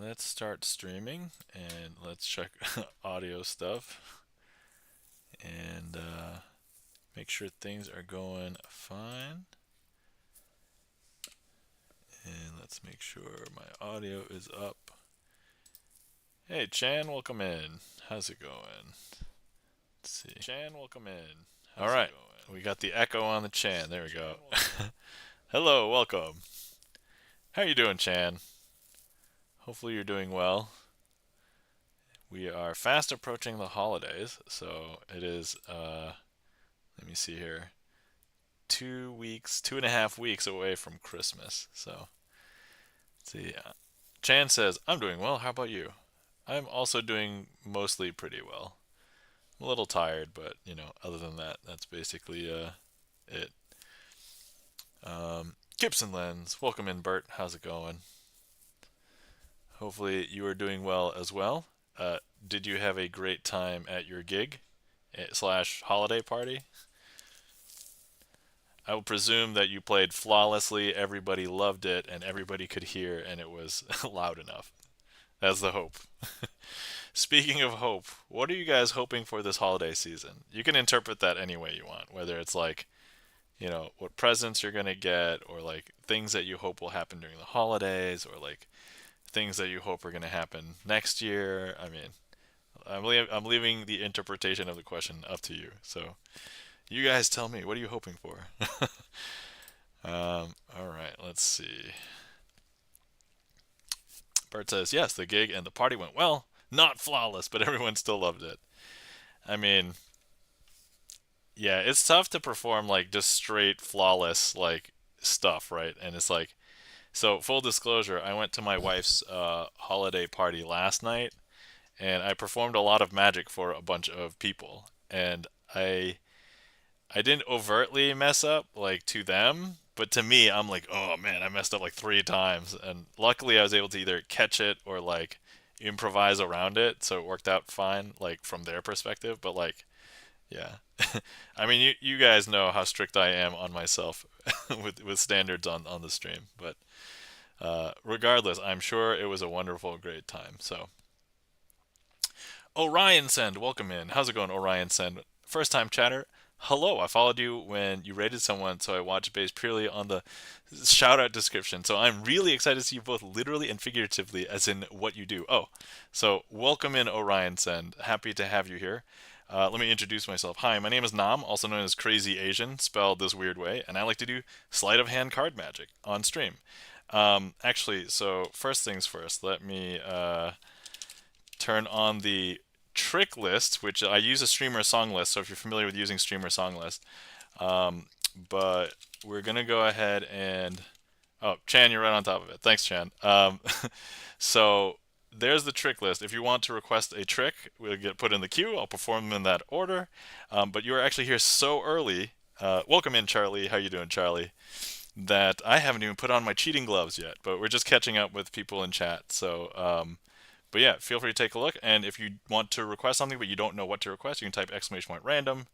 let's start streaming and let's check audio stuff and make sure things are going fine. And let's make sure my audio is up. Hey, Chan, welcome in. How's it going? Let's see. Chan, welcome in. All right, we got the echo on the Chan. There we go. Hello, welcome. How you doing, Chan? Hopefully you're doing well. We are fast approaching the holidays, so it is, let me see here, 2 weeks, 2.5 weeks away from Christmas. So, let's see. Chan says, I'm doing well. How about you? I'm also doing mostly pretty well. I'm a little tired, but, other than that, that's basically it. Gibson Lens, welcome in, Bert. How's it going? Hopefully you are doing well as well. Did you have a great time at your gig slash holiday party? I will presume that you played flawlessly, everybody loved it, and everybody could hear, and it was loud enough. That's the hope. Speaking of hope, what are you guys hoping for this holiday season? You can interpret that any way you want, whether it's like, what presents you're going to get, or like things that you hope will happen during the holidays, or like things that you hope are going to happen next year. I mean, I'm leaving the interpretation of the question up to you. So you guys tell me, what are you hoping for? All right, let's see. Bart says, yes, the gig and the party went well. Not flawless, but everyone still loved it. I mean, yeah, it's tough to perform like just straight flawless like stuff, right? And it's like, so full disclosure, I went to my wife's holiday party last night, and I performed a lot of magic for a bunch of people, and I didn't overtly mess up like to them, but to me, I'm like, oh man, I messed up like 3 times, and luckily I was able to either catch it or like improvise around it, so it worked out fine, like from their perspective. But like, yeah, I mean, you guys know how strict I am on myself with standards on the stream, but regardless, I'm sure it was a wonderful, great time. So, Orion Send, welcome in. How's it going, Orion Send? First time chatter. Hello, I followed you when you rated someone, so I watched based purely on the shout out description. So I'm really excited to see you both literally and figuratively, as in what you do. Oh, so welcome in, Orion Send. Happy to have you here. Let me introduce myself. Hi, my name is Nam, also known as Crazy Asian, spelled this weird way, and I like to do sleight of hand card magic on stream. Actually, so first things first, let me turn on the trick list, which I use a StreamerSonglist. So if you're familiar with using StreamerSonglist, but we're gonna go ahead and Chan, you're right on top of it. Thanks, Chan. So there's the trick list. If you want to request a trick, we'll get put in the queue. I'll perform them in that order. But you are actually here so early. Welcome in, Charlie. How you doing, Charlie? That I haven't even put on my cheating gloves yet, but we're just catching up with people in chat. So, but yeah, feel free to take a look. And if you want to request something but you don't know what to request, you can type !random,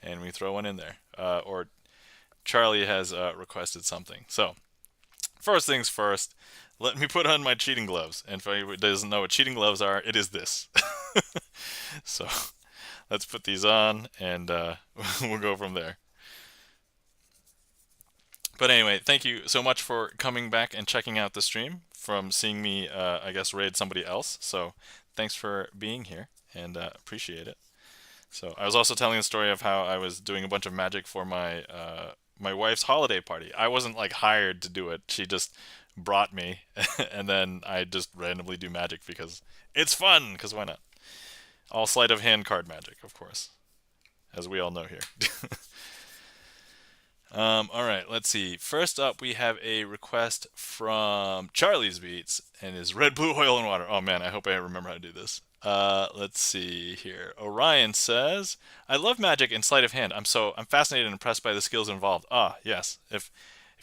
and we throw one in there. Or Charlie has requested something. So, first things first, let me put on my cheating gloves. And for anyone who doesn't know what cheating gloves are, it is this. So, let's put these on, and we'll go from there. But anyway, thank you so much for coming back and checking out the stream from seeing me, I guess, raid somebody else. So thanks for being here and appreciate it. So I was also telling the story of how I was doing a bunch of magic for my wife's holiday party. I wasn't like hired to do it. She just brought me, and then I just randomly do magic because it's fun. Because why not? All sleight of hand card magic, of course, as we all know here. All right, let's see. First up, we have a request from Charlie's Beats and his red, blue, oil, and water. Oh man, I hope I remember how to do this. Let's see here. Orion says, "I love magic and sleight of hand. I'm fascinated and impressed by the skills involved." Ah, yes. If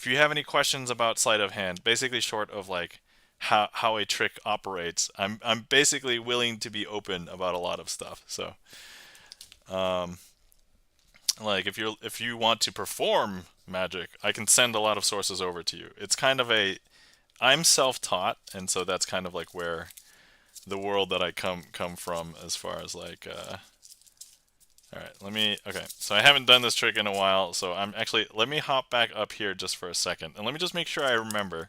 you have any questions about sleight of hand, basically short of like how a trick operates, I'm basically willing to be open about a lot of stuff. So, um, like if you want to perform magic, I can send a lot of sources over to you. It's kind of a I'm self-taught, and so that's kind of like where the world that I come from as far as like all right, okay, so I haven't done this trick in a while, so I'm actually, let me hop back up here just for a second, and let me just make sure I remember,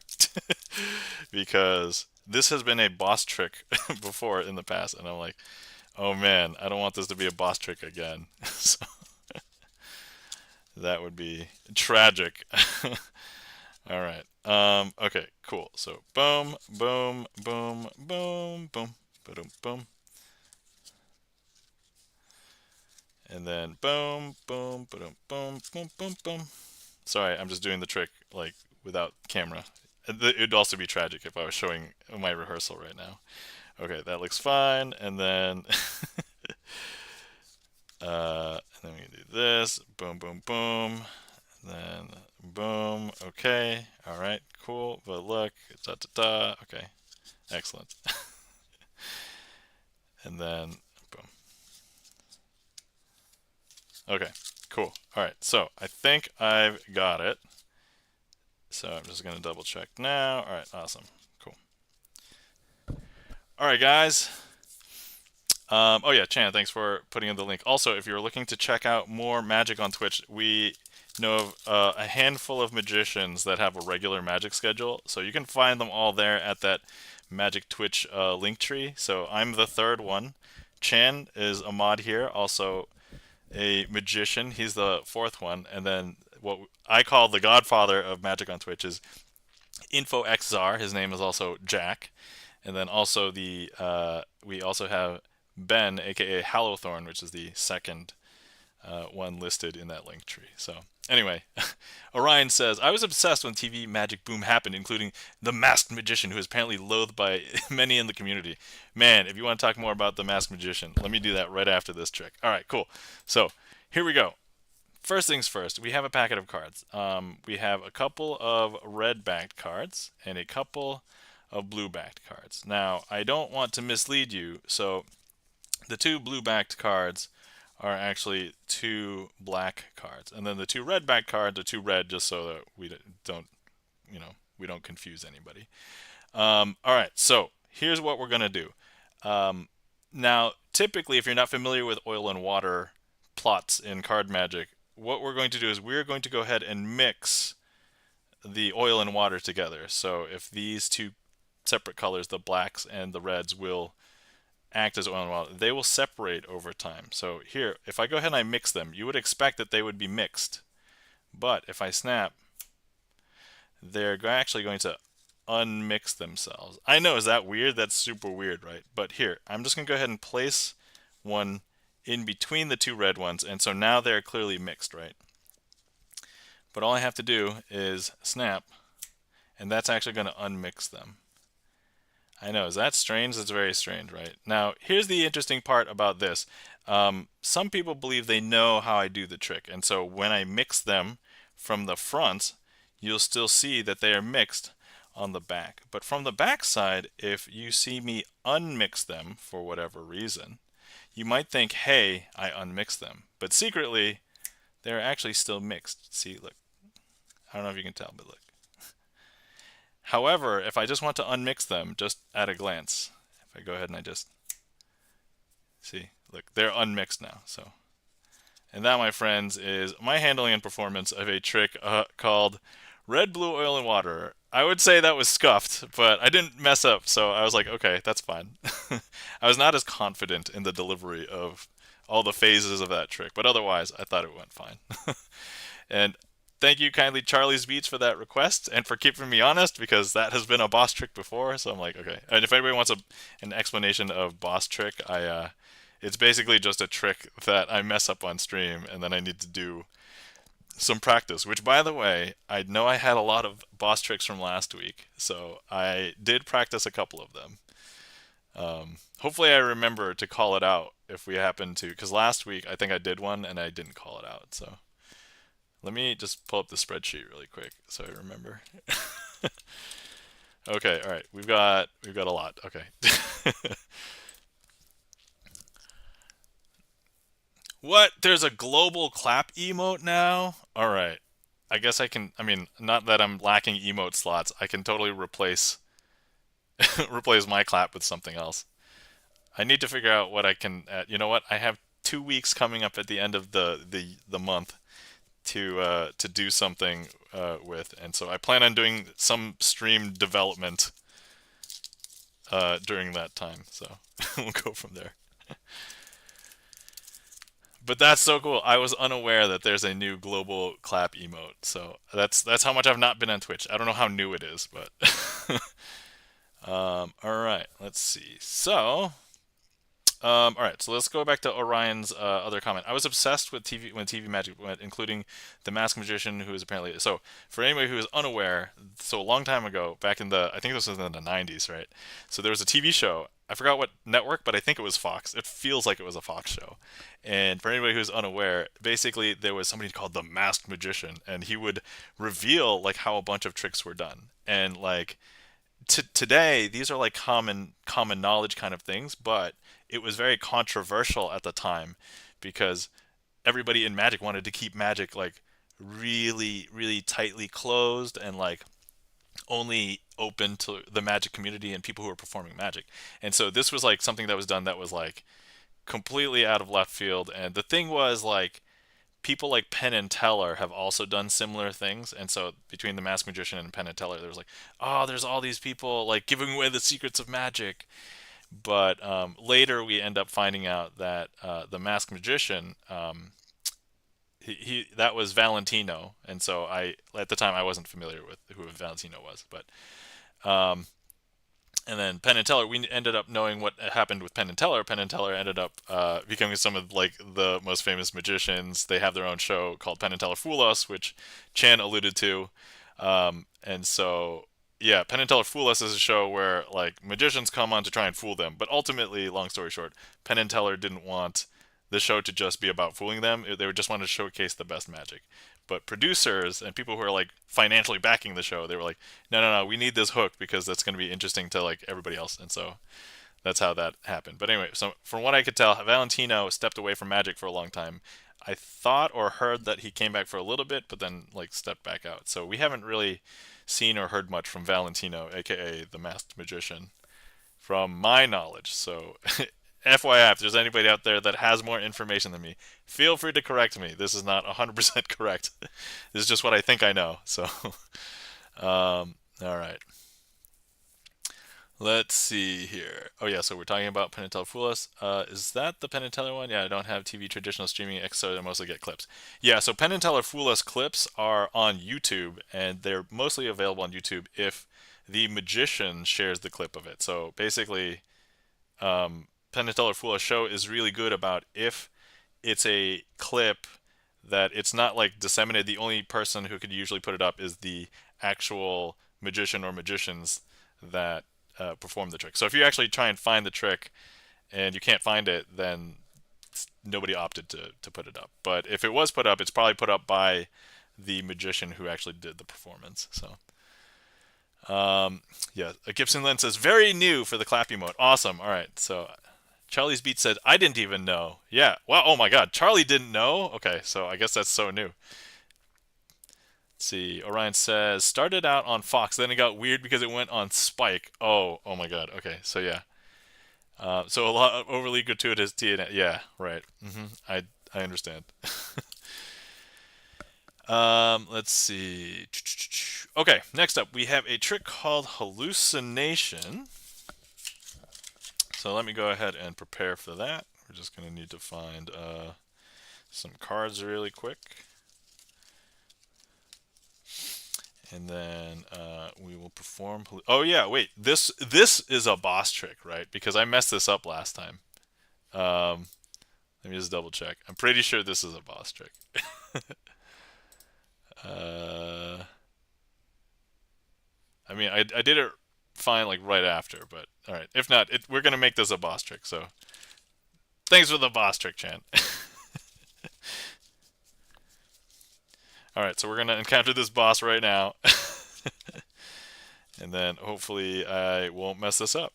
because this has been a boss trick before in the past, and I'm like, oh man, I don't want this to be a boss trick again. So that would be tragic. All right. Okay, cool. So boom, boom, boom, boom, boom, boom, boom. And then boom, boom, boom, boom, boom, boom, boom. Sorry, I'm just doing the trick like without camera. It'd also be tragic if I was showing my rehearsal right now. Okay, that looks fine. And then and then we can do this. Boom, boom, boom. Then boom. Okay. All right. Cool. But look. Da da da. Okay. Excellent. And then boom. Okay. Cool. All right. So I think I've got it. So I'm just gonna double check now. All right. Awesome. Cool. All right, guys. Oh yeah, Chan, thanks for putting in the link. Also, if you're looking to check out more magic on Twitch, we know of a handful of magicians that have a regular magic schedule, so you can find them all there at that Magic Twitch link tree. So I'm the third one. Chan is a mod here, also a magician. He's the fourth one, and then what I call the godfather of magic on Twitch is InfoXZar. His name is also Jack, and then also we also have Ben, aka Hallowthorn, which is the second one listed in that link tree. So anyway, Orion says, I was obsessed when TV magic boom happened, including the masked magician, who is apparently loathed by many in the community. Man, if you want to talk more about the masked magician, let me do that right after this trick. All right, cool. So here we go. First things first, we have a packet of cards. We have a couple of red-backed cards and a couple of blue-backed cards. Now, I don't want to mislead you, so the two blue-backed cards are actually two black cards, and then the two red-backed cards are two red, just so that we don't, we don't confuse anybody. All right, so here's what we're gonna do. Now, typically, if you're not familiar with oil and water plots in card magic, what we're going to do is we're going to go ahead and mix the oil and water together. So if these two separate colors, the blacks and the reds, will act as oil and water, they will separate over time. So here, if I go ahead and I mix them, you would expect that they would be mixed. But if I snap, they're actually going to unmix themselves. I know, is that weird? That's super weird, right? But here, I'm just going to go ahead and place one in between the two red ones, and so now they're clearly mixed, right? But all I have to do is snap, and that's actually going to unmix them. I know, is that strange? That's very strange, right? Now, here's the interesting part about this. Some people believe they know how I do the trick, and so when I mix them from the front, you'll still see that they are mixed on the back. But from the back side, if you see me unmix them for whatever reason, you might think, hey, I unmixed them. But secretly, they're actually still mixed. See, look. I don't know if you can tell, but look. However, if I just want to unmix them just at a glance, if I go ahead and I just see, look, they're unmixed now. So, and that, my friends, is my handling and performance of a trick called red, blue, oil, and water. I would say that was scuffed, but I didn't mess up, so I was like, okay, that's fine. I was not as confident in the delivery of all the phases of that trick, but otherwise, I thought it went fine. And thank you kindly, Charlie's Beats, for that request and for keeping me honest, because that has been a boss trick before. So I'm like, okay. And if anybody wants an explanation of boss trick, it's basically just a trick that I mess up on stream and then I need to do some practice. Which, by the way, I know I had a lot of boss tricks from last week, so I did practice a couple of them. Hopefully, I remember to call it out if we happen to, because last week I think I did one and I didn't call it out. So. Let me just pull up the spreadsheet really quick so I remember. Okay, all right. We've got a lot. Okay. What? There's a global clap emote now? All right. I guess I can. I mean, not that I'm lacking emote slots. I can totally replace replace my clap with something else. I need to figure out what I can. You know what? I have 2 weeks coming up at the end of the month to do something with, and so I plan on doing some stream development during that time. So we'll go from there. But that's so cool. I was unaware that there's a new global clap emote. So that's how much I've not been on Twitch. I don't know how new it is, but all right. Let's see. So all right, so let's go back to Orion's other comment. I was obsessed with TV when TV Magic went, including the Masked Magician, who is apparently so. For anybody who is unaware, so a long time ago, back in I think this was in the '90s, right? So there was a TV show. I forgot what network, but I think it was Fox. It feels like it was a Fox show. And for anybody who's unaware, basically there was somebody called the Masked Magician, and he would reveal like how a bunch of tricks were done, and like today these are like common knowledge kind of things, but it was very controversial at the time because everybody in Magic wanted to keep Magic like really tightly closed and like only open to the Magic community and people who were performing Magic. And so this was like something that was done that was like completely out of left field. And the thing was like people like Penn and Teller have also done similar things, and so between the Masked Magician and Penn and Teller, there was like, oh, there's all these people like giving away the secrets of magic. But later we end up finding out that the Masked Magician, he that was Valentino, and so I at the time I wasn't familiar with who Valentino was, but um, and then Penn and Teller, we ended up knowing what happened with Penn and Teller. Penn and Teller ended up becoming some of like the most famous magicians. They have their own show called Penn and Teller Fool Us, which Chan alluded to. And so, yeah, Penn and Teller Fool Us is a show where like magicians come on to try and fool them. But ultimately, long story short, Penn and Teller didn't want the show to just be about fooling them. They would just want to showcase the best magic. But producers and people who are like financially backing the show, they were like, no, we need this hook because that's going to be interesting to like everybody else. And so that's how that happened. But anyway, so from what I could tell, Valentino stepped away from Magic for a long time. I thought or heard that he came back for a little bit, but then like stepped back out. So we haven't really seen or heard much from Valentino, aka the Masked Magician, from my knowledge. So FYI, if there's anybody out there that has more information than me, feel free to correct me. This is not 100% correct. This is just what I think I know. So, all right. Let's see here. Oh yeah, so we're talking about Penn and Teller Fool Us. Is that the Penn and Teller one? Yeah, I don't have TV traditional streaming, so I mostly get clips. Yeah, so Penn and Teller Fool Us clips are on YouTube, and they're mostly available on YouTube if the magician shares the clip of it. So basically, Penn and Teller Fool Us show is really good about if it's a clip that it's not like disseminated. The only person who could usually put it up is the actual magician or magicians that perform the trick. So if you actually try and find the trick and you can't find it, then nobody opted to put it up. But if it was put up, it's probably put up by the magician who actually did the performance. So yeah, Gibson Lynn says very new for the clap emote. Awesome. All right, so Charlie's Beat said, I didn't even know. Yeah. Wow. Oh my God. Charlie didn't know? Okay. So I guess that's so new. Let's see. Orion says, started out on Fox, then it got weird because it went on Spike. Oh my God. Okay. So yeah. So a lot of overly gratuitous TNA. Yeah. Right. I understand. Let's see. Okay. Next up, we have a trick called hallucination. So let me go ahead and prepare for that. We're just going to need to find some cards really quick. And then we will perform. Oh yeah, wait. This is a boss trick, right? Because I messed this up last time. Let me just double check. I'm pretty sure this is a boss trick. I mean, I did it fine like right after, but all right. If not, we're gonna make this a boss trick. So thanks for the boss trick, Chan. All right, so we're gonna encounter this boss right now, and then hopefully I won't mess this up,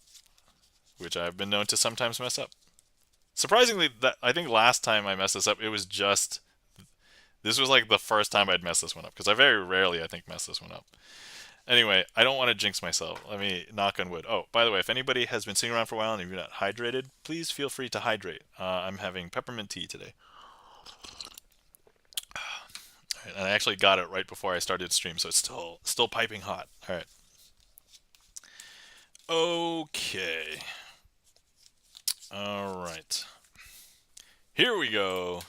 which I've been known to sometimes mess up. Surprisingly, that I think last time I messed this up, it was just This was like the first time I'd messed this one up, because I very rarely, I think, mess this one up. Anyway, I don't want to jinx myself. Let me knock on wood. Oh, by the way, if anybody has been sitting around for a while and you're not hydrated, please feel free to hydrate. I'm having peppermint tea today. All right, and I actually got it right before I started stream, so it's still piping hot. All right. Okay. All right. Here we go.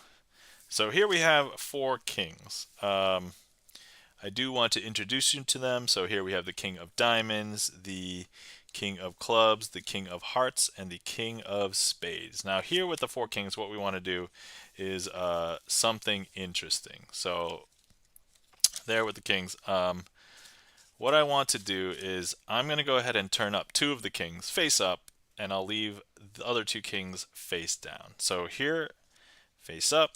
So here we have four kings. I do want to introduce you to them. So here we have the King of Diamonds, the King of Clubs, the King of Hearts, and the King of Spades. Now here with the four kings, what we want to do is something interesting. So there with the kings. What I want to do is I'm going to go ahead and turn up two of the kings face up, and I'll leave the other two kings face down. So here, face up,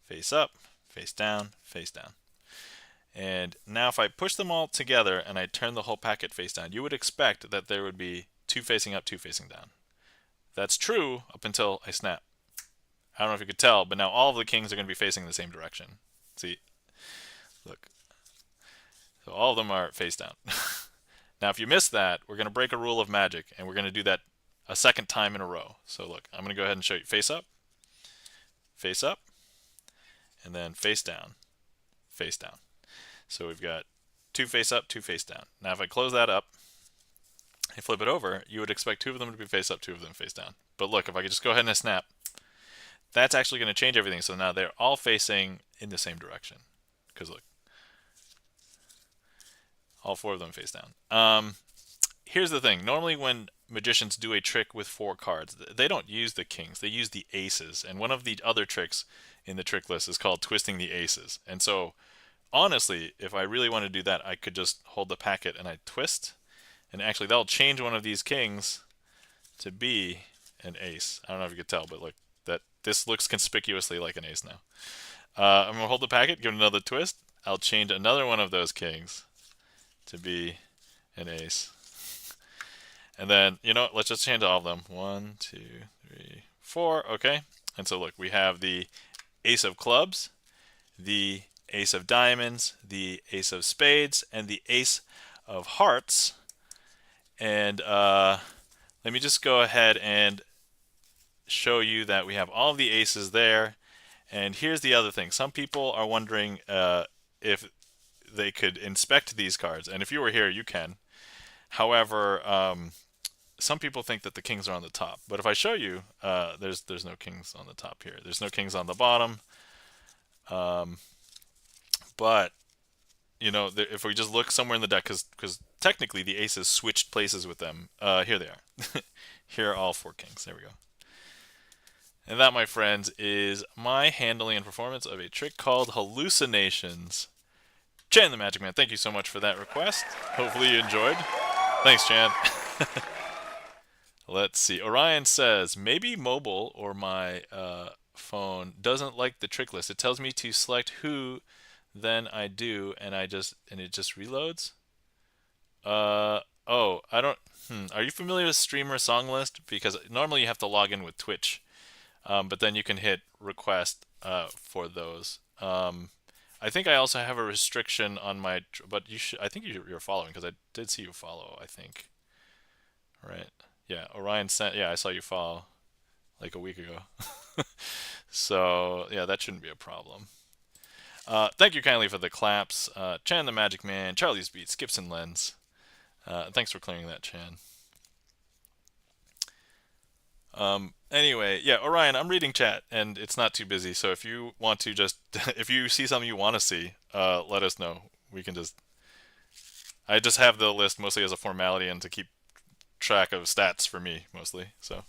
face up, face down, face down. And now if I push them all together and I turn the whole packet face down, you would expect that there would be two facing up, two facing down. That's true up until I snap. I don't know if you could tell, but now all of the kings are going to be facing in the same direction. See? Look. So all of them are face down. Now if you miss that, we're going to break a rule of magic, and we're going to do that a second time in a row. So look, I'm going to go ahead and show you face up, and then face down, face down. So we've got two face up, two face down. Now if I close that up and flip it over, you would expect two of them to be face up, two of them face down. But look, if I could just go ahead and snap, that's actually going to change everything. So now they're all facing in the same direction. Because look, all four of them face down. Here's the thing. Normally when magicians do a trick with four cards, they don't use the kings. They use the aces. And one of the other tricks in the trick list is called twisting the aces. And so honestly, if I really want to do that, I could just hold the packet and I twist, and actually that'll change one of these kings to be an ace. I don't know if you could tell, but look, that this looks conspicuously like an ace now. I'm gonna hold the packet, give it another twist. I'll change another one of those kings to be an ace. And then, you know what, let's just change all of them. 1, 2, 3, 4. Okay. And so look, we have the ace of clubs, the ace of diamonds, the ace of spades, and the ace of hearts. And let me just go ahead and show you that we have all of the aces there. And here's the other thing. Some people are wondering if they could inspect these cards. And if you were here, you can. However, some people think that the kings are on the top. But if I show you, there's no kings on the top here. There's no kings on the bottom. But, you know, if we just look somewhere in the deck, because technically the aces switched places with them. Here they are. Here are all four kings. There we go. And that, my friends, is my handling and performance of a trick called Hallucinations. Chan the Magic Man, thank you so much for that request. Hopefully you enjoyed. Thanks, Chan. Let's see. Orion says, maybe mobile or my phone doesn't like the trick list. It tells me to select who, then I do, and it just reloads. Oh, I don't. Are you familiar with StreamerSonglist? Because normally you have to log in with Twitch, but then you can hit request for those. I think I also have a restriction on my, but you should. I think you're following, because I did see you follow. I think, right? Yeah, Orion sent. Yeah, I saw you follow like a week ago. So yeah, that shouldn't be a problem. Thank you kindly for the claps, Chan the Magic Man, Charlie's Beat, Skips and Lens. Thanks for clearing that, Chan. Anyway, yeah, Orion, I'm reading chat, and it's not too busy. So if you want to just, if you see something you want to see, let us know. We can just. I just have the list mostly as a formality and to keep track of stats for me mostly. So.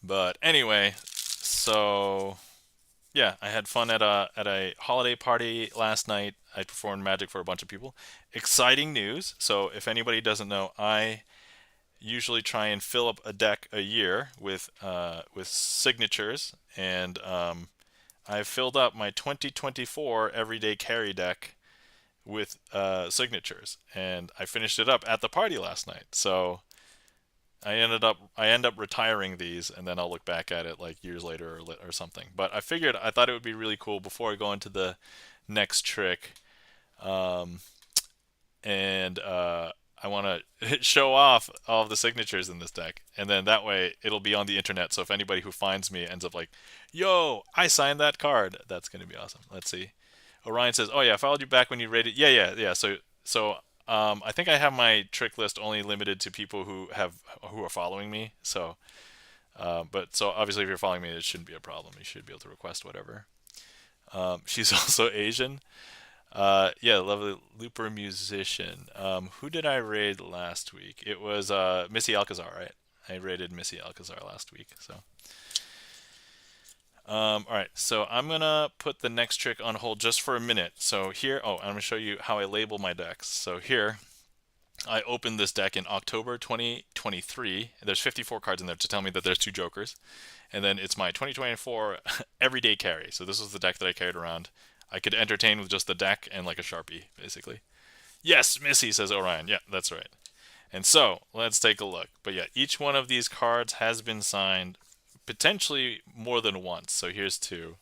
But anyway, so yeah, I had fun at a holiday party last night. I performed magic for a bunch of people. Exciting news. So if anybody doesn't know, I usually try and fill up a deck a year with signatures, and I've filled up my 2024 Everyday Carry deck with signatures, and I finished it up at the party last night. So I end up retiring these, and then I'll look back at it like years later or something. But I thought it would be really cool before I go into the next trick, um, and I want to show off all of the signatures in this deck, and then that way it'll be on the internet. So if anybody who finds me ends up like, "Yo, I signed that card," that's gonna be awesome. Let's see. Orion says, "Oh yeah, I followed you back when you rated." Yeah, yeah, yeah. So I think I have my trick list only limited to people who are following me. So, but so obviously if you're following me, it shouldn't be a problem. You should be able to request whatever. She's also Asian. Yeah, lovely looper musician. Who did I raid last week? It was Missy Alcazar, right? I raided Missy Alcazar last week. So, all right. So I'm gonna put the next trick on hold just for a minute. So here, oh, I'm gonna show you how I label my decks. So here, I opened this deck in October 2023. There's 54 cards in there to tell me that there's two jokers. And then it's my 2024 everyday carry. So this was the deck that I carried around. I could entertain with just the deck and like a Sharpie, basically. Yes, Missy, says Orion. Yeah, that's right. And so, let's take a look. But yeah, each one of these cards has been signed potentially more than once. So here's two.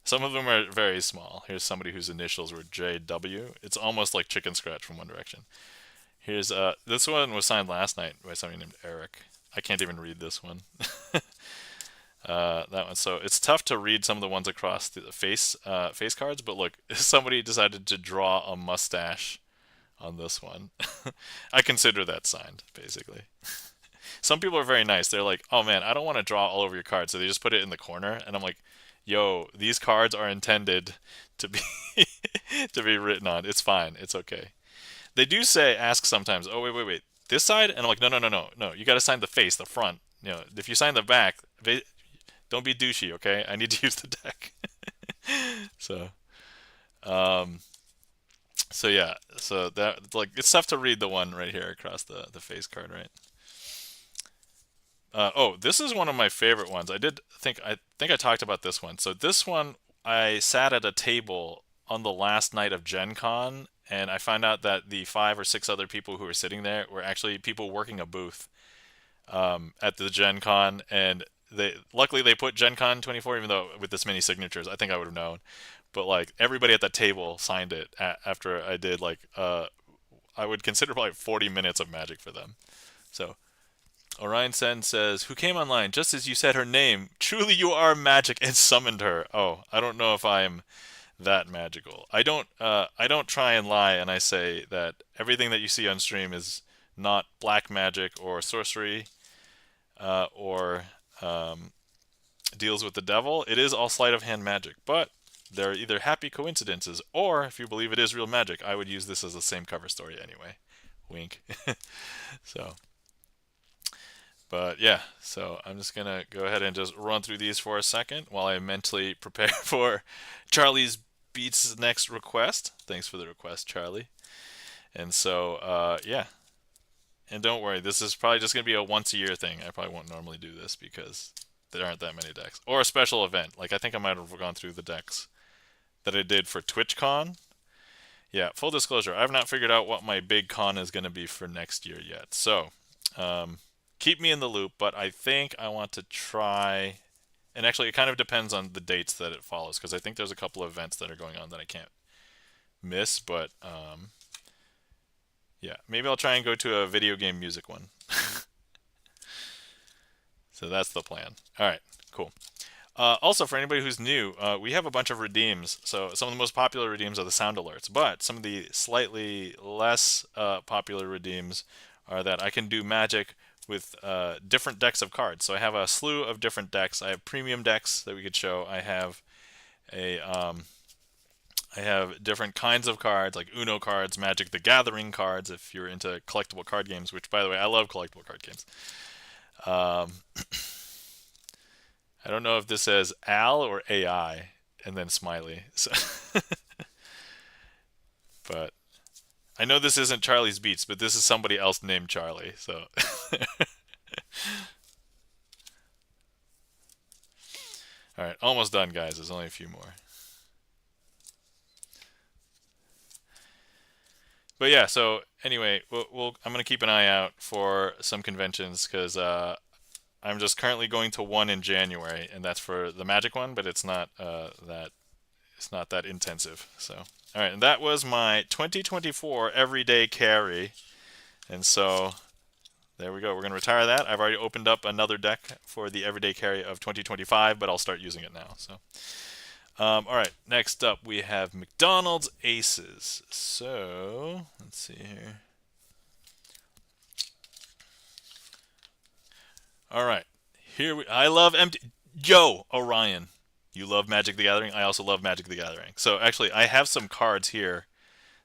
Some of them are very small. Here's somebody whose initials were JW. It's almost like Chicken Scratch from One Direction. Here's this one was signed last night by somebody named Eric. I can't even read this one. That one. So it's tough to read some of the ones across the face cards. But look, somebody decided to draw a mustache on this one. I consider that signed, basically. Some people are very nice. They're like, "Oh man, I don't want to draw all over your card," so they just put it in the corner. And I'm like, "Yo, these cards are intended to be to be written on. It's fine. It's okay." They do ask sometimes, "Oh wait, this side?" And I'm like, "No. You got to sign the face, the front. If you sign the back, don't be douchey, okay? I need to use the deck." So, um, so yeah, so that like it's tough to read the one right here across the face card, right? Oh, this is one of my favorite ones. I think I talked about this one. So this one, I sat at a table on the last night of Gen Con, and I found out that the 5 or 6 other people who were sitting there were actually people working a booth at the Gen Con, and they luckily they put Gen Con 24, even though with this many signatures, I think I would have known. But like everybody at that table signed it after I did like I would consider probably 40 minutes of Magic for them. So Orion Sen says, "Who came online just as you said her name? Truly, you are magic," and summoned her. Oh, I don't know if I'm that magical. I don't try and lie, and I say that everything that you see on stream is not black magic or sorcery or deals with the devil. It is all sleight of hand magic, but they're either happy coincidences or, if you believe it is real magic, I would use this as the same cover story anyway. Wink. So. But yeah, so I'm just going to go ahead and just run through these for a second while I mentally prepare for Charlie's Beats' next request. Thanks for the request, Charlie. And so, yeah. And don't worry, this is probably just going to be a once a year thing. I probably won't normally do this because there aren't that many decks. Or a special event. Like, I think I might have gone through the decks that I did for TwitchCon. Yeah, full disclosure, I've not figured out what my big con is going to be for next year yet. So, keep me in the loop, but I think I want to try, and actually it kind of depends on the dates that it follows, because I think there's a couple of events that are going on that I can't miss, but yeah, maybe I'll try and go to a video game music one. So that's the plan. All right, cool. Also, for anybody who's new, we have a bunch of redeems. So some of the most popular redeems are the sound alerts, but some of the slightly less popular redeems are that I can do magic with different decks of cards. So I have a slew of different decks. I have premium decks that we could show. I have different kinds of cards, like Uno cards, Magic the Gathering cards, if you're into collectible card games, which, by the way, I love collectible card games. I don't know if this says Al or AI, and then smiley. So but I know this isn't Charlie's Beats, but this is somebody else named Charlie. So all right, almost done, guys. There's only a few more. But yeah, so anyway, I'm gonna keep an eye out for some conventions because I'm just currently going to one in January, and that's for the Magic one, but it's not that intensive. So all right, and that was my 2024 everyday carry, and so there we go. We're gonna retire that. I've already opened up another deck for the everyday carry of 2025, but I'll start using it now. So. All right, next up we have McDonald's Aces. So, let's see here. All right, I love empty. Yo, Orion, you love Magic the Gathering. I also love Magic the Gathering. So actually, I have some cards here.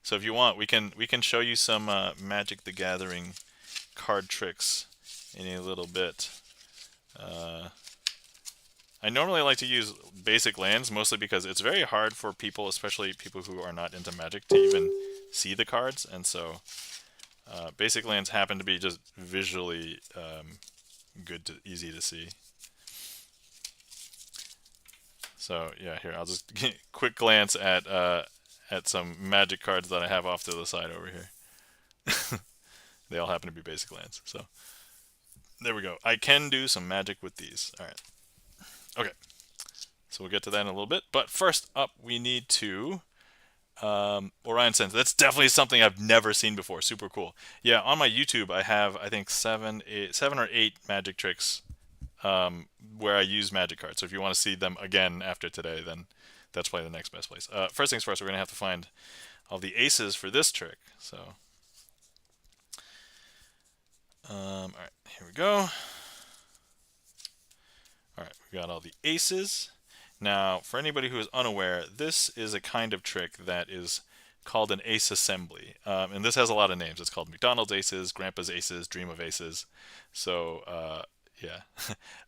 So if you want, we can show you some Magic the Gathering card tricks in a little bit. Uh, I normally like to use basic lands mostly because it's very hard for people, especially people who are not into Magic, to even see the cards, and so basic lands happen to be just visually easy to see. So yeah, here I'll just quick glance at some Magic cards that I have off to the side over here. They all happen to be basic lands. So there we go. I can do some Magic with these. All right. Okay. So we'll get to that in a little bit. But first up, we need to Orion Sense. That's definitely something I've never seen before. Super cool. Yeah, on my YouTube, I have I think seven or eight magic tricks where I use magic cards. So if you want to see them again after today, then that's probably the next best place. First things first, we're gonna have to find all the aces for this trick. So, all right, here we go. All right, we got all the aces. Now, for anybody who is unaware, this is a kind of trick that is called an ace assembly. And this has a lot of names. It's called McDonald's Aces, Grandpa's Aces, Dream of Aces. So, yeah.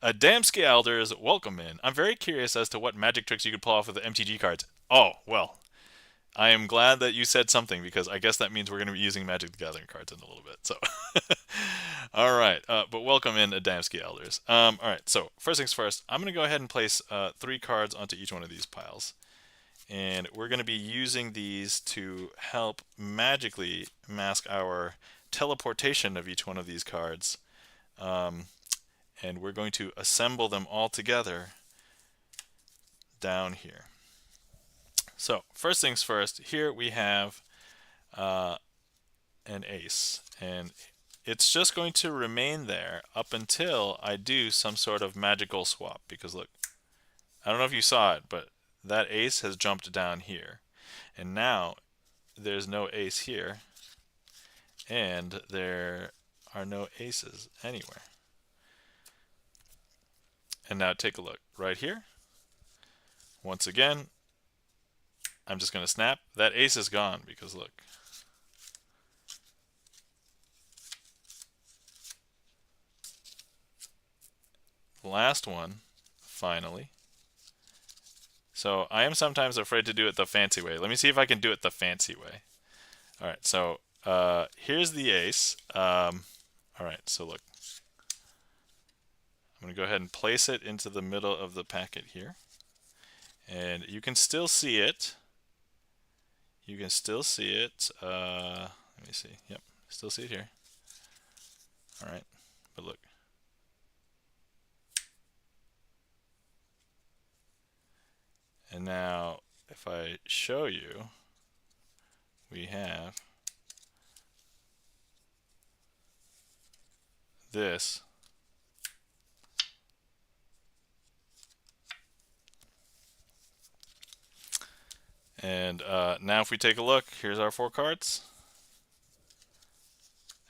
Adamski Elders, welcome in. I'm very curious as to what magic tricks you could pull off with the MTG cards. Oh, well, I am glad that you said something because I guess that means we're going to be using Magic the Gathering cards in a little bit. So, all right. But welcome in, Adamski Elders. All right. So first things first, I'm going to go ahead and place 3 cards onto each one of these piles, and we're going to be using these to help magically mask our teleportation of each one of these cards, and we're going to assemble them all together down here. So first things first, here we have an ace, and it's just going to remain there up until I do some sort of magical swap, because look, I don't know if you saw it, but that ace has jumped down here, and now there's no ace here, and there are no aces anywhere. And now take a look right here. Once again, I'm just going to snap. That ace is gone because look. The last one, finally. So I am sometimes afraid to do it the fancy way. Let me see if I can do it the fancy way. All right, so here's the ace. All right, so look. I'm going to go ahead and place it into the middle of the packet here. And you can still see it. You can still see it. Let me see. Yep, still see it here. All right, but look. And now, if I show you, we have this. And now if we take a look, here's our 4 cards.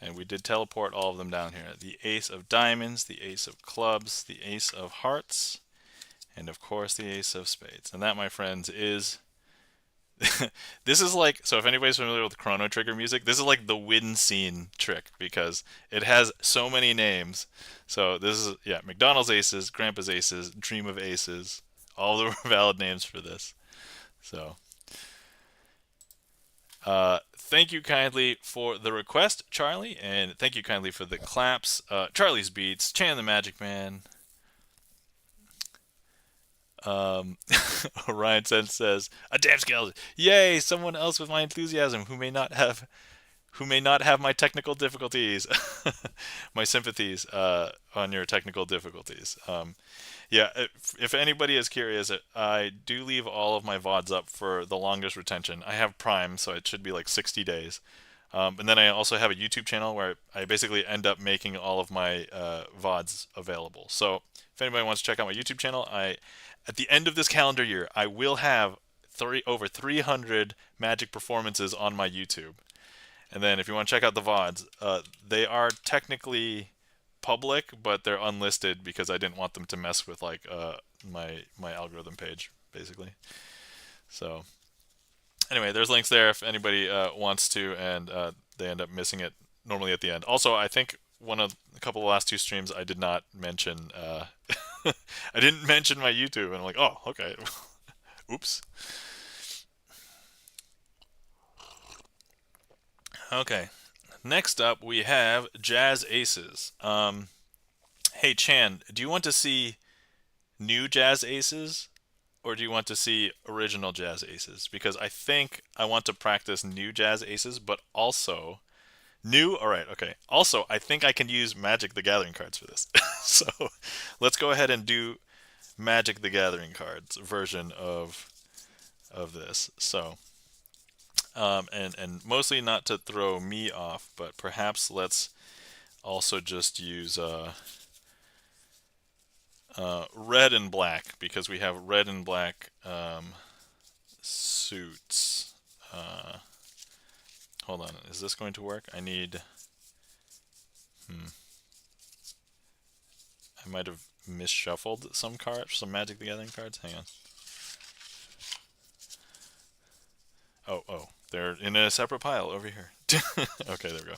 And we did teleport all of them down here. The ace of diamonds, the ace of clubs, the ace of hearts, and of course the ace of spades. And that, my friends, is... this is like, so if anybody's familiar with Chrono Trigger music, this is like the win scene trick because it has so many names. So this is, yeah, McDonald's Aces, Grandpa's Aces, Dream of Aces, all the valid names for this. So... thank you kindly for the request, Charlie, and thank you kindly for the claps. Charlie's Beats, Chan the Magic Man. Orion says, a damn scale. Yay, someone else with my enthusiasm who may not have who may not have my technical difficulties, my sympathies on your technical difficulties. Yeah, if anybody is curious, I do leave all of my VODs up for the longest retention. I have Prime, so it should be like 60 days. And then I also have a YouTube channel where I basically end up making all of my VODs available. So if anybody wants to check out my YouTube channel, at the end of this calendar year, I will have over 300 Magic performances on my YouTube. And then if you want to check out the VODs, they are technically public, but they're unlisted because I didn't want them to mess with like my algorithm page, basically. So anyway, there's links there if anybody wants to, and they end up missing it normally at the end. Also, I think a couple of the last two streams I did not mention. I didn't mention my YouTube, and I'm like, oh, okay, oops. Okay, next up we have Jazz Aces. Hey Chan, do you want to see new Jazz Aces, or do you want to see original Jazz Aces? Because I think I want to practice new Jazz Aces, but also new. All right, okay. Also, I think I can use Magic the Gathering cards for this. So let's go ahead and do Magic the Gathering cards version of this. So and mostly not to throw me off, but perhaps let's also just use red and black, because we have red and black suits. Hold on, is this going to work? I need. I might have misshuffled some cards, some Magic the Gathering cards. Hang on. Oh, they're in a separate pile over here. Okay, there we go.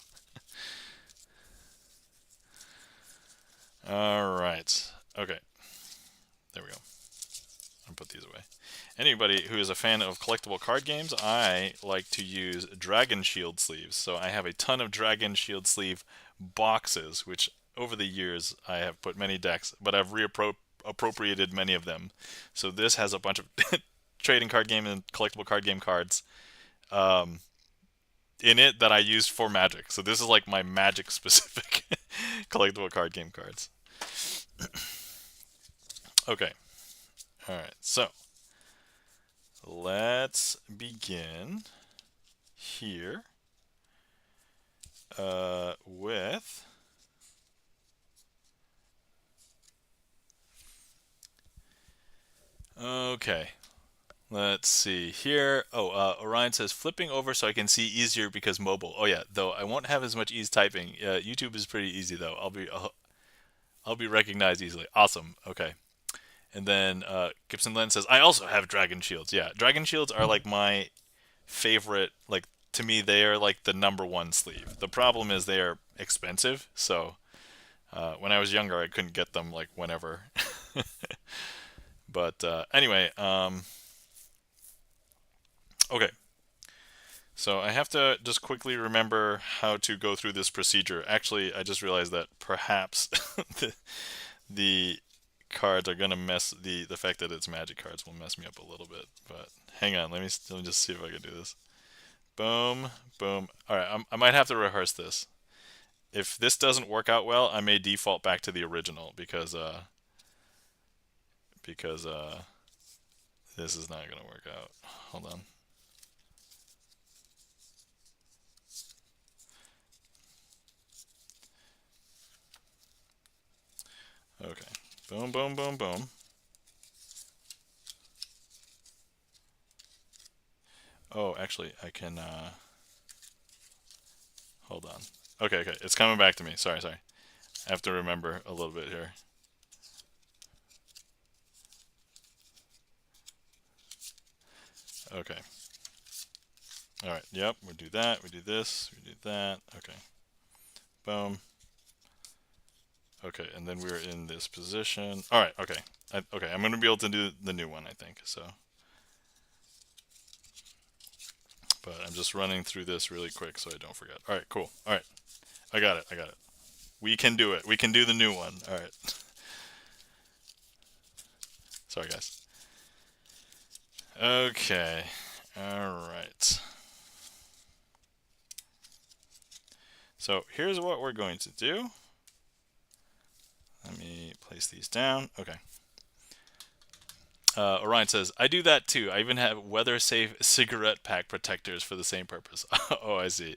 All right. Okay, there we go. I'll put these away. Anybody who is a fan of collectible card games, I like to use Dragon Shield sleeves. So I have a ton of Dragon Shield sleeve boxes, which over the years I have put many decks, but I've reappropriated many of them. So this has a bunch of trading card game and collectible card game cards in it that I used for Magic. So this is like my Magic specific collectible card game cards. Okay. All right. So let's begin here with okay. Let's see here. Oh, Orion says flipping over so I can see easier because mobile. Oh yeah, though I won't have as much ease typing. YouTube is pretty easy though. I'll be recognized easily. Awesome. Okay. And then Gibson Len says I also have Dragon Shields. Yeah, Dragon Shields are like my favorite. Like to me, they are like the number one sleeve. The problem is they are expensive. So when I was younger, I couldn't get them like whenever. But anyway. Okay, so I have to just quickly remember how to go through this procedure. Actually, I just realized that perhaps the cards are gonna the fact that it's Magic cards will mess me up a little bit. But hang on, let me just see if I can do this. Boom, boom. All right, I might have to rehearse this. If this doesn't work out well, I may default back to the original because this is not gonna work out. Hold on. Okay. Boom, boom, boom, boom. Oh, actually, I can, hold on. Okay, okay, it's coming back to me. Sorry. I have to remember a little bit here. Okay. Alright, yep, we do that, we do this, we do that. Okay. Boom. Okay, and then we're in this position. Alright, okay. Okay, I'm going to be able to do the new one, I think, so. But I'm just running through this really quick so I don't forget. Alright, cool. Alright, I got it. We can do it. We can do the new one. Alright. Sorry, guys. Okay. Alright. So here's what we're going to do. Let me place these down. Okay. Orion says, I do that too. I even have weather-safe cigarette pack protectors for the same purpose. Oh, I see.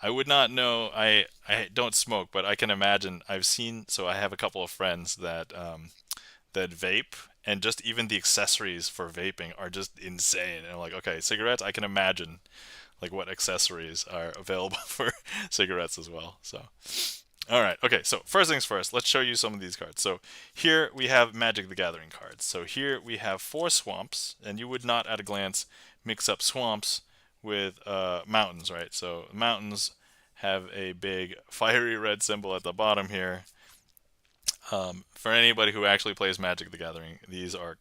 I would not know. I don't smoke, but I can imagine. I've seen. So I have a couple of friends that that vape, and just even the accessories for vaping are just insane. And I'm like, okay, cigarettes. I can imagine like what accessories are available for cigarettes as well. So. All right. Okay. So first things first, let's show you some of these cards. So here we have Magic the Gathering cards. So here we have 4 swamps, and you would not at a glance mix up swamps with mountains, right? So mountains have a big fiery red symbol at the bottom here. For anybody who actually plays Magic the Gathering, these are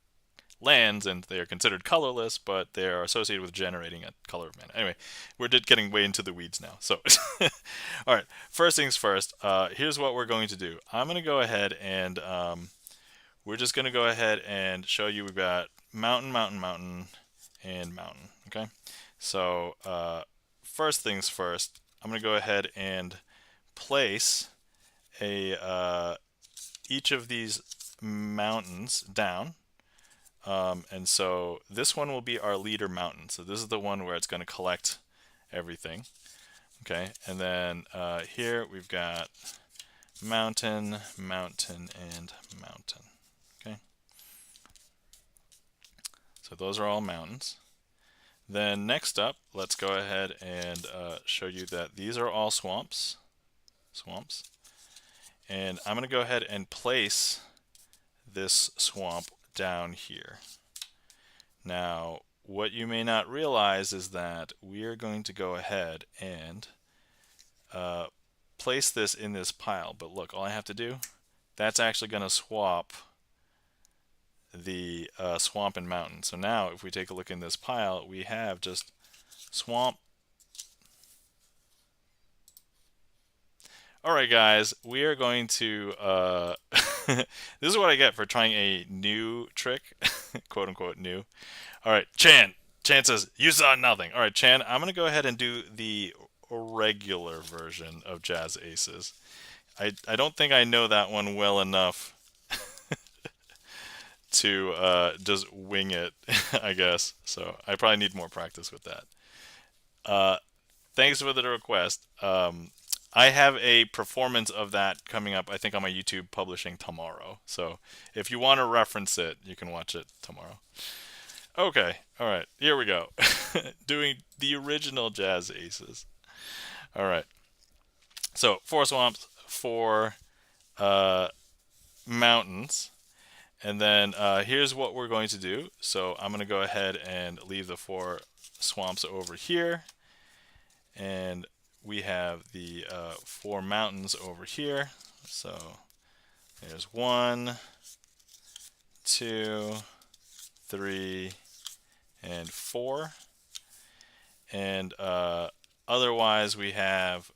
lands and they are considered colorless, but they are associated with generating a color of mana. Anyway, we're getting way into the weeds now. So, all right, first things first, here's what we're going to do. I'm going to go ahead and we're just going to go ahead and show you we've got mountain, mountain, mountain, and mountain. Okay, so first things first, I'm going to go ahead and place each of these mountains down. And so this one will be our leader mountain. So this is the one where it's going to collect everything. Okay, and then here we've got mountain, mountain, and mountain. Okay, so those are all mountains. Then next up, let's go ahead and show you that these are all swamps. Swamps. And I'm going to go ahead and place this swamp down here. Now, what you may not realize is that we are going to go ahead and place this in this pile. But look, all I have to do, that's actually going to swap the swamp and mountain. So now, if we take a look in this pile, we have just swamp. All right, guys, we are going to, this is what I get for trying a new trick, quote unquote new. All right, Chan says, you saw nothing. All right, Chan, I'm going to go ahead and do the regular version of Jazz Aces. I don't think I know that one well enough to just wing it, I guess. So I probably need more practice with that. Thanks for the request. I have a performance of that coming up, I think, on my YouTube publishing tomorrow. So if you want to reference it, you can watch it tomorrow. Okay, all right, here we go. Doing the original Jazz Aces. All right. So 4 swamps, 4 mountains. And then here's what we're going to do. So I'm going to go ahead and leave the 4 swamps over here. And we have the 4 mountains over here. So there's 1, 2, 3, and 4. And otherwise we have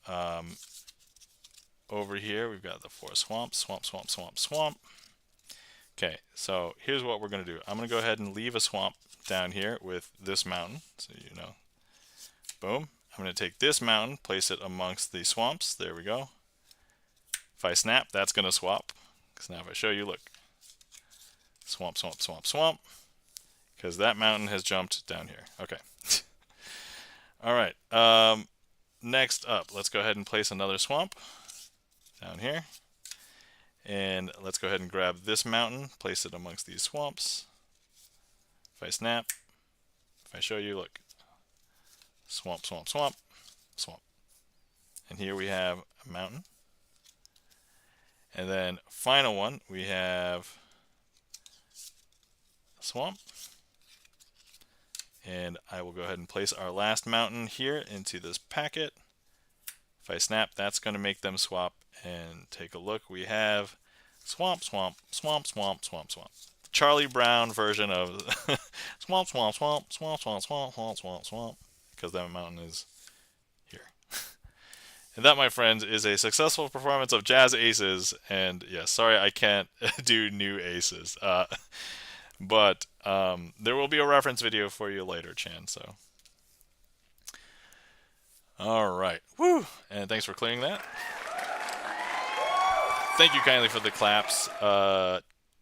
over here we've got the 4 swamps, swamp, swamp, swamp, swamp. Okay, so here's what we're going to do. I'm going to go ahead and leave a swamp down here with this mountain, so you know. Boom. I'm going to take this mountain, place it amongst the swamps. There we go. If I snap, that's going to swap. Because now if I show you, look. Swamp, swamp, swamp, swamp. Because that mountain has jumped down here. Okay. All right. Next up, let's go ahead and place another swamp down here. And let's go ahead and grab this mountain, place it amongst these swamps. If I snap, if I show you, look. Swamp, swamp, swamp, swamp. And here we have a mountain. And then final one, we have a swamp. And I will go ahead and place our last mountain here into this packet. If I snap, that's going to make them swap. And take a look, we have swamp, swamp, swamp, swamp, swamp, swamp. Charlie Brown version of swamp, swamp, swamp, swamp, swamp, swamp, swamp, swamp, swamp. Because that mountain is here. And that, my friends, is a successful performance of Jazz Aces. And yes, sorry I can't do new aces. But there will be a reference video for you later, Chan. So, All right. Woo! And thanks for clearing that. Thank you kindly for the claps.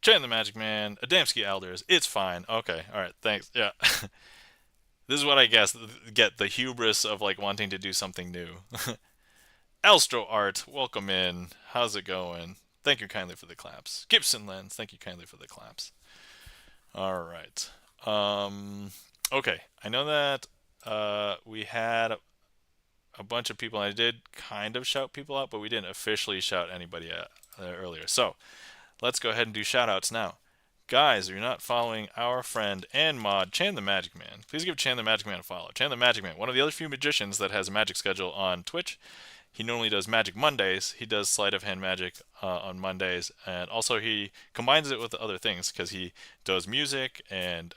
Chan the Magic Man, Adamski Elders. It's fine. Okay. All right. Thanks. Yeah. This is what I guess get the hubris of like wanting to do something new. Elstro Art, welcome in. How's it going? Thank you kindly for the claps. Gibson Lens, thank you kindly for the claps. All right. Okay. I know that we had a bunch of people. And I did kind of shout people out, but we didn't officially shout anybody out earlier. So let's go ahead and do shout outs now. Guys, if you're not following our friend and mod, Chan the Magic Man, please give Chan the Magic Man a follow. Chan the Magic Man, one of the other few magicians that has a magic schedule on Twitch. He normally does Magic Mondays. He does Sleight of Hand Magic on Mondays, and also he combines it with other things because he does music and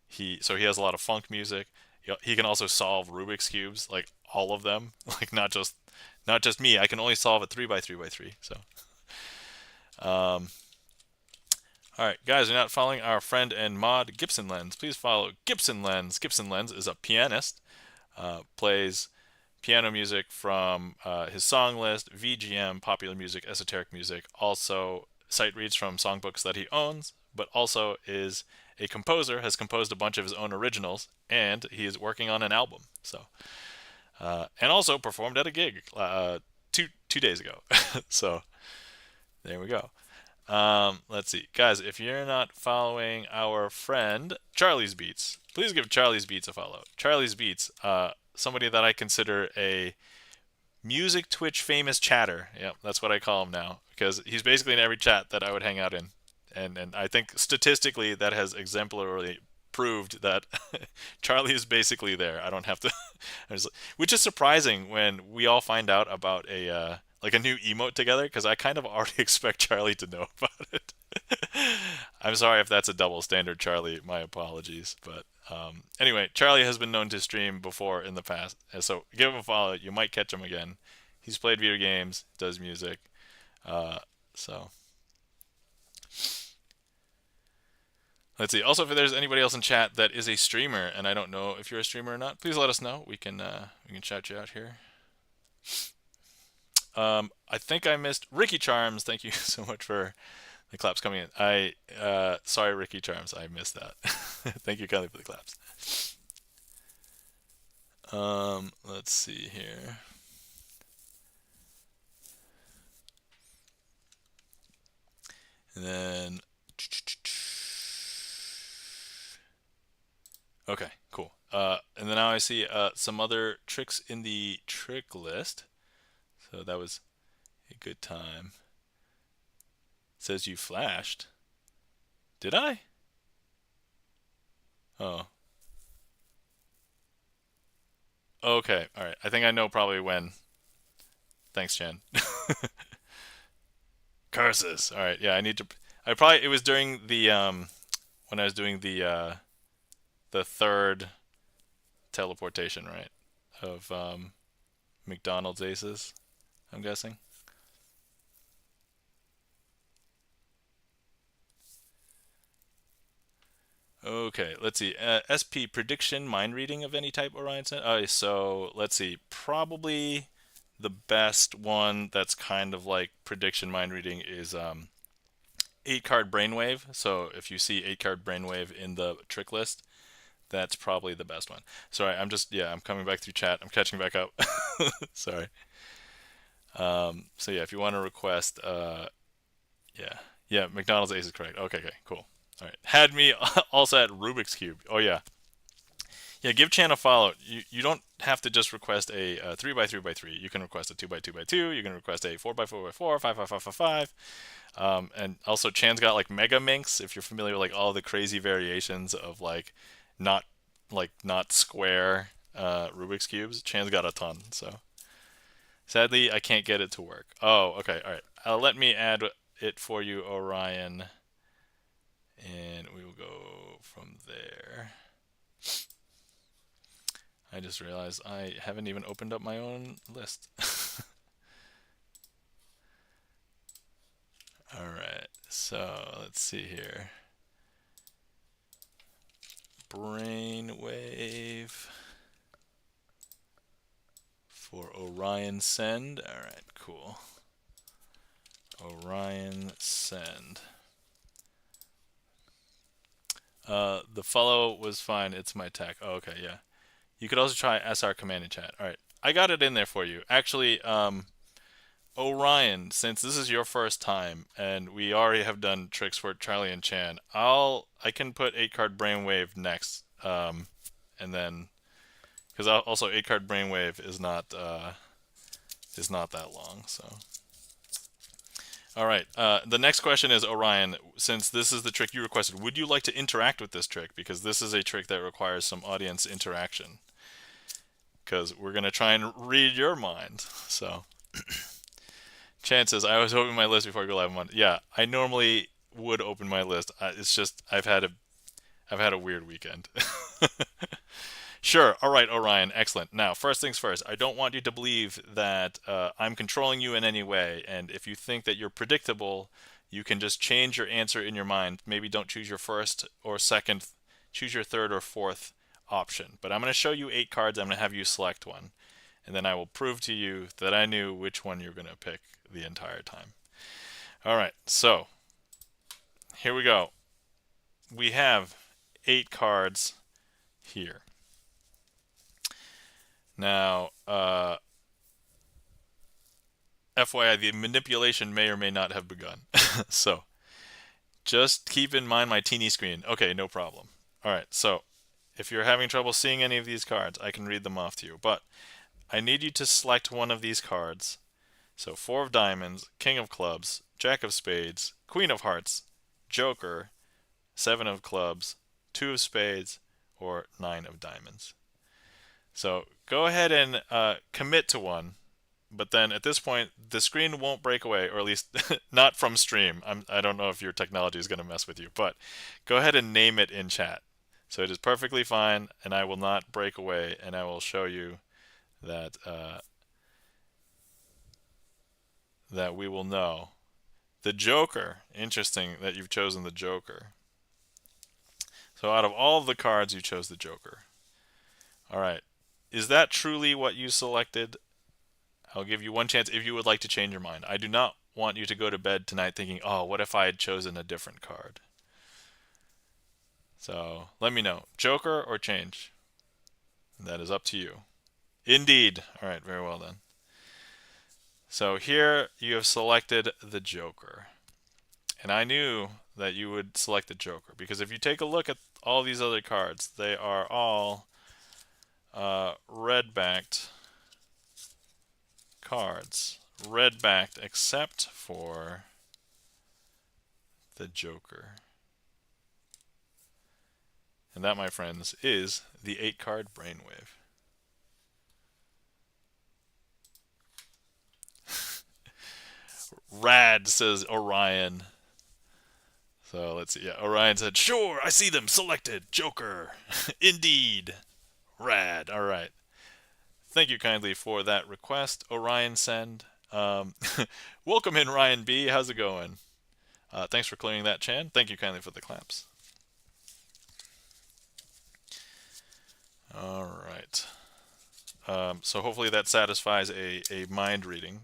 he has a lot of funk music. He can also solve Rubik's cubes, like all of them, like not just me. I can only solve it 3 by 3 by 3. So, um, all right, guys, you're not following our friend and mod Gibson Lens. Please follow Gibson Lens. Gibson Lens is a pianist, plays piano music from his song list, VGM, popular music, esoteric music. Also, sight reads from songbooks that he owns, but also is a composer, has composed a bunch of his own originals, and he is working on an album. So, and also performed at a gig two days ago. So there we go. Let's see, guys. If you're not following our friend Charlie's Beats, please give Charlie's Beats a follow. Charlie's Beats, somebody that I consider a music Twitch famous chatter. Yep, that's what I call him now because he's basically in every chat that I would hang out in, and I think statistically that has exemplarily proved that Charlie is basically there. I don't have to, which is surprising when we all find out about a like a new emote together because I kind of already expect Charlie to know about it. I'm sorry if that's a double standard, Charlie. My apologies, but anyway, Charlie has been known to stream before in the past, so give him a follow. You might catch him again. He's played video games, does music, so let's see. Also, if there's anybody else in chat that is a streamer, and I don't know if you're a streamer or not, please let us know. We can shout you out here. I think I missed Ricky Charms. Thank you so much for the claps coming in. Sorry, Ricky Charms, I missed that. Thank you kindly for the claps. Let's see here. And then, okay, cool. And then now I see some other tricks in the trick list. So that was a good time. It says you flashed. Did I? Oh. Okay, all right. I think I know probably when. Thanks, Chen. Curses. All right. Yeah, I need to. It was during the when I was doing the third teleportation, right? Of McDonald's Aces, I'm guessing. Okay, let's see. SP prediction, mind reading of any type, Orion said. So let's see. Probably the best one that's kind of like prediction mind reading is 8-card brainwave. So if you see 8-card brainwave in the trick list, that's probably the best one. Sorry, I'm coming back through chat. I'm catching back up. Sorry. So yeah, if you want to request, yeah, McDonald's Ace is correct. Okay, cool. All right, had me also at Rubik's Cube. Oh yeah, yeah. Give Chan a follow. You don't have to just request a 3 by 3 by 3. You can request a 2 by 2 by 2. You can request a 4 by 4 by 4, 5 by 5 by 5. And also Chan's got like Mega Minx. If you're familiar with like all the crazy variations of not not square Rubik's cubes, Chan's got a ton. So sadly, I can't get it to work. Oh, okay, all right. Let me add it for you, Orion, and we will go from there. I just realized I haven't even opened up my own list. All right, so let's see here. Brainwave. for Orion send. All right, cool. Orion send. The follow was fine. It's my tech. Oh, okay, yeah. You could also try SR command in chat. All right, I got it in there for you. Actually, Orion, since this is your first time and we already have done tricks for Charlie and Chan, I can put 8-card Brainwave next, and then because also 8-card Brainwave is not that long. So, all right. The next question is, Orion, since this is the trick you requested, would you like to interact with this trick? Because this is a trick that requires some audience interaction. Because we're gonna try and read your mind. So. Chances, I was opening my list before I go live on. Yeah, I normally would open my list. It's just I've had a weird weekend. Sure. All right, Orion. Excellent. Now, first things first. I don't want you to believe that I'm controlling you in any way. And if you think that you're predictable, you can just change your answer in your mind. Maybe don't choose your first or second. Choose your third or fourth option. But I'm going to show you 8 cards. I'm going to have you select one. And then I will prove to you that I knew which one you're going to pick the entire time. All right, so here we go. We have 8 cards here. Now, FYI, the manipulation may or may not have begun. So just keep in mind my teeny screen. Okay, no problem. All right, so if you're having trouble seeing any of these cards, I can read them off to you. But I need you to select one of these cards. So 4 of diamonds, king of clubs, jack of spades, queen of hearts, joker, 7 of clubs, 2 of spades, or 9 of diamonds. So go ahead and commit to one, but then at this point the screen won't break away, or at least not from stream. I don't know if your technology is going to mess with you, but go ahead and name it in chat. So it is perfectly fine, and I will not break away, and I will show you that that we will know. The Joker. Interesting that you've chosen the Joker. So out of all of the cards, you chose the Joker. All right. Is that truly what you selected? I'll give you one chance if you would like to change your mind. I do not want you to go to bed tonight thinking, oh, what if I had chosen a different card? So let me know. Joker or change? That is up to you. Indeed. All right. Very well then. So here you have selected the Joker. And I knew that you would select the Joker because if you take a look at all these other cards, they are all red-backed cards. Red-backed except for the Joker. And that, my friends, is the 8-card Brainwave. Rad, says Orion. So let's see. Yeah, Orion said, sure, I see them. Selected. Joker. Indeed. Rad. All right. Thank you kindly for that request, Orion Send. Welcome in, Ryan B. How's it going? Thanks for clearing that, Chan. Thank you kindly for the claps. All right. So hopefully that satisfies a mind reading.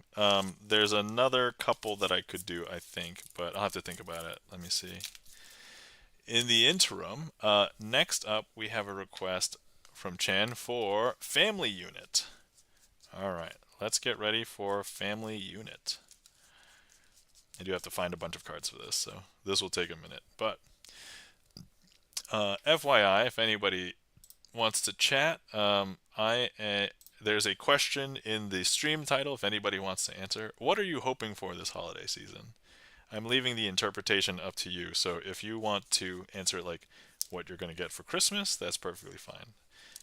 There's another couple that I could do, I think, but I'll have to think about it. Let me see. In the interim, next up we have a request from Chan for Family Unit. All right, let's get ready for Family Unit. I do have to find a bunch of cards for this, so this will take a minute. But FYI, if anybody wants to chat, there's a question in the stream title if anybody wants to answer. What are you hoping for this holiday season? I'm leaving the interpretation up to you. So if you want to answer it like what you're going to get for Christmas, that's perfectly fine.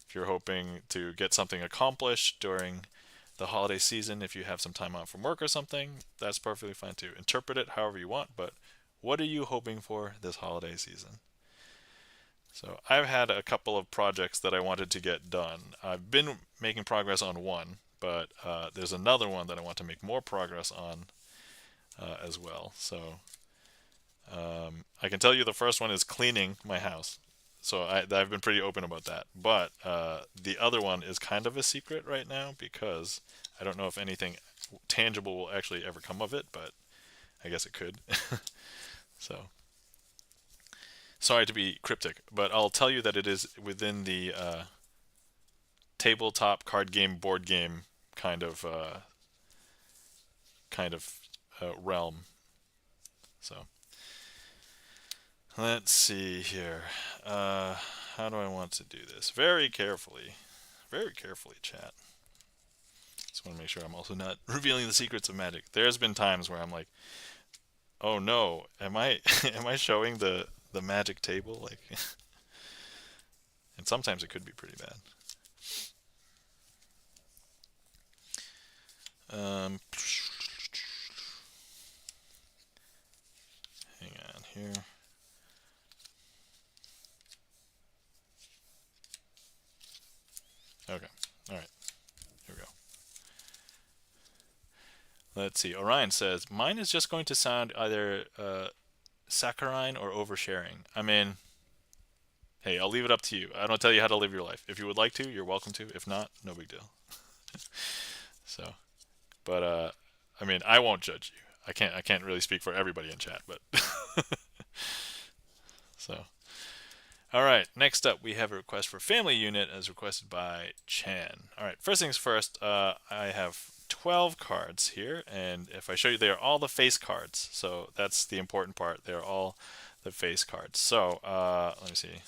If you're hoping to get something accomplished during the holiday season, if you have some time out from work or something, that's perfectly fine too. Interpret it however you want, but what are you hoping for this holiday season? So I've had a couple of projects that I wanted to get done. I've been making progress on one, but there's another one that I want to make more progress on as well. So I can tell you the first one is cleaning my house. So I've been pretty open about that. But the other one is kind of a secret right now because I don't know if anything tangible will actually ever come of it, but I guess it could. So sorry to be cryptic, but I'll tell you that it is within the tabletop card game, board game kind of realm. So let's see here. How do I want to do this? Very carefully. Very carefully, chat. Just want to make sure I'm also not revealing the secrets of magic. There's been times where I'm like, oh no, am I am I showing the magic table? Like, and sometimes it could be pretty bad. Hang on here. Okay. All right. Here we go. Let's see. Orion says, mine is just going to sound either saccharine or oversharing. I mean, hey, I'll leave it up to you. I don't tell you how to live your life. If you would like to, you're welcome to. If not, no big deal. So, but I mean, I won't judge you. I can't really speak for everybody in chat, but so. All right, next up we have a request for family unit as requested by Chan. All right, first things first, I have 12 cards here, and if I show you, they are all the face cards. So that's the important part. They're all the face cards. So let me see.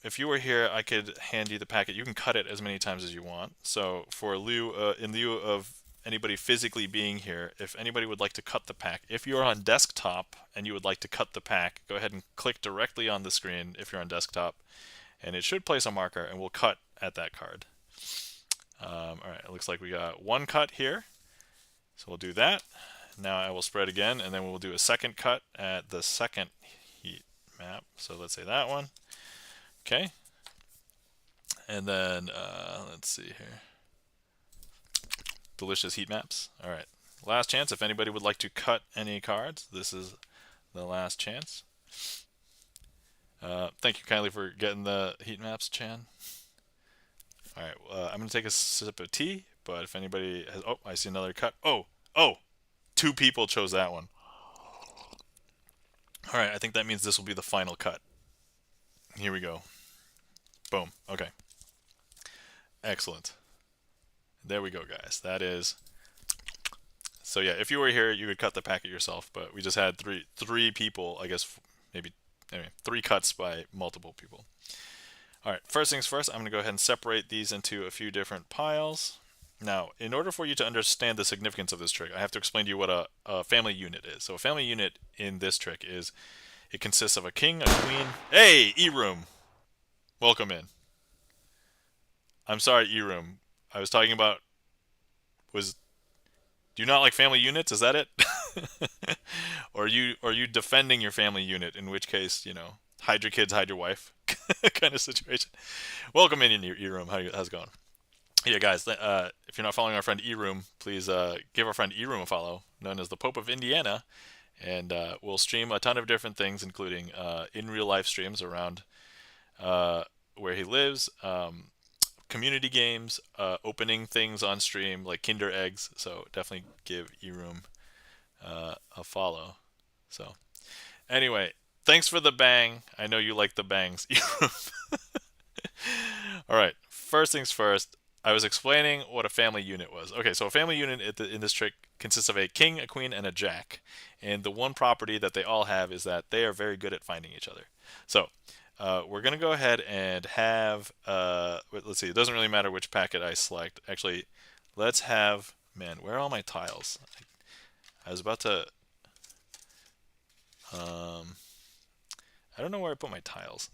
If you were here, I could hand you the packet. You can cut it as many times as you want. So for in lieu of anybody physically being here, if anybody would like to cut the pack, if you're on desktop and you would like to cut the pack, go ahead and click directly on the screen if you're on desktop, and it should place a marker, and we'll cut at that card. All right, it looks like we got one cut here, so we'll do that. Now I will spread again, and then we'll do a second cut at the second heat map. So let's say that one. Okay. And then let's see here. Delicious heat maps. All right. Last chance. If anybody would like to cut any cards, this is the last chance. Thank you kindly for getting the heat maps, Chan. All right. I'm going to take a sip of tea, but if anybody has... Oh, I see another cut. Oh! 2 people chose that one. All right. I think that means this will be the final cut. Here we go. Boom. Okay. Excellent. There we go, guys. That is... So yeah, if you were here, you could cut the packet yourself, but we just had three people, I guess, maybe, anyway, 3 cuts by multiple people. All right, first things first, I'm going to go ahead and separate these into a few different piles. Now, in order for you to understand the significance of this trick, I have to explain to you what a family unit is. So a family unit in this trick is, it consists of a king, a queen... Hey, E-Room! Welcome in. I'm sorry, E-Room. I was talking about... Do you not like family units? Is that it? Or are you defending your family unit? In which case, hide your kids, hide your wife, kind of situation. Welcome in E-Room. How's it going? Yeah, guys. If you're not following our friend E-Room, please give our friend E-Room a follow, known as the Pope of Indiana, and we'll stream a ton of different things, including in real life streams around where he lives. Community games, opening things on stream like Kinder eggs. So definitely give E-Room a follow. So anyway, thanks for the bang. I know you like the bangs, E-Room. All right, first things first. I was explaining what a family unit was. Okay, so a family unit in this trick consists of a king, a queen, and a jack. And the one property that they all have is that they are very good at finding each other. So we're going to go ahead and have, let's see, it doesn't really matter which packet I select. Actually, let's have, man, where are all my tiles? I was about to, I don't know where I put my tiles.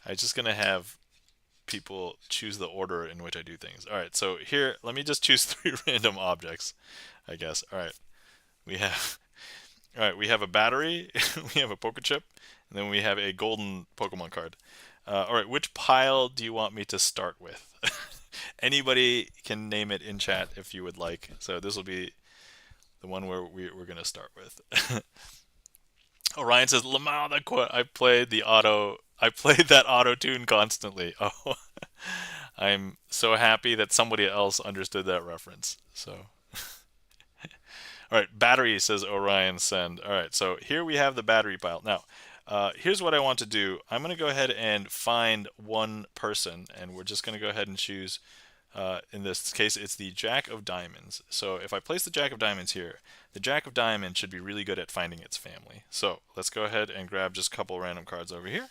I'm just going to have people choose the order in which I do things. All right, so here, let me just choose 3 random objects, I guess. All right, we have a battery, we have a poker chip, and then we have a golden Pokemon card. All right, which pile do you want me to start with? Anybody can name it in chat if you would like. So this will be the one where we're going to start with. Orion says, Lamau the quote. I played that auto tune constantly. Oh, I'm so happy that somebody else understood that reference. So, all right, battery says Orion send. All right, so here we have the battery pile. Now, here's what I want to do. I'm going to go ahead and find one person, and we're just going to go ahead and choose. In this case, it's the Jack of Diamonds. So if I place the Jack of Diamonds here, the Jack of Diamonds should be really good at finding its family. So let's go ahead and grab just a couple random cards over here.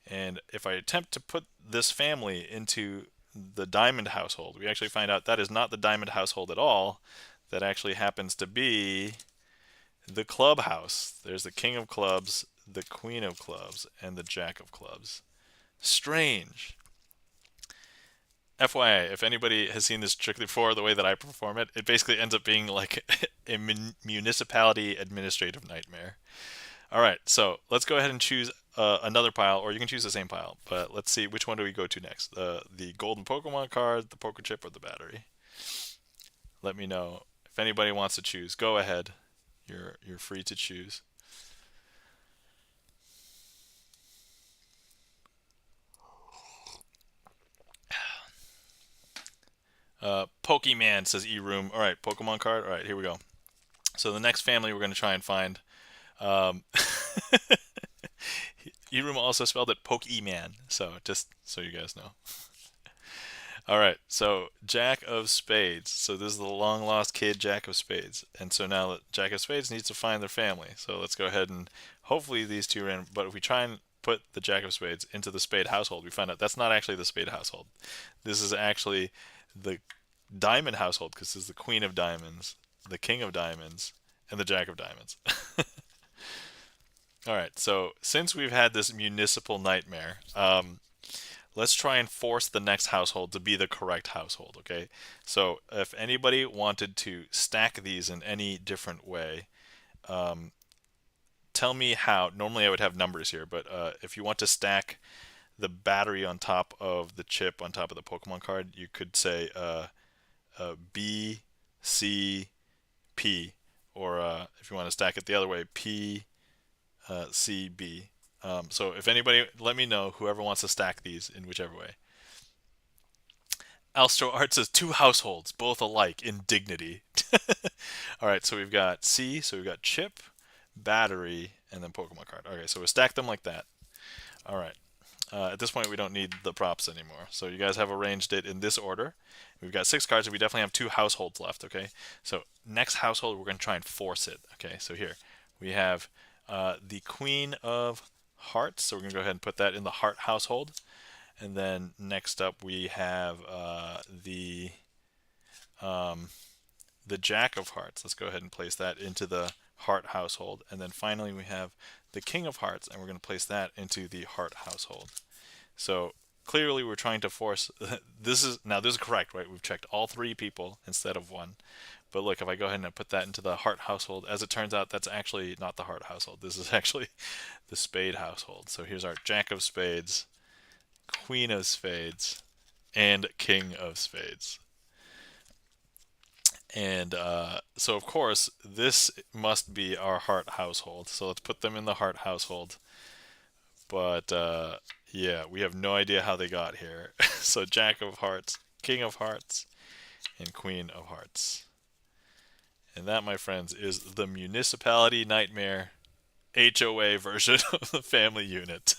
And if I attempt to put this family into the Diamond household, we actually find out that is not the Diamond household at all. That actually happens to be the Club house. There's the King of Clubs, the Queen of Clubs, and the Jack of Clubs. Strange. FYI, if anybody has seen this trick before, the way that I perform it, it basically ends up being like a municipality administrative nightmare. All right, so let's go ahead and choose another pile, or you can choose the same pile. But let's see, which one do we go to next? The golden Pokemon card, the poker chip, or the battery? Let me know if anybody wants to choose. Go ahead. You're free to choose. Pokemon says E-Room. All right, Pokemon card. All right, here we go. So the next family we're going to try and find. Um, E-Room also spelled it Pokemon. So just so you guys know. All right, so Jack of Spades. So this is the long lost kid, Jack of Spades. And so now Jack of Spades needs to find their family. So let's go ahead and hopefully these two random. But if we try and put the Jack of Spades into the Spade household, we find out that's not actually the Spade household. This is actually the Diamond household because this is the Queen of Diamonds, the King of Diamonds, and the Jack of Diamonds. All right, so since we've had this municipal nightmare, let's try and force the next household to be the correct household, okay? So if anybody wanted to stack these in any different way, tell me how. Normally I would have numbers here, but if you want to stack the battery on top of the chip on top of the Pokemon card, you could say B, C, P, or if you want to stack it the other way, P, C, B. So if anybody, let me know, whoever wants to stack these in whichever way. Alstro Art says two households, both alike in dignity. All right, so we've got C, so we've got chip, battery, and then Pokemon card. Okay, so we stack them like that. All right. At this point, we don't need the props anymore. So you guys have arranged it in this order. We've got 6 cards, and we definitely have 2 households left, okay? So next household, we're going to try and force it, okay? So here, we have the Queen of Hearts. So we're going to go ahead and put that in the Heart household. And then next up, we have the Jack of Hearts. Let's go ahead and place that into the Heart household. And then finally, we have the King of Hearts, and we're going to place that into the Heart household. So clearly we're trying to force this is correct, right? We've checked all 3 people instead of 1. But look, if I go ahead and put that into the Heart household, as it turns out, that's actually not the Heart household. This is actually the Spade household. So here's our Jack of Spades, Queen of Spades, and King of Spades. And so of course this must be our Heart household. So let's put them in the Heart household. But yeah, we have no idea how they got here. So Jack of Hearts, King of Hearts, and Queen of Hearts. And that, my friends, is the Municipality Nightmare HOA version of the family unit.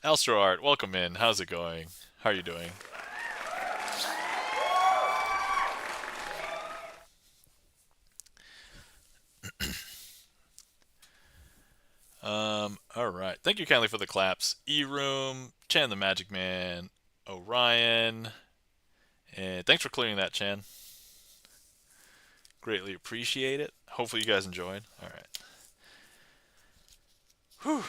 Alstro Art, welcome in. How's it going? How are you doing? All right. Thank you kindly for the claps. E-Room, Chan the Magic Man, Orion, and thanks for clearing that, Chan. Greatly appreciate it. Hopefully you guys enjoyed. All right. Whew.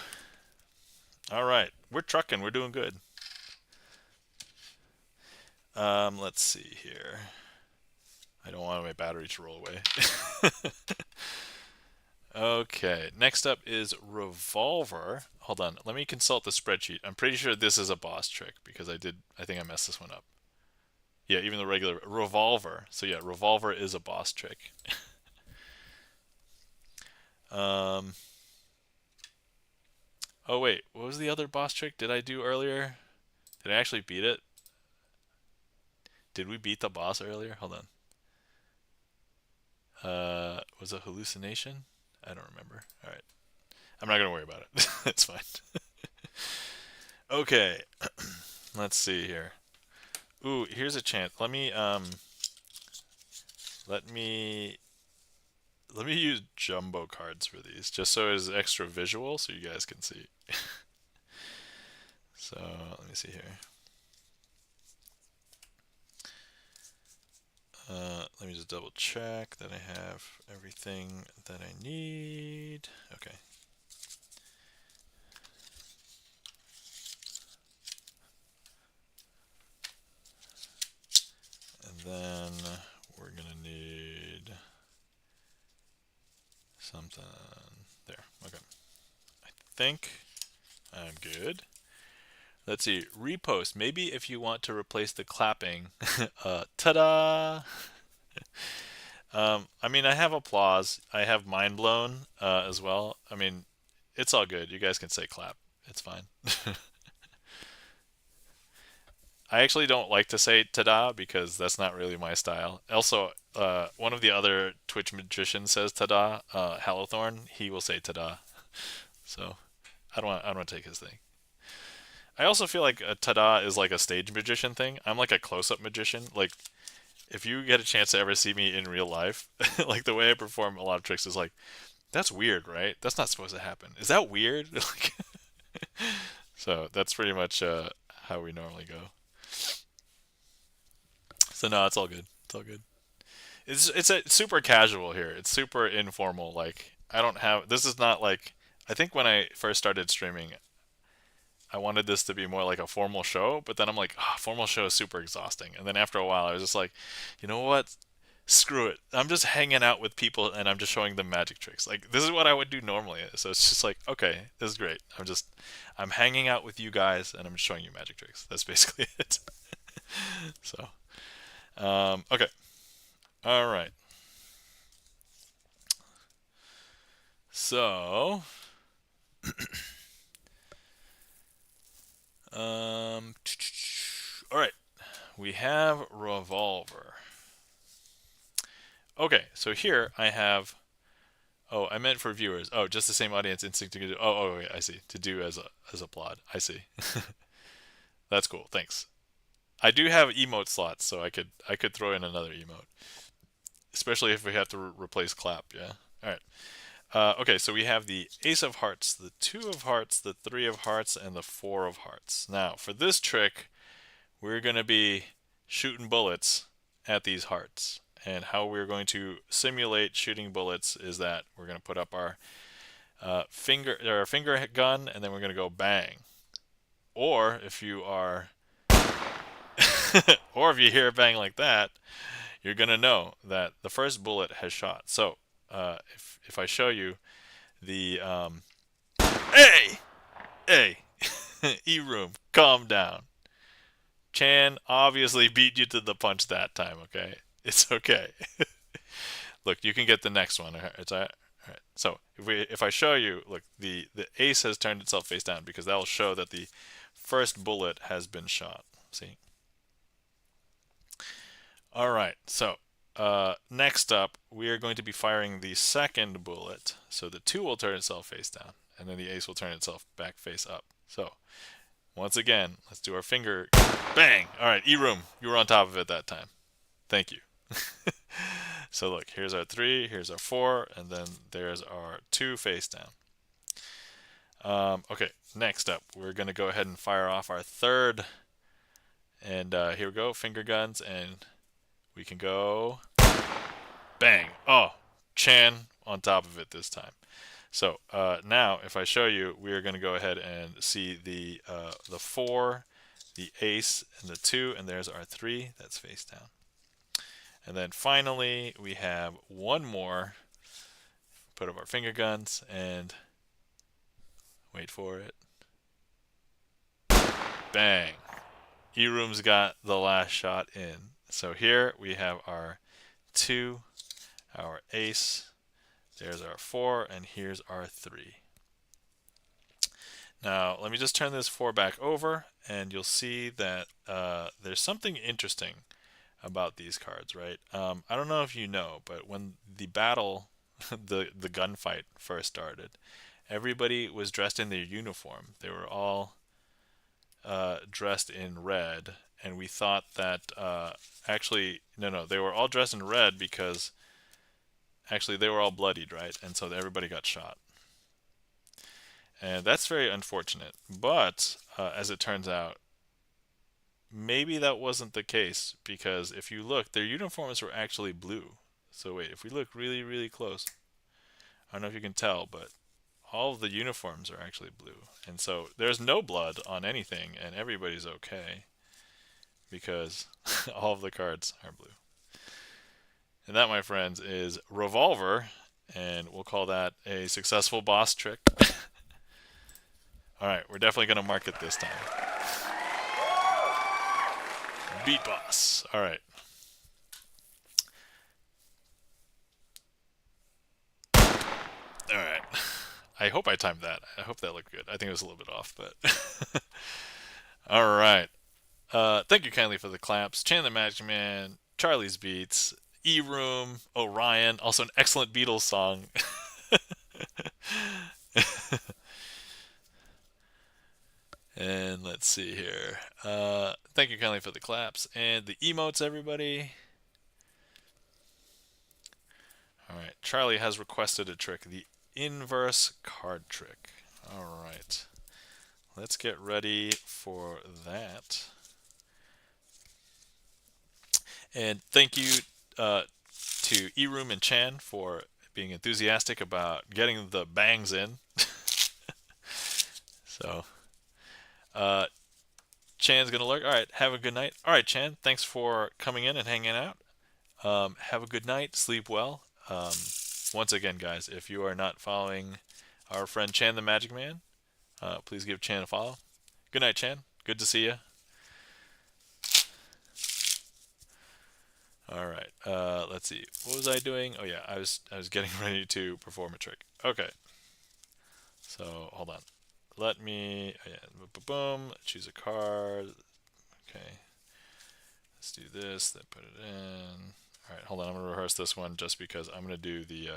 All right. We're trucking. We're doing good. Let's see here. I don't want my battery to roll away. Okay, next up is Revolver. Hold on, let me consult the spreadsheet. I'm pretty sure this is a boss trick because I think I messed this one up. Yeah, even the regular Revolver. So yeah, Revolver is a boss trick. Um, oh wait, what was the other boss trick did I do earlier? Did I actually beat it? Did we beat the boss earlier? Hold on. Was it hallucination? I don't remember. All right. I'm not gonna worry about it. It's fine. Okay. Let's see here. Ooh, here's a chance. Let me let me use jumbo cards for these, just so it's extra visual, so you guys can see. So let me see here. Let me just double check that I have everything that I need. Okay. And then we're gonna need something there. Okay. I think I'm good. Let's see. Repost. Maybe if you want to replace the clapping. Ta-da! I mean, I have applause. I have mind blown as well. I mean, it's all good. You guys can say clap. It's fine. I actually don't like to say ta-da because that's not really my style. Also, one of the other Twitch magicians says ta-da. Hallowthorn, he will say ta-da. So I don't want to take his thing. I also feel like a ta-da is like a stage magician thing. I'm like a close-up magician. Like if you get a chance to ever see me in real life, like the way I perform a lot of tricks is like, that's weird, right? That's not supposed to happen. Is that weird? Like, so that's pretty much how we normally go. So no, it's all good. It's all good. It's super casual here. It's super informal. Like I don't have this is not like I think when I first started streaming, I wanted this to be more like a formal show, but then I'm like, formal show is super exhausting. And then after a while, I was just like, you know what? Screw it. I'm just hanging out with people and I'm just showing them magic tricks. Like this is what I would do normally. So it's just like, okay, this is great. I'm hanging out with you guys and I'm just showing you magic tricks. That's basically it. So, okay. All right. So, all right. We have revolver. Okay, so here I have. Oh, I meant for viewers. Oh, just the same audience instinct to do. Oh, wait, I see. To do as a plot. I see. That's cool. Thanks. I do have emote slots, so I could throw in another emote, especially if we have to replace clap. Yeah. All right. Okay, so we have the Ace of Hearts, the Two of Hearts, the Three of Hearts, and the Four of Hearts. Now, for this trick, we're going to be shooting bullets at these hearts. And how we're going to simulate shooting bullets is that we're going to put up our finger gun, and then we're going to go bang. Or if you are, or if you hear a bang like that, you're going to know that the first bullet has shot. So if I show you the hey, hey, E-room, calm down. Chan obviously beat you to the punch that time, okay? It's okay. Look, you can get the next one. It's all right. All right. So if I show you, look, the ace has turned itself face down because that will show that the first bullet has been shot. See? All right. So next up, we are going to be firing the second bullet. So the two will turn itself face down, and then the ace will turn itself back face up. So once again, let's do our finger bang. All right, E-room, you were on top of it that time. Thank you. So look, here's our 3, here's our 4, and then there's our 2 face down. Okay, next up, we're going to go ahead and fire off our third. And here we go, finger guns, and we can go bang. Oh, Chan on top of it this time. So now, if I show you, we are going to go ahead and see the 4, the ace, and the 2, and there's our 3 that's face down. And then finally, we have one more. Put up our finger guns and wait for it. Bang. E-room's got the last shot in. So here we have our 2, our ace, There's our 4, and here's our 3. Now, let me just turn this 4 back over, and you'll see that there's something interesting about these cards, right? I don't know if you know, but when the battle, the gunfight first started, everybody was dressed in their uniform. They were all dressed in red, and we thought that actually, no, they were all dressed in red because actually they were all bloodied, right? And so everybody got shot. And that's very unfortunate. But as it turns out, maybe that wasn't the case, because if you look, their uniforms were actually blue. So wait, if we look really, really close, I don't know if you can tell, but all of the uniforms are actually blue. And so there's no blood on anything, and everybody's okay because all of the cards are blue. And that, my friends, is Revolver, and we'll call that a successful boss trick. All right, we're definitely going to mark it this time. Beat boss. All right. All right. I hope I timed that. I hope that looked good. I think it was a little bit off, but all right. Thank you kindly for the claps. Chan the Magic Man, Charlie's Beats, E-Room, Orion, also an excellent Beatles song. And let's see here. Thank you kindly for the claps and the emotes, everybody. All right, Charlie has requested a trick, the inverse card trick. All right, let's get ready for that. And thank you to E-Room and Chan for being enthusiastic about getting the bangs in. So, Chan's gonna lurk. All right, have a good night. All right, Chan, thanks for coming in and hanging out. Have a good night. Sleep well. Once again, guys, if you are not following our friend Chan the Magic Man, please give Chan a follow. Good night, Chan. Good to see you. All right. Let's see. What was I doing? Oh yeah, I was getting ready to perform a trick. Okay. So hold on. Let me. Oh, yeah. Boom. Choose a card. Okay. Let's do this. Then put it in. All right. Hold on. I'm gonna rehearse this one just because I'm gonna do the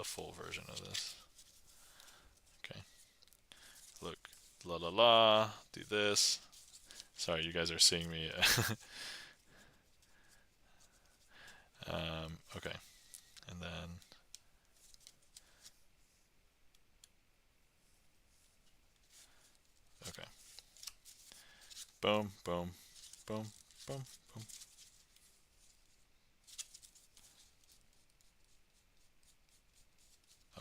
full version of this. Okay. Look. La la la. Do this. Sorry, you guys are seeing me. Okay. And then. Okay. Boom, boom, boom, boom, boom.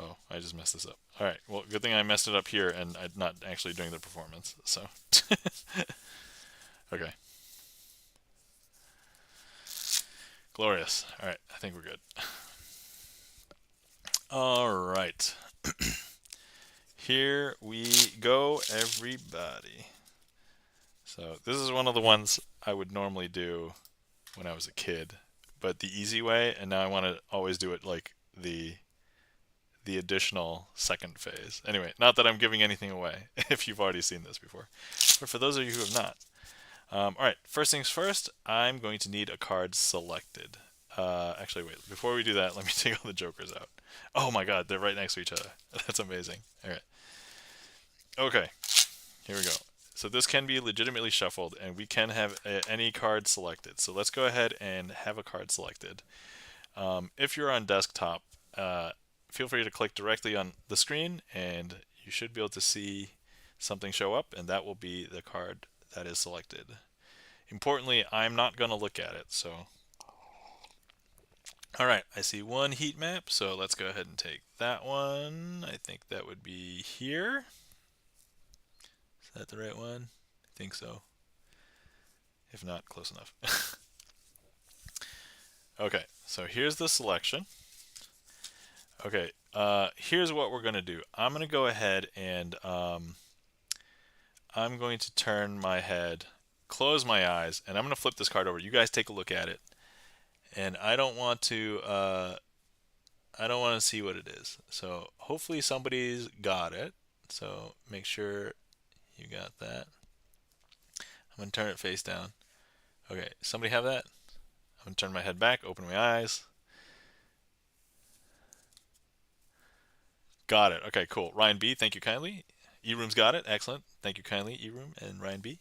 Oh, I just messed this up. All right. Well, good thing I messed it up here and I'm not actually doing the performance. So. Okay. Glorious. All right. I think we're good. All right. Here we go, everybody. So this is one of the ones I would normally do when I was a kid, but the easy way, and now I want to always do it like the additional second phase. Anyway, not that I'm giving anything away if you've already seen this before, but for those of you who have not. All right, first things first, I'm going to need a card selected. Actually, wait, before we do that, let me take all the jokers out. Oh my god, they're right next to each other. That's amazing. All right. Okay, here we go. So this can be legitimately shuffled, and we can have any card selected. So let's go ahead and have a card selected. If you're on desktop, feel free to click directly on the screen, and you should be able to see something show up, and that will be the card that is selected. Importantly, I'm not going to look at it, so... Alright, I see one heat map, so let's go ahead and take that one. I think that would be here. Is that the right one? I think so. If not, close enough. Okay, so here's the selection. Okay, here's what we're going to do. I'm going to go ahead and I'm going to turn my head, close my eyes, and I'm going to flip this card over. You guys take a look at it. And I don't want to I don't want to see what it is. So hopefully somebody's got it. So make sure you got that. I'm going to turn it face down. Okay, somebody have that? I'm going to turn my head back, open my eyes. Got it. Okay, cool. Ryan B, thank you kindly. E-Room's got it. Excellent. Thank you kindly, E-Room and Ryan B.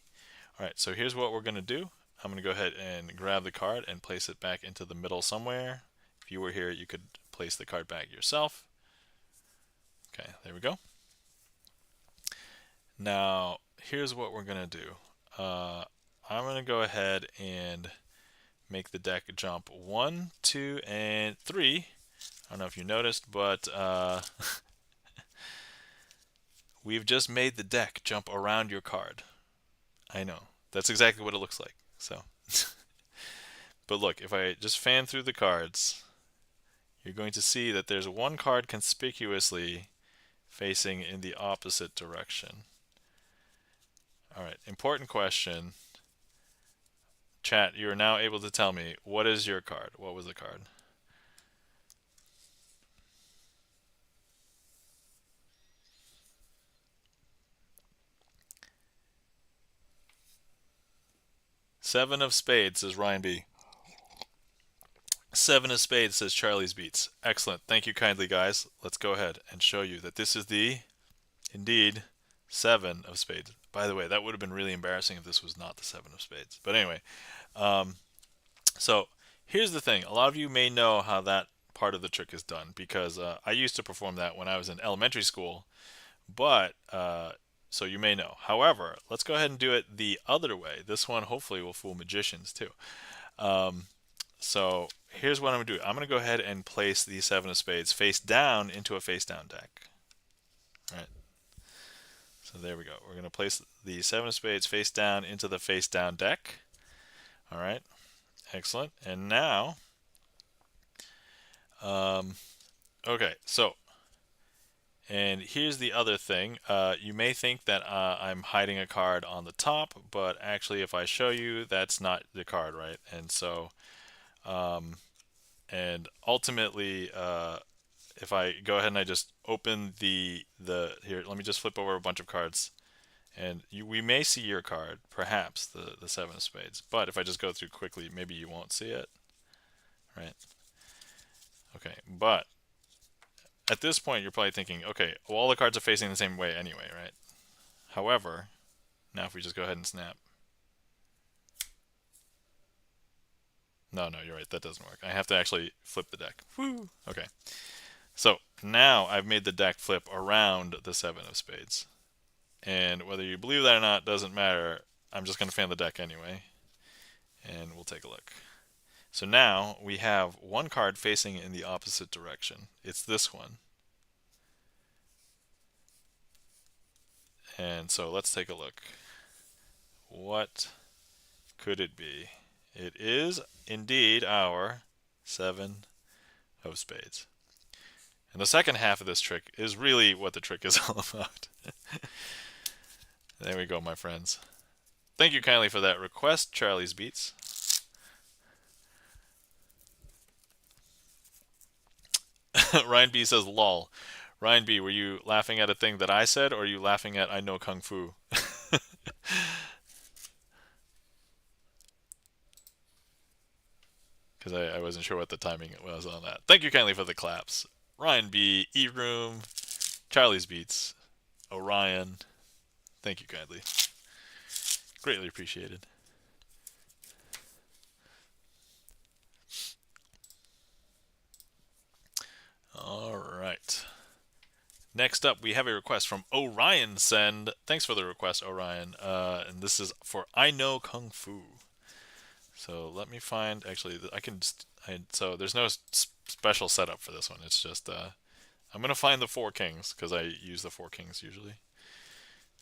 All right, so here's what we're going to do. I'm going to go ahead and grab the card and place it back into the middle somewhere. If you were here, you could place the card back yourself. Okay, there we go. Now, here's what we're going to do. I'm going to go ahead and make the deck jump 1, 2, and 3. I don't know if you noticed, but we've just made the deck jump around your card. I know. That's exactly what it looks like. So, but look, if I just fan through the cards, you're going to see that there's one card conspicuously facing in the opposite direction. All right, important question. Chat, you are now able to tell me, what is your card? What was the card? Seven of Spades, says Ryan B. Seven of Spades, says Charlie's Beats. Excellent. Thank you kindly, guys. Let's go ahead and show you that this is the, indeed, Seven of Spades. By the way, that would have been really embarrassing if this was not the Seven of Spades. But anyway, so here's the thing. A lot of you may know how that part of the trick is done because I used to perform that when I was in elementary school. But so you may know. However, let's go ahead and do it the other way. This one hopefully will fool magicians too. So here's what I'm going to do. I'm going to go ahead and place the Seven of Spades face down into a face down deck. All right. So there we go. We're going to place the Seven of Spades face down into the face down deck. All right. Excellent. And now, okay, so, and here's the other thing. You may think that I'm hiding a card on the top, but actually if I show you, that's not the card, right? And so, and ultimately, if I go ahead and I just open here, let me just flip over a bunch of cards. And we may see your card, perhaps, the Seven of Spades. But if I just go through quickly, maybe you won't see it, right? Okay, but at this point, you're probably thinking, okay, well, all the cards are facing the same way anyway, right? However, now if we just go ahead and snap. No, you're right, that doesn't work. I have to actually flip the deck. Woo! Okay, so now I've made the deck flip around the Seven of Spades. And whether you believe that or not doesn't matter. I'm just going to fan the deck anyway. And we'll take a look. So now we have one card facing in the opposite direction. It's this one. And so let's take a look. What could it be? It is indeed our Seven of Spades. And the second half of this trick is really what the trick is all about. There we go, my friends. Thank you kindly for that request, Charlie's Beats. Ryan B says, lol. Ryan B, were you laughing at a thing that I said, or are you laughing at I know Kung Fu? Because I wasn't sure what the timing was on that. Thank you kindly for the claps. Ryan B, E-Room, Charlie's Beats, Orion. Thank you kindly. Greatly appreciated. All right. Next up, we have a request from Orion Send. Thanks for the request, Orion. And this is for I Know Kung Fu. So let me find, actually, I can just, so there's no special setup for this one. It's just, I'm going to find the Four Kings, because I use the Four Kings usually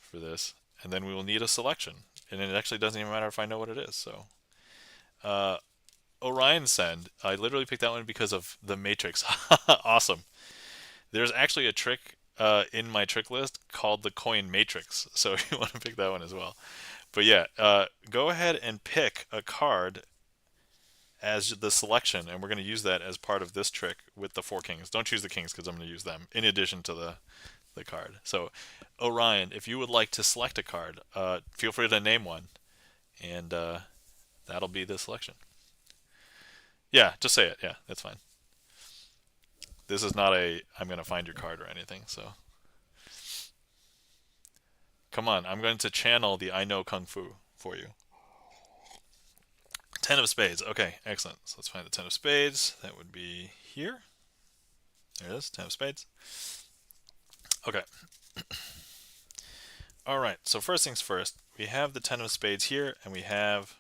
for this. And then we will need a selection. And it actually doesn't even matter if I know what it is. So, Orion Send. I literally picked that one because of the Matrix. Awesome. There's actually a trick in my trick list called the Coin Matrix. So if you want to pick that one as well. But yeah, go ahead and pick a card as the selection, and we're going to use that as part of this trick with the 4 kings. Don't choose the kings because I'm going to use them in addition to the card. So, Orion, if you would like to select a card, feel free to name one, and that'll be the selection. Yeah, just say it. Yeah, that's fine. This is not a I'm going to find your card or anything, so. Come on, I'm going to channel the I know Kung Fu for you. 10 of spades. Okay, excellent. So let's find the 10 of spades. That would be here. There it is, 10 of spades. Okay. All right, so first things first, we have the 10 of spades here, and we have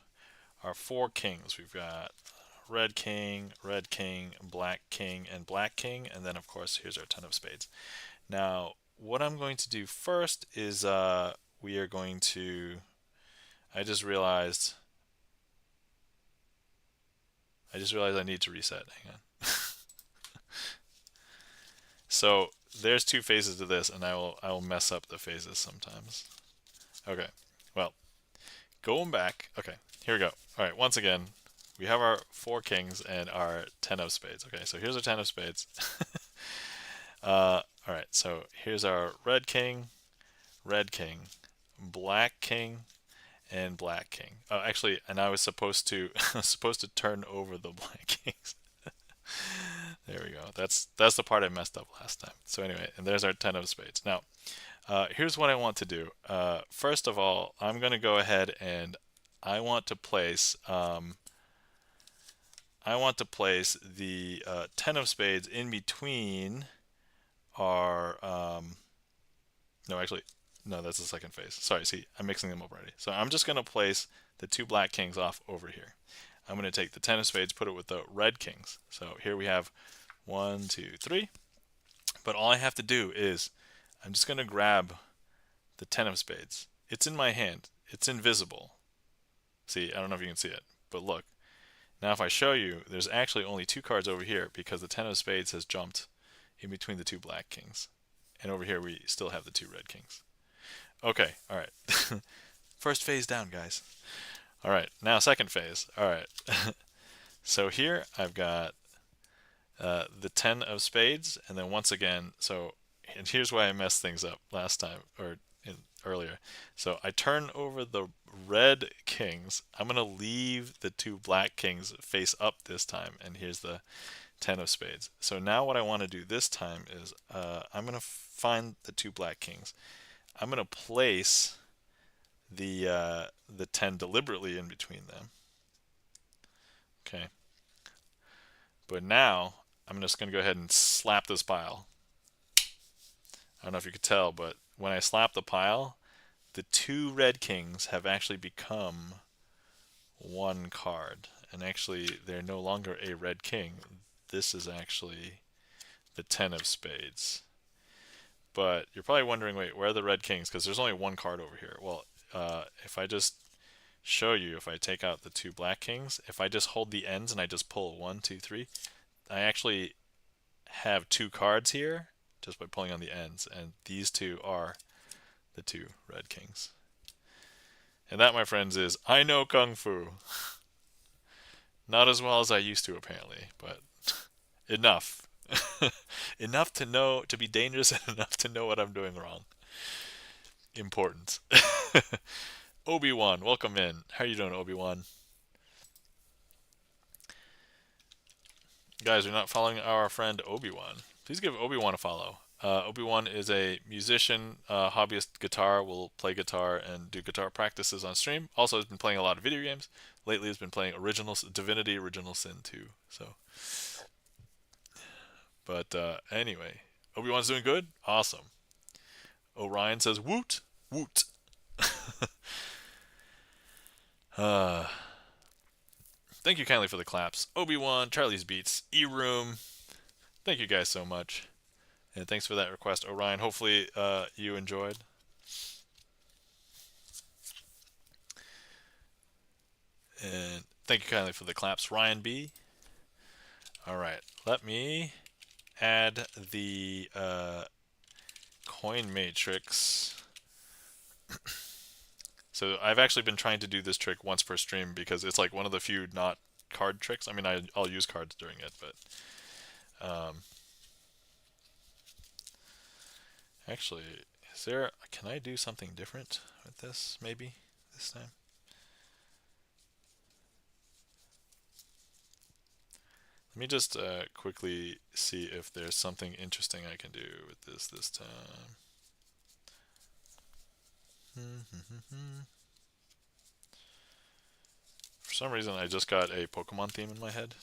our 4 kings. We've got red king, black king, and black king, and then of course here's our 10 of spades. Now, what I'm going to do first is we are going to, I just realized I need to reset. Hang on. So there's 2 phases to this, and I will mess up the phases sometimes. Okay, well, going back. Okay, here we go. All right, once again, we have our 4 kings and our 10 of spades. Okay, so here's our 10 of spades. All right, so here's our red king, black king, and black king. Oh, actually, and I was supposed to turn over the black kings. There we go. That's the part I messed up last time. So anyway, and there's our 10 of spades. Now, here's what I want to do. First of all, I'm going to go ahead and I want to place the 10 of spades in between our no, actually, no, that's the second phase. Sorry, see, I'm mixing them up already. So I'm just going to place the 2 black kings off over here. I'm going to take the 10 of spades, put it with the red kings. So here we have 1, 2, 3. But all I have to do is I'm just going to grab the 10 of spades. It's in my hand. It's invisible. See, I don't know if you can see it, but look. Now if I show you, there's actually only 2 cards over here because the 10 of spades has jumped in between the 2 black kings. And over here we still have the 2 red kings. Okay, all right. First phase down, guys. All right, now second phase. All right. So here I've got the 10 of spades, and then once again, and here's why I messed things up last time, or earlier. So I turn over the red kings. I'm going to leave the 2 black kings face up this time, and here's the 10 of spades. So now what I want to do this time is I'm going to find the 2 black kings. I'm going to place the 10 deliberately in between them. Okay. But now I'm just going to go ahead and slap this pile. I don't know if you could tell, but when I slap the pile, the 2 red kings have actually become 1 card. And actually, they're no longer a red king. This is actually the 10 of spades. But you're probably wondering, wait, where are the red kings? Because there's only 1 card over here. Well, if I just show you, if I take out the 2 black kings, if I just hold the ends and I just pull 1, 2, 3, I actually have 2 cards here just by pulling on the ends, and these 2 are the 2 red kings. And that, my friends, is I know Kung Fu. Not as well as I used to, apparently, but enough. Enough to know, to be dangerous, and enough to know what I'm doing wrong. Important. Obi-Wan, welcome in. How are you doing, Obi-Wan? Guys, you're not following our friend Obi-Wan. Please give Obi-Wan a follow. Obi-Wan is a musician, hobbyist guitar, will play guitar and do guitar practices on stream. Also has been playing a lot of video games. Lately has been playing Divinity Original Sin 2. So, but anyway, Obi-Wan's doing good? Awesome. Orion says woot, woot. Thank you kindly for the claps. Obi-Wan, Charlie's Beats, E-Room. Thank you guys so much. And thanks for that request, Orion. Hopefully you enjoyed. And thank you kindly for the claps, Ryan B. All right, let me add the coin matrix. So I've actually been trying to do this trick once per stream because it's like one of the few not card tricks. I mean, I'll use cards during it, but actually, can I do something different with this, maybe, this time? Let me just quickly see if there's something interesting I can do with this time. For some reason, I just got a Pokemon theme in my head.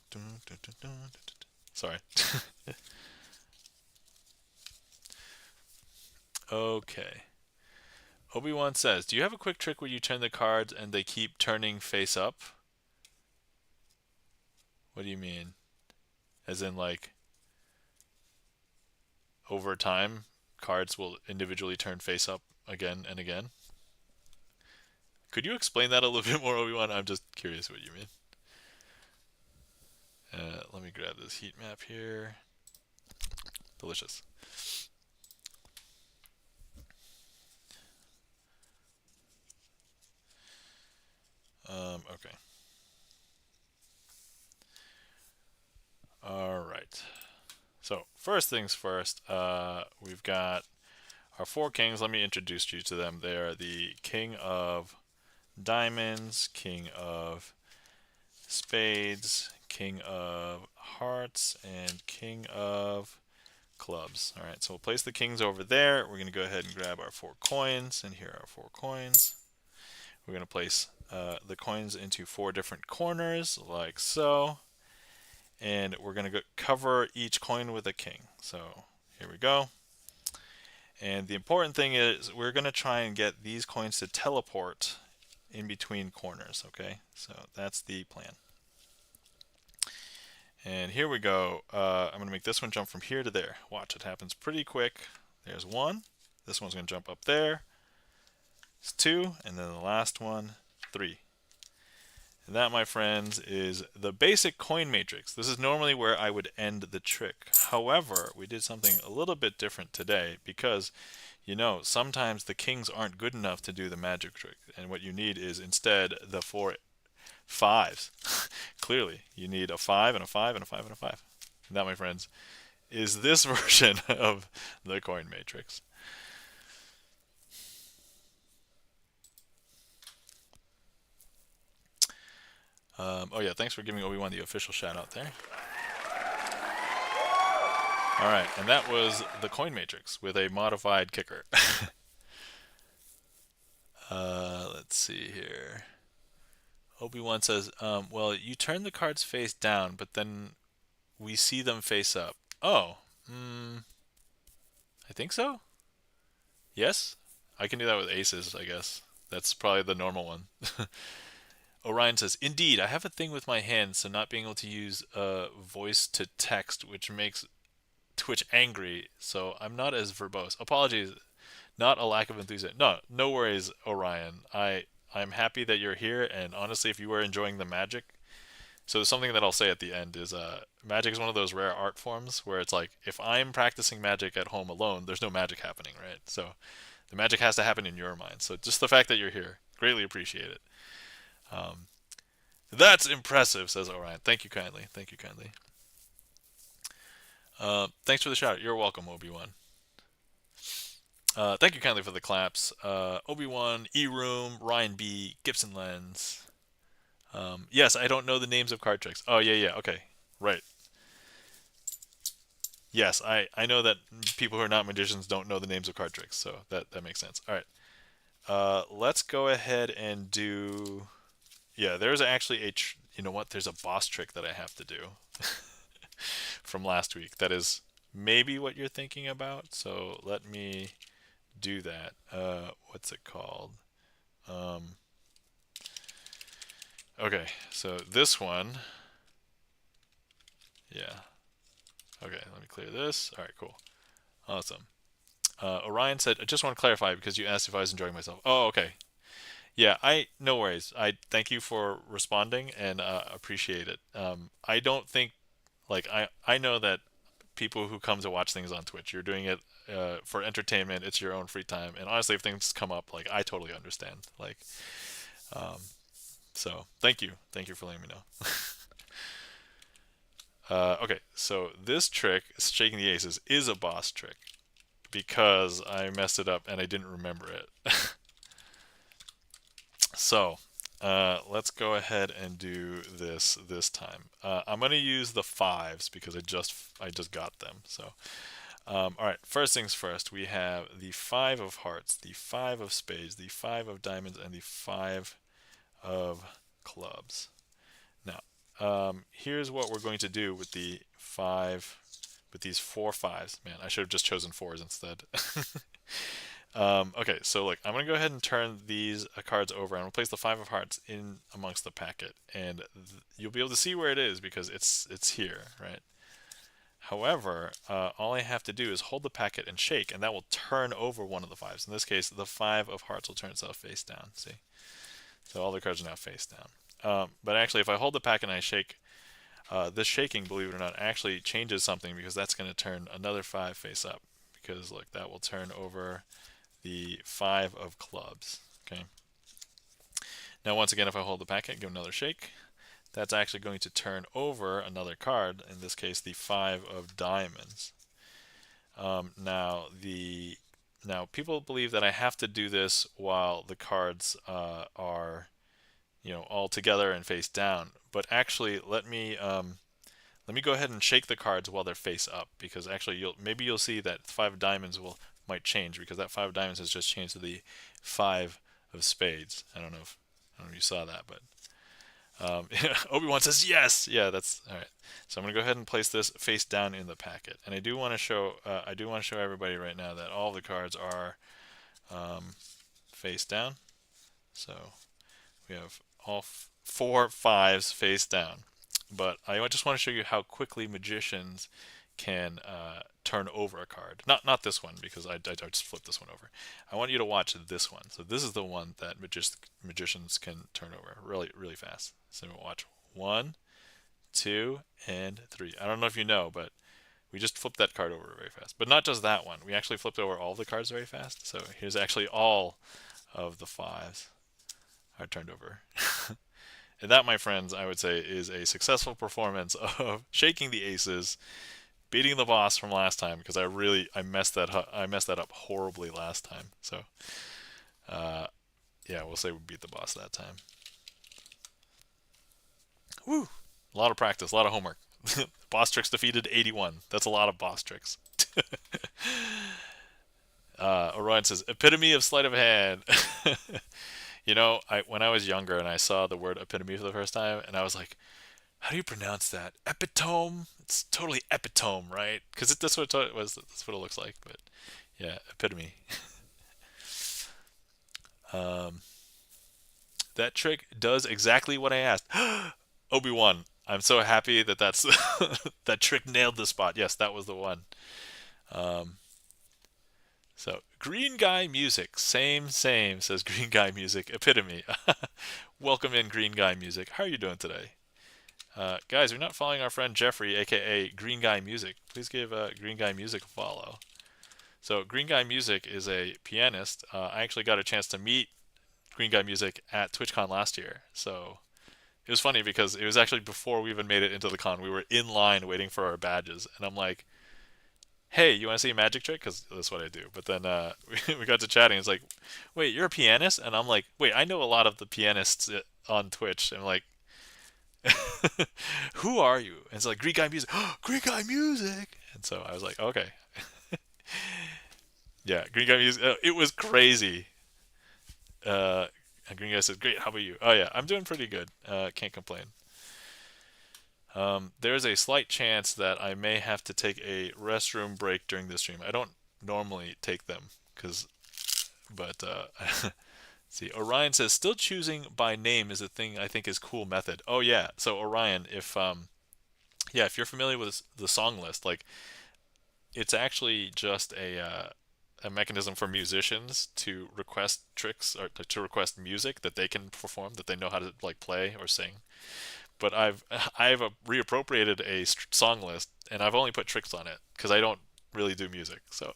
Sorry. Okay. Obi-Wan says, do you have a quick trick where you turn the cards and they keep turning face up? What do you mean? As in, like, over time, cards will individually turn face up again and again? Could you explain that a little bit more, Obi-Wan? I'm just curious what you mean. Let me grab this heat map here. Delicious. Okay. All right. So first things first, we've got our four kings. Let me introduce you to them. They are the King of Diamonds, King of Spades, King of Hearts, and King of Clubs. All right, so we'll place the kings over there. We're going to go ahead and grab our 4 coins, and here are 4 coins. We're going to place the coins into 4 different corners, like so. And we're going to cover each coin with a king. So here we go. And the important thing is we're going to try and get these coins to teleport in between corners, okay? So that's the plan. And here we go. I'm going to make this one jump from here to there. Watch, it happens pretty quick. There's 1. This one's going to jump up there. It's 2. And then the last one, 3. And that, my friends, is the basic coin matrix. This is normally where I would end the trick. However, we did something a little bit different today because, you know, sometimes the kings aren't good enough to do the magic trick. And what you need is instead the 4 5s. Clearly, you need a 5 and a 5 and a 5 and a 5. And that, my friends, is this version of the coin matrix. Oh yeah, thanks for giving Obi-Wan the official shout out there. Alright, and that was the coin matrix with a modified kicker. Let's see here. Obi-Wan says, well, you turn the cards face down, but then we see them face up. Oh, I think so. Yes? I can do that with aces, I guess. That's probably the normal one. Orion says, indeed, I have a thing with my hands, so not being able to use voice to text, which makes Twitch angry, so I'm not as verbose. Apologies, not a lack of enthusiasm. No worries, Orion. I'm happy that you're here, and honestly, if you were enjoying the magic, so something that I'll say at the end is magic is one of those rare art forms where it's like, if I'm practicing magic at home alone, there's no magic happening, right? So the magic has to happen in your mind. So just the fact that you're here, greatly appreciate it. That's impressive, says Orion. Thank you kindly. Thank you kindly. Thanks for the shout out. You're welcome, Obi-Wan. Thank you kindly for the claps. Obi-Wan, E-Room, Ryan B, Gibson Lens. Yes, I don't know the names of card tricks. Oh, yeah, okay. Right. Yes, I know that people who are not magicians don't know the names of card tricks, so that makes sense. All right. Let's go ahead and do... Yeah, there's actually you know what? There's a boss trick that I have to do from last week. That is maybe what you're thinking about. So let me do that. What's it called? Okay, so this one. Yeah. Okay, let me clear this. All right, cool. Awesome. Orion said, I just want to clarify because you asked if I was enjoying myself. Oh, okay. Yeah, no worries. I thank you for responding and appreciate it. I don't think, like, I know that people who come to watch things on Twitch, you're doing it for entertainment. It's your own free time, and honestly, if things come up, like, I totally understand. Like, so thank you for letting me know. Okay, so this trick, shaking the aces, is a boss trick because I messed it up and I didn't remember it. So let's go ahead and do this time. I'm going to use the fives because I just got them. So all right, first things first, we have the five of hearts, the five of spades, the five of diamonds, and the five of clubs. Now, here's what we're going to do with with these four fives. Man, I should have just chosen fours instead. Okay, so look, I'm going to go ahead and turn these cards over and replace the five of hearts in amongst the packet, and you'll be able to see where it is because it's here, right? However, all I have to do is hold the packet and shake, and that will turn over one of the fives. In this case, the five of hearts will turn itself face down. See? So all the cards are now face down. But actually, if I hold the packet and I shake, this shaking, believe it or not, actually changes something because that's going to turn another five face up. Because look, that will turn over the five of clubs. Okay. Now, once again, if I hold the packet, give another shake, that's actually going to turn over another card. In this case, the five of diamonds. Now, people believe that I have to do this while the cards are all together and face down. But actually, let me go ahead and shake the cards while they're face up, because actually maybe you'll see that five of diamonds might change because that five of diamonds has just changed to the five of spades. I don't know if you saw that, but Obi-Wan says yes. Yeah, that's all right. So I'm gonna go ahead and place this face down in the packet, and I do want to show everybody right now that all the cards are face down. So we have all four fives face down. But I just want to show you how quickly magicians can turn over a card. Not this one, because I just flipped this one over. I want you to watch this one. So this is the one that magicians can turn over really, really fast. So we'll watch 1, 2, and 3. I don't know if you know, but we just flipped that card over very fast. But not just that one. We actually flipped over all the cards very fast. So here's actually all of the fives are turned over. And that, my friends, I would say is a successful performance of shaking the aces, beating the boss from last time, because I messed that up horribly last time. So yeah, we'll say we beat the boss that time. Woo! A lot of practice, a lot of homework. Boss tricks defeated 81. That's a lot of boss tricks. Orion says, epitome of sleight of hand. When I was younger and I saw the word epitome for the first time, and I was like, how do you pronounce that? Epitome? It's totally epitome, right? Because that's what it was. That's what it looks like. But yeah, epitome. um, that trick does exactly what I asked. Obi-Wan, I'm so happy that's that trick nailed the spot. Yes, that was the one. Um, So, Green Guy Music, same, says Green Guy Music, epitome. Welcome in, Green Guy Music. How are you doing today? Guys, we're not following our friend Jeffrey, aka Green Guy Music. Please give Green Guy Music a follow. So, Green Guy Music is a pianist. I actually got a chance to meet Green Guy Music at TwitchCon last year. So, it was funny because it was actually before we even made it into the con. We were in line waiting for our badges, and I'm like, hey, you want to see a magic trick? Because that's what I do. But then we got to chatting. It's like, wait, you're a pianist? And I'm like, wait, I know a lot of the pianists on Twitch. And I'm like, who are you? And it's like, Greek Guy Music. Greek Guy Music. And so I was like, okay. Yeah, Green Guy Music. It was crazy. And Green Guy said, great, how about you? Oh, yeah, I'm doing pretty good. Can't complain. There's a slight chance that I may have to take a restroom break during this stream. I don't normally take them, but see, Orion says still choosing by name is a thing I think is cool method. Oh yeah, so Orion, if if you're familiar with the song list, like it's actually just a mechanism for musicians to request tricks or to request music that they can perform, that they know how to like play or sing. But I've reappropriated a song list, and I've only put tricks on it because I don't really do music. So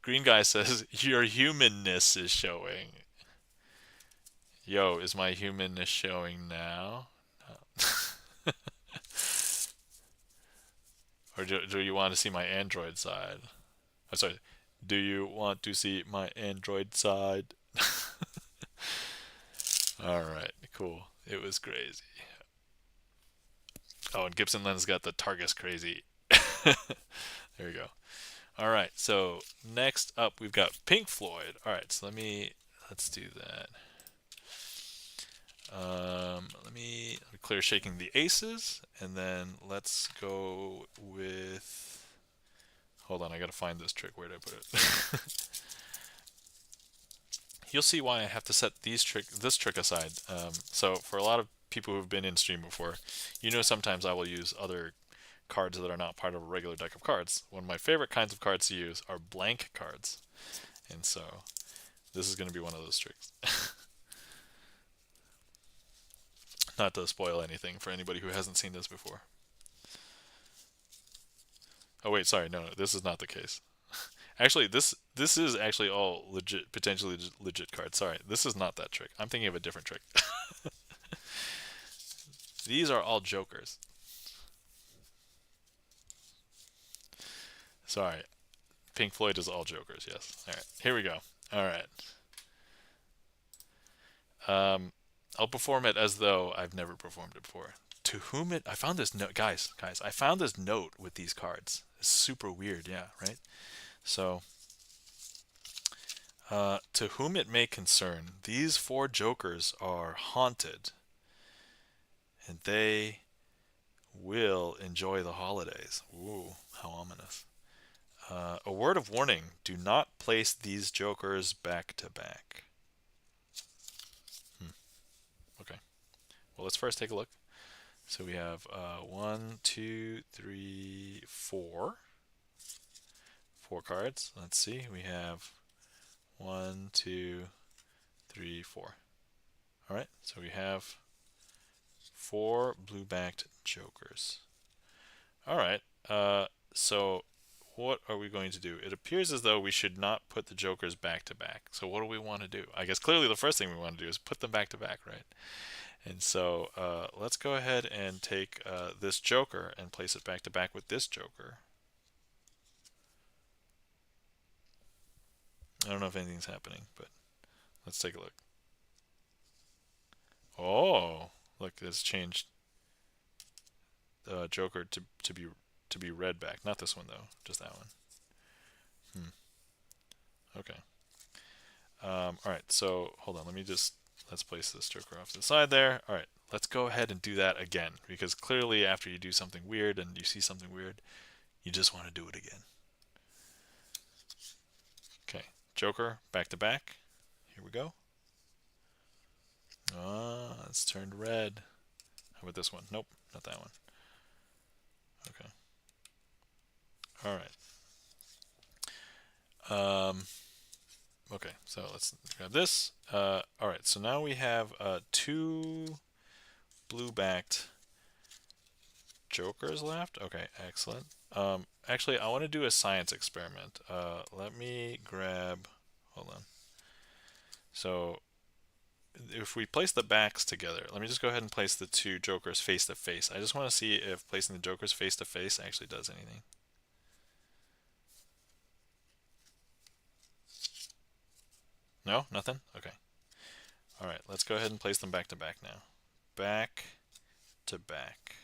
Green Guy says your humanness is showing. Yo, is my humanness showing now? No. do you want to see my Android side? I'm sorry. Do you want to see my Android side? All right, cool. It was crazy. Oh, and Gibson Len's got the Targus crazy. There we go. All right, so next up we've got Pink Floyd. All right, so let's do that. Let me clear shaking the aces, and then let's go with. Hold on, I gotta find this trick. Where did I put it? You'll see why I have to set this trick aside. So for a lot of people who've been in stream before, you know sometimes I will use other cards that are not part of a regular deck of cards. One of my favorite kinds of cards to use are blank cards, and so this is going to be one of those tricks. Not to spoil anything for anybody who hasn't seen this before. Oh wait, sorry, no, this is not the case. Actually, this is actually all legit, potentially legit cards. Sorry, this is not that trick. I'm thinking of a different trick. These are all jokers. Sorry, Pink Floyd is all jokers. Yes. All right, here we go. All right. I'll perform it as though I've never performed it before. To whom it? I found this note, guys. I found this note with these cards. It's super weird. Yeah, right. So, to whom it may concern, these 4 jokers are haunted, and they will enjoy the holidays. Ooh, how ominous. A word of warning: do not place these jokers back to back. Okay. Well, let's first take a look. So we have 1, 2, 3, 4. 4 cards. Let's see. We have 1, 2, 3, 4. All right. So we have 4 blue-backed jokers. All right. So what are we going to do? It appears as though we should not put the jokers back to back. So what do we want to do? I guess clearly the first thing we want to do is put them back to back, right? And so let's go ahead and take this joker and place it back to back with this joker. I don't know if anything's happening, but let's take a look. Oh, look, it's changed joker to be red back. Not this one though, just that one. Okay. All right. So hold on. Let's place this joker off to the side there. All right. Let's go ahead and do that again, because clearly after you do something weird and you see something weird, you just want to do it again. Okay. Joker back to back. Here we go. Ah, it's turned red. How about this one? Nope, not that one. Okay. All right. Okay, so let's grab this. All right, so now we have 2 blue-backed jokers left. Okay, excellent. Actually, I want to do a science experiment. Let me grab. Hold on. So, if we place the backs together, let me just go ahead and place the 2 jokers face to face. I just want to see if placing the jokers face to face actually does anything. No, nothing? Okay. All right, let's go ahead and place them back to back now. Back to back.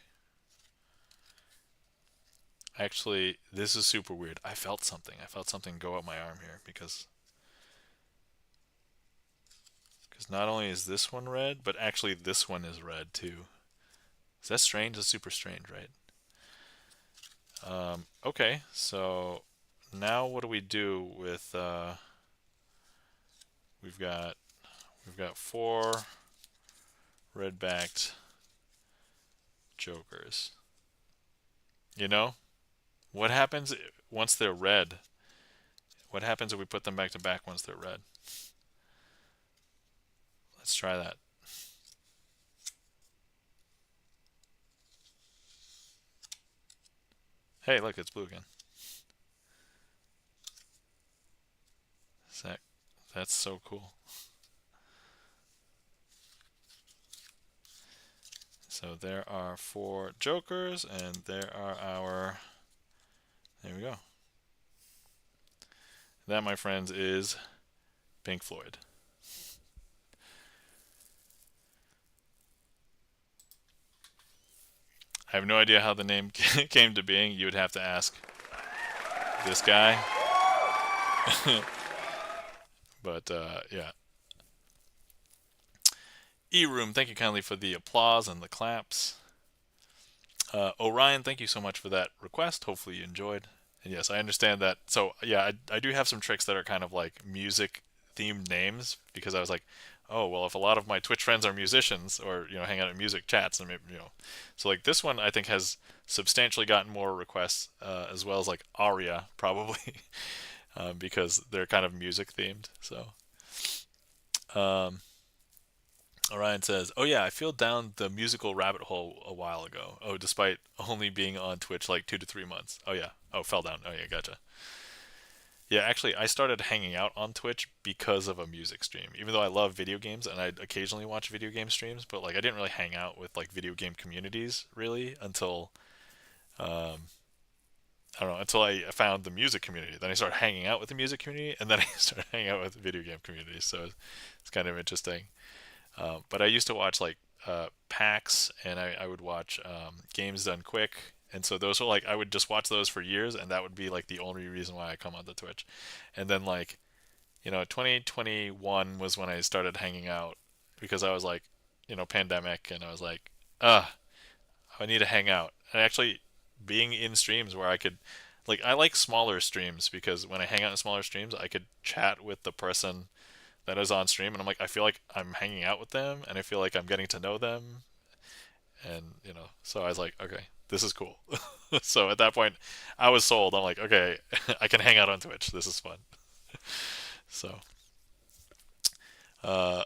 Actually, this is super weird. I felt something. I felt something go up my arm here because not only is this one red, but actually this one is red too. Is that strange? That's super strange, right? Okay, so now what do we do with we've got 4 red-backed jokers. You know? What happens once they're red? What happens if we put them back to back once they're red? Let's try that. Hey, look, it's blue again. That's so cool. So there are 4 jokers, and there are our There we go. That, my friends, is Pink Floyd. I have no idea how the name came to being. You would have to ask this guy. But yeah. E-Room, thank you kindly for the applause and the claps. Orion, thank you so much for that request. Hopefully you enjoyed. And yes, I understand that. So yeah, I do have some tricks that are kind of like music themed names because I was like, oh well, if a lot of my Twitch friends are musicians or hang out in music chats, and maybe, so like this one I think has substantially gotten more requests, as well as like Aria probably, because they're kind of music themed. So um, Orion says, "Oh yeah, I fell down the musical rabbit hole a while ago. Oh, despite only being on Twitch like 2 to 3 months. Oh yeah. Oh, fell down. Oh yeah, gotcha. Yeah, actually, I started hanging out on Twitch because of a music stream. Even though I love video games and I occasionally watch video game streams, but like I didn't really hang out with like video game communities really until um, I don't know, until I found the music community. Then I started hanging out with the music community, and then I started hanging out with the video game communities. So it's kind of interesting. But I used to watch like PAX, and I would watch Games Done Quick, and so those were like I would just watch those for years, and that would be like the only reason why I come onto Twitch. And then like 2021 was when I started hanging out because I was like pandemic, and I was like, I need to hang out. And actually, being in streams where I could I like smaller streams because when I hang out in smaller streams, I could chat with the person that is on stream, and I'm like, I feel like I'm hanging out with them, and I feel like I'm getting to know them, and so I was like, okay, this is cool. So at that point, I was sold. I'm like, okay, I can hang out on Twitch. This is fun. So, uh,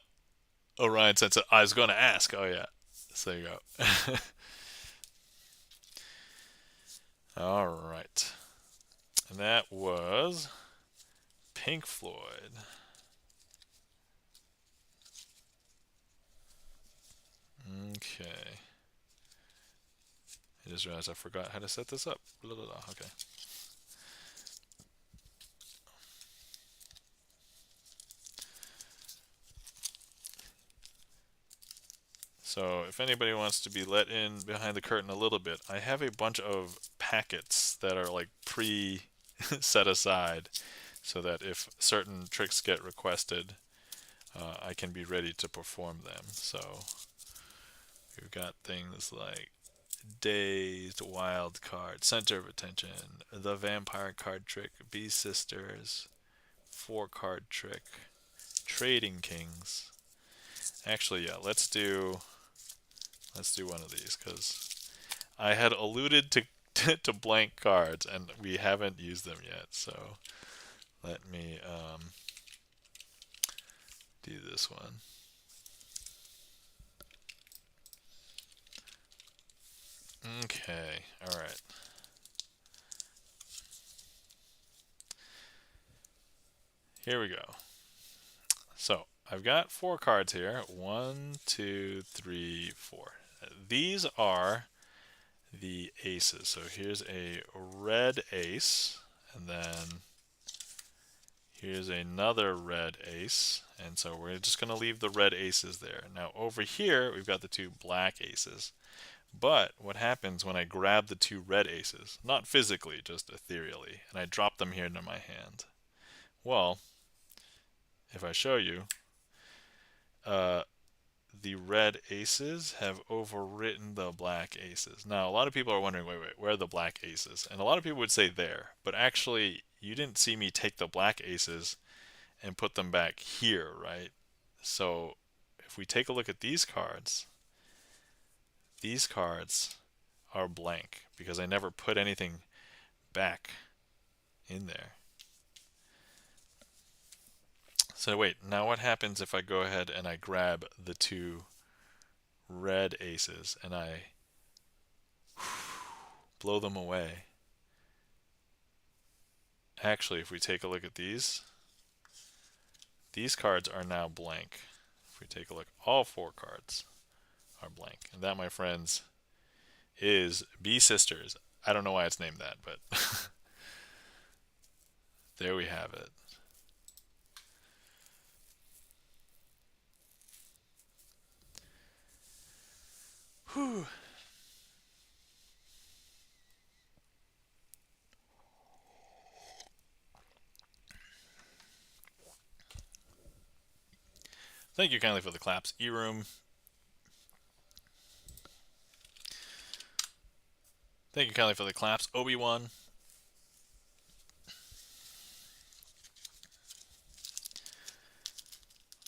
Orion said, I was going to ask. Oh yeah, so there you go. All right, and that was Pink Floyd. Okay. I just realized I forgot how to set this up. Blah, blah, blah. Okay. So if anybody wants to be let in behind the curtain a little bit, I have a bunch of packets that are like pre set aside so that if certain tricks get requested, I can be ready to perform them. So we've got things like Dazed, Wild Card, Center of Attention, the Vampire Card Trick, Bee Sisters, 4 card trick, Trading Kings. Actually, yeah, let's do one of these because I had alluded to to blank cards and we haven't used them yet. So let me do this one. Okay, all right. Here we go. So I've got 4 cards here. 1, 2, 3, 4. These are the aces. So here's a red ace, and then here's another red ace, and so we're just going to leave the red aces there. Now over here we've got the 2 black aces. But what happens when I grab the 2 red aces, not physically, just ethereally, and I drop them here into my hand? Well, if I show you, uh, the red aces have overwritten the black aces. Now, a lot of people are wondering, wait, where are the black aces? And a lot of people would say there, but actually, you didn't see me take the black aces and put them back here, right? So, if we take a look at these cards are blank because I never put anything back in there. So wait, now what happens if I go ahead and I grab the 2 red aces and I blow them away? Actually, if we take a look at these cards are now blank. If we take a look, all 4 cards are blank. And that, my friends, is Bee Sisters. I don't know why it's named that, but There we have it. Whew. Thank you kindly for the claps, E-Room. Thank you kindly for the claps, Obi-Wan.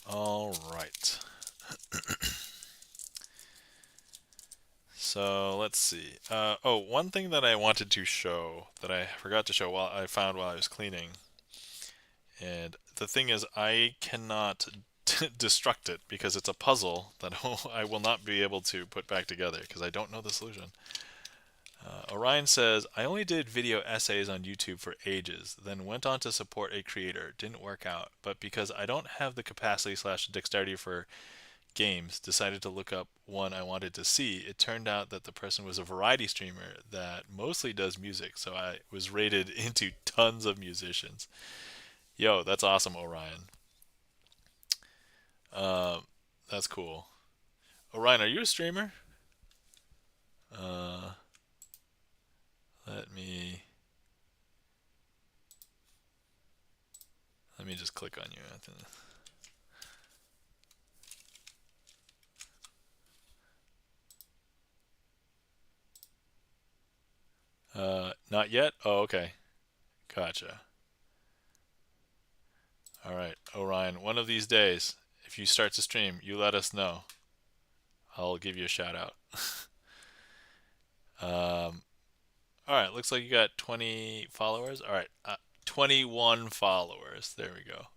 All right. So let's see. Oh, one thing that I wanted to show that I forgot to show while I was cleaning, and the thing is, I cannot destruct it because it's a puzzle that I will not be able to put back together because I don't know the solution. Orion says, I only did video essays on YouTube for ages, then went on to support a creator. Didn't work out, but because I don't have the capacity / dexterity for games, decided to look up one I wanted to see. It turned out that the person was a variety streamer that mostly does music, so I was rated into tons of musicians. Yo, that's awesome, Orion. Uh, that's cool. Orion, are you a streamer? Uh, let me let me just click on you, Anthony. Not yet? Oh, okay. Gotcha. All right, Orion, one of these days, if you start to stream, you let us know. I'll give you a shout out. um, all right, looks like you got 20 followers. All right, 21 followers. There we go.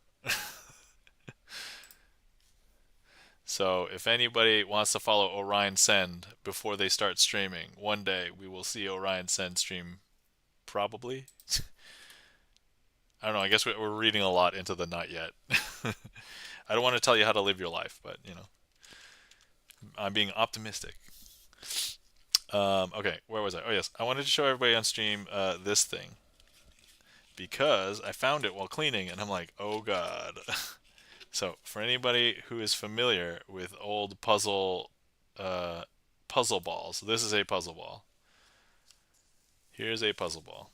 So if anybody wants to follow Orion Send before they start streaming, one day we will see Orion Send stream probably. I don't know. I guess we're reading a lot into the not yet. I don't want to tell you how to live your life, but I'm being optimistic. Okay, where was I? Oh yes, I wanted to show everybody on stream this thing because I found it while cleaning, and I'm like, oh god. So for anybody who is familiar with old uh, puzzle balls, this is a puzzle ball. Here's a puzzle ball.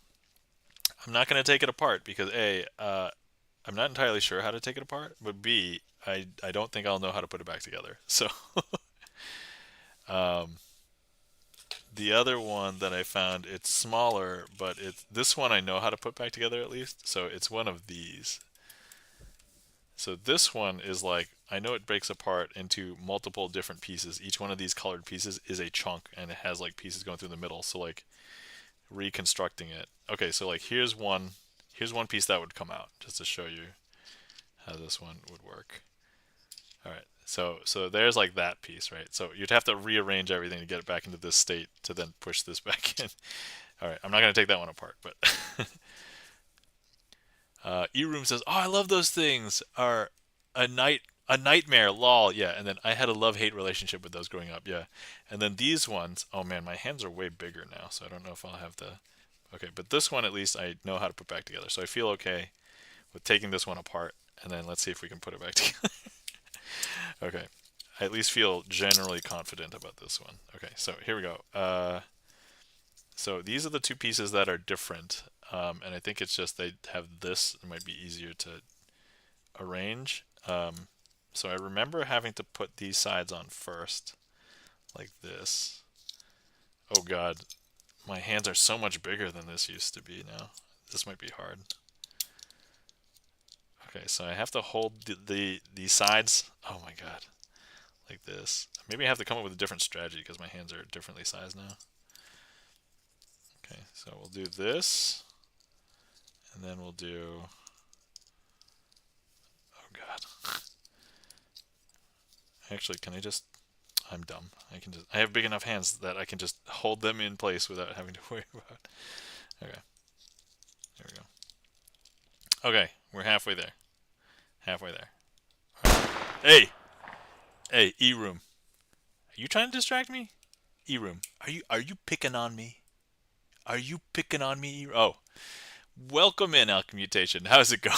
I'm not going to take it apart because A, I'm not entirely sure how to take it apart, but B, I don't think I'll know how to put it back together. So um, the other one that I found, it's smaller, but this one I know how to put back together at least. So it's one of these. So this one is like, I know it breaks apart into multiple different pieces. Each one of these colored pieces is a chunk and it has like pieces going through the middle. So like reconstructing it. Okay, so like here's one piece that would come out just to show you how this one would work. All right. So there's like that piece, right? So you'd have to rearrange everything to get it back into this state to then push this back in. All right, I'm not going to take that one apart, but E-Room says, "Oh, I love those things. Are a nightmare, lol." Yeah, and then I had a love-hate relationship with those growing up. Yeah. And then these ones, oh man, my hands are way bigger now, so I don't know if I'll have the Okay, but this one at least I know how to put back together. So I feel okay with taking this one apart and then let's see if we can put it back together. Okay. I at least feel generally confident about this one. Okay, so here we go. So these are the two pieces that are different. And I think it's just they have this. It might be easier to arrange. So I remember having to put these sides on first, like this. Oh god, my hands are so much bigger than this used to be now. This might be hard. Okay, so I have to hold the sides. Oh my god, like this. Maybe I have to come up with a different strategy because my hands are differently sized now. Okay, so we'll do this, and then we'll do. Oh god. Actually, can I just? I'm dumb. I have big enough hands that I can just hold them in place without having to worry about. Okay, there we go. Okay, we're halfway there. Halfway there. Right. Hey, E-Room. Are you trying to distract me? E-Room. Are you picking on me? Are you picking on me? Oh, Welcome in, Alchemmutation. How's it going?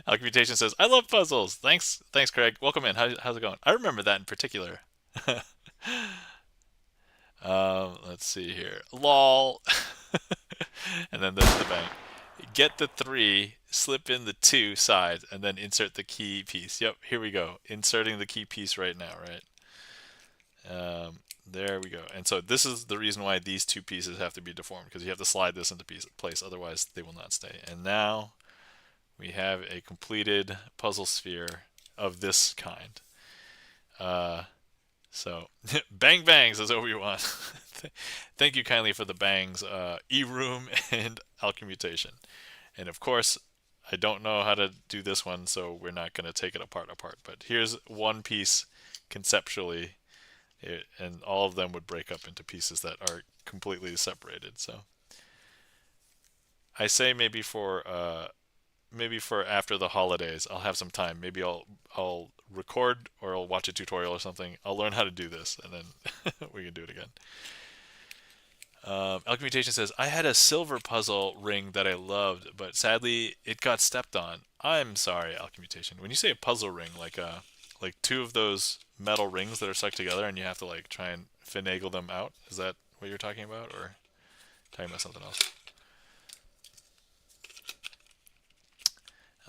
Alchemmutation says, I love puzzles. Thanks, Craig. Welcome in. How's it going? I remember that in particular. Let's see here. LOL. And then there's the bang. Get the 3, slip in the 2 sides, and then insert the key piece. Yep, here we go. Inserting the key piece right now, right? There we go. And so this is the reason why these 2 pieces have to be deformed, because you have to slide this into place, otherwise they will not stay. And now we have a completed puzzle sphere of this kind. So, bang bang, says Obi-Wan. Thank you kindly for the bangs, E-Room and Alchemmutation. And of course, I don't know how to do this one, so we're not going to take it apart. But here's one piece conceptually, and all of them would break up into pieces that are completely separated. So I say maybe for after the holidays, I'll have some time. Maybe I'll record or I'll watch a tutorial or something. I'll learn how to do this, and then we can do it again. Alchemmutation says, I had a silver puzzle ring that I loved, but sadly it got stepped on. I'm sorry, Alchemmutation. When you say a puzzle ring, like 2 of those metal rings that are stuck together and you have to like try and finagle them out, is that what you're talking about, or talking about something else?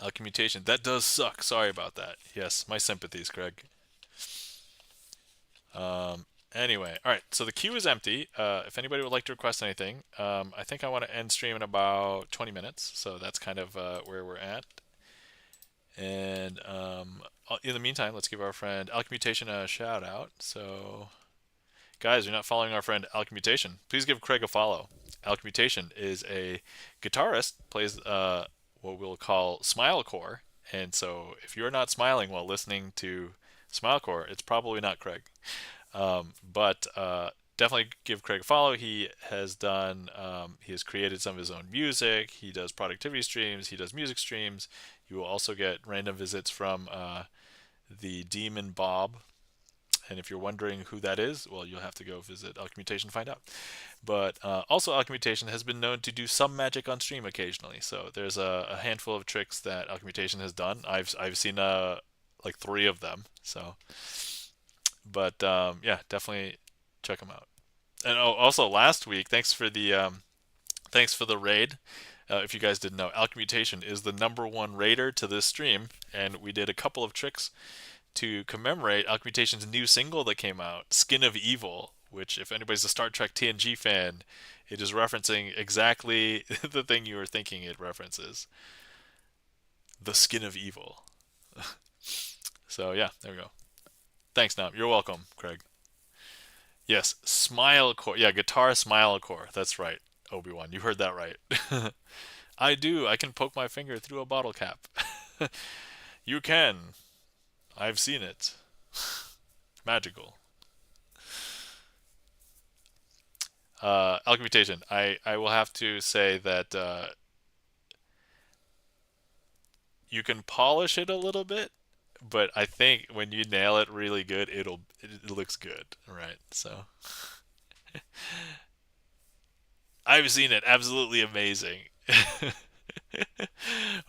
Alchemmutation, that does suck. Sorry about that. Yes, my sympathies, Greg. Anyway, all right. So the queue is empty. If anybody would like to request anything, I think I want to end stream in about 20 minutes. So that's kind of where we're at. And in the meantime, let's give our friend Alchemmutation a shout out. So, guys, you're not following our friend Alchemmutation, please give Craig a follow. Alchemmutation is a guitarist, plays what we'll call Smilecore. And so if you're not smiling while listening to Smilecore, it's probably not Craig. But definitely give Craig a follow. He has created some of his own music. He does productivity streams. He does music streams. You will also get random visits from the Demon Bob. And if you're wondering who that is, well, you'll have to go visit Alchemmutation to find out. But also, Alchemmutation has been known to do some magic on stream occasionally. So there's a handful of tricks that Alchemmutation has done. I've seen like 3 of them. So, but yeah, definitely check them out. And also last week, thanks for the raid. If you guys didn't know, Alchemmutation is the #1 raider to this stream, and we did a couple of tricks to commemorate Alchemmutation's new single that came out, Skin of Evil, which, if anybody's a Star Trek TNG fan, it is referencing exactly the thing you were thinking it references. The Skin of Evil. So, yeah, there we go. Thanks, Nam. You're welcome, Craig. Yes, Smilecore. Yeah, Guitar Smilecore. That's right, Obi-Wan. You heard that right. I do. I can poke my finger through a bottle cap. You can. I've seen it. Magical. Alchemmutation. I will have to say that you can polish it a little bit, but I think when you nail it really good, it looks good, right? So I've seen it. Absolutely amazing.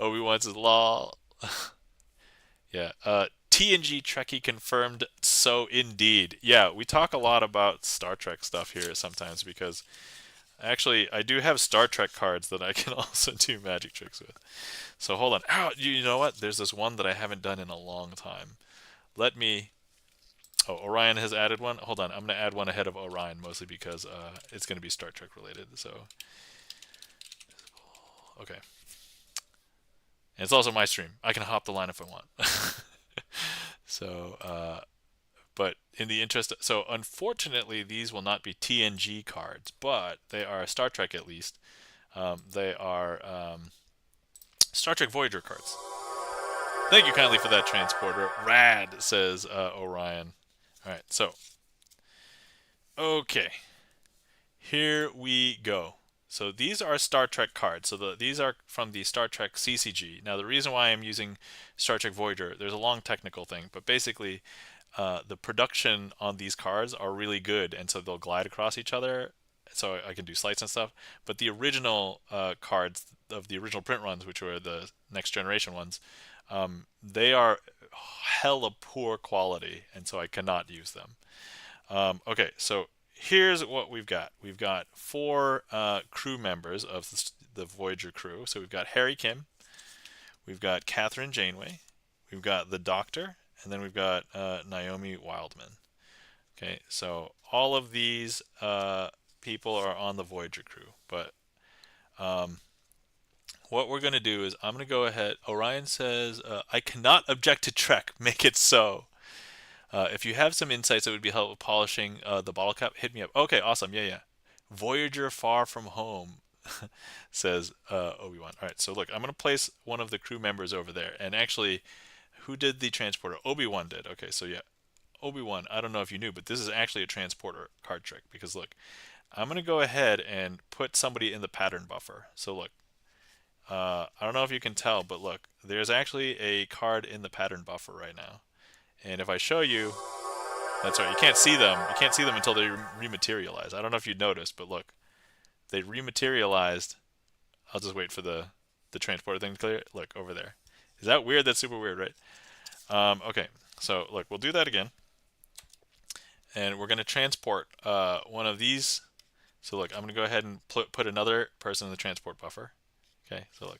Obi wants his law. Yeah. TNG Trekkie confirmed. So indeed. Yeah, we talk a lot about Star Trek stuff here sometimes because actually I do have Star Trek cards that I can also do magic tricks with. So hold on. Oh, you know what? There's this one that I haven't done in a long time. Let me. Oh, Orion has added one. Hold on. I'm going to add one ahead of Orion mostly because it's going to be Star Trek related. So, okay. And it's also my stream. I can hop the line if I want. So, but in the interest, so unfortunately, these will not be TNG cards, but they are Star Trek at least. They are Star Trek Voyager cards. Thank you kindly for that transporter. Rad, says Orion. All right, so okay, here we go. So these are Star Trek cards. So these are from the Star Trek CCG. Now the reason why I'm using Star Trek Voyager, there's a long technical thing, but basically the production on these cards are really good, and so they'll glide across each other, so I can do slights and stuff. But the original cards of the original print runs, which were the next generation ones, they are hella poor quality, and so I cannot use them. Okay, so here's what we've got. We've got 4 crew members of the Voyager crew. So we've got Harry Kim, we've got Catherine Janeway, we've got the Doctor, and then we've got Naomi Wildman. Okay, so all of these people are on the Voyager crew, but what we're going to do is I'm going to go ahead. Orion says, I cannot object to Trek. Make it so. If you have some insights that would be helpful polishing the bottle cap, hit me up. Okay, awesome. Yeah, yeah. Voyager Far From Home, says Obi-Wan. All right, so look, I'm going to place one of the crew members over there. And actually, who did the transporter? Obi-Wan did. Okay, so yeah. Obi-Wan, I don't know if you knew, but this is actually a transporter card trick. Because look, I'm going to go ahead and put somebody in the pattern buffer. So look, I don't know if you can tell, but look, there's actually a card in the pattern buffer right now. And if I show you, that's right, you can't see them. You can't see them until they rematerialize. I don't know if you noticed, but look, they rematerialized. I'll just wait for the transporter thing to clear. Look, over there. Is that weird? That's super weird, right? Okay, so look, we'll do that again. And we're going to transport one of these. So look, I'm going to go ahead and put another person in the transport buffer. Okay, so look.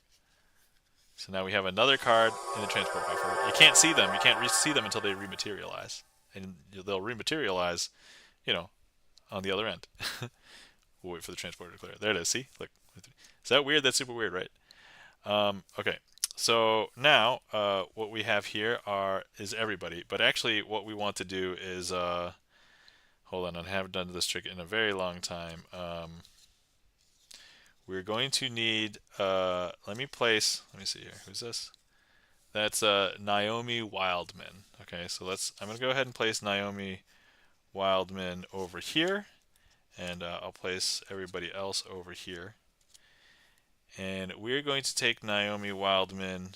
So now we have another card in the transport buffer. You can't see them. You can't see them until they rematerialize. And they'll rematerialize, you know, on the other end. We'll wait for the transporter to clear. There it is. See? Look. Is that weird? That's super weird, right? Okay. So now what we have here is everybody. But actually what we want to do is... hold on. I haven't done this trick in a very long time. We're going to need, let me see here, who's this? That's Naomi Wildman. Okay, so I'm going to go ahead and place Naomi Wildman over here, and I'll place everybody else over here. And we're going to take Naomi Wildman,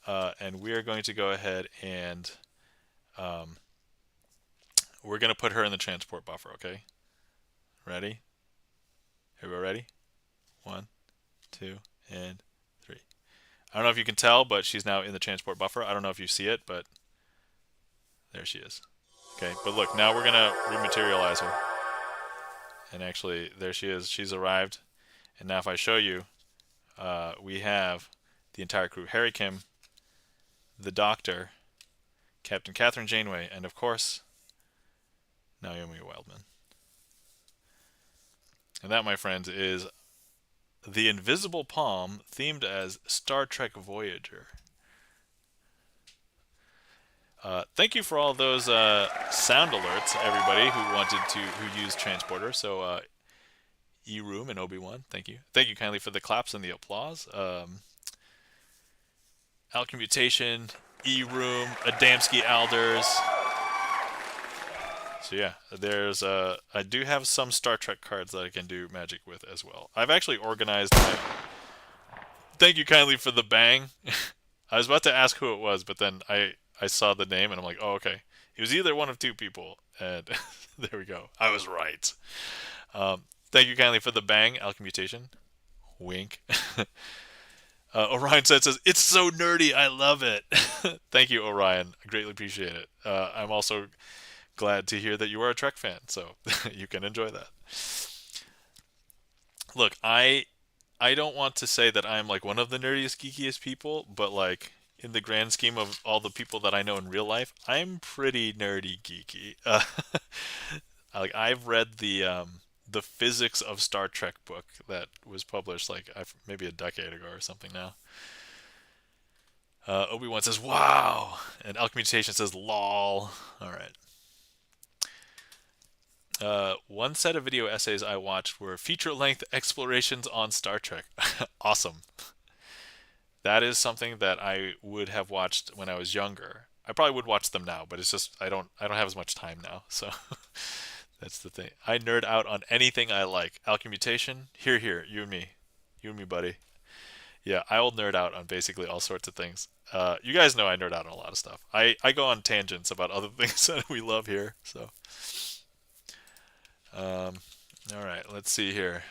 and we're going to go ahead and we're going to put her in the transport buffer, okay? Ready? Everybody ready? 1, 2, and 3. I don't know if you can tell, but she's now in the transport buffer. I don't know if you see it, but there she is. Okay, but look, now we're going to rematerialize her. And actually, there she is. She's arrived. And now if I show you, we have the entire crew. Harry Kim, the Doctor, Captain Catherine Janeway, and of course, Naomi Wildman. And that, my friends, is The Invisible Palm, themed as Star Trek Voyager. Thank you for all those sound alerts, everybody who used transporter. So E-Room and Obi-Wan, thank you. Thank you kindly for the claps and the applause. Alchemmutation, E-Room, Adamski Alders. So yeah, there's I do have some Star Trek cards that I can do magic with as well. I've actually organized Thank you kindly for the bang. I was about to ask who it was, but then I saw the name and I'm like, oh, okay. It was either one of 2 people, and there we go. I was right. Thank you kindly for the bang, Alchemmutation. Wink. Orion says, it's so nerdy, I love it. Thank you, Orion. I greatly appreciate it. I'm also glad to hear that you are a Trek fan, so you can enjoy that. Look, I don't want to say that I'm like one of the nerdiest, geekiest people, but like in the grand scheme of all the people that I know in real life, I'm pretty nerdy, geeky. Like I've read the Physics of Star Trek book that was published like maybe a decade ago or something now. Obi-Wan says, wow! And Alchemmutation says, lol. Alright. One set of video essays I watched were feature-length explorations on Star Trek. Awesome. That is something that I would have watched when I was younger. I probably would watch them now, but it's just I don't have as much time now, so that's the thing. I nerd out on anything I like. Alchemmutation, here, you and me, buddy. Yeah, I'll nerd out on basically all sorts of things. You guys know I nerd out on a lot of stuff. I go on tangents about other things that we love here. So, All right, let's see here.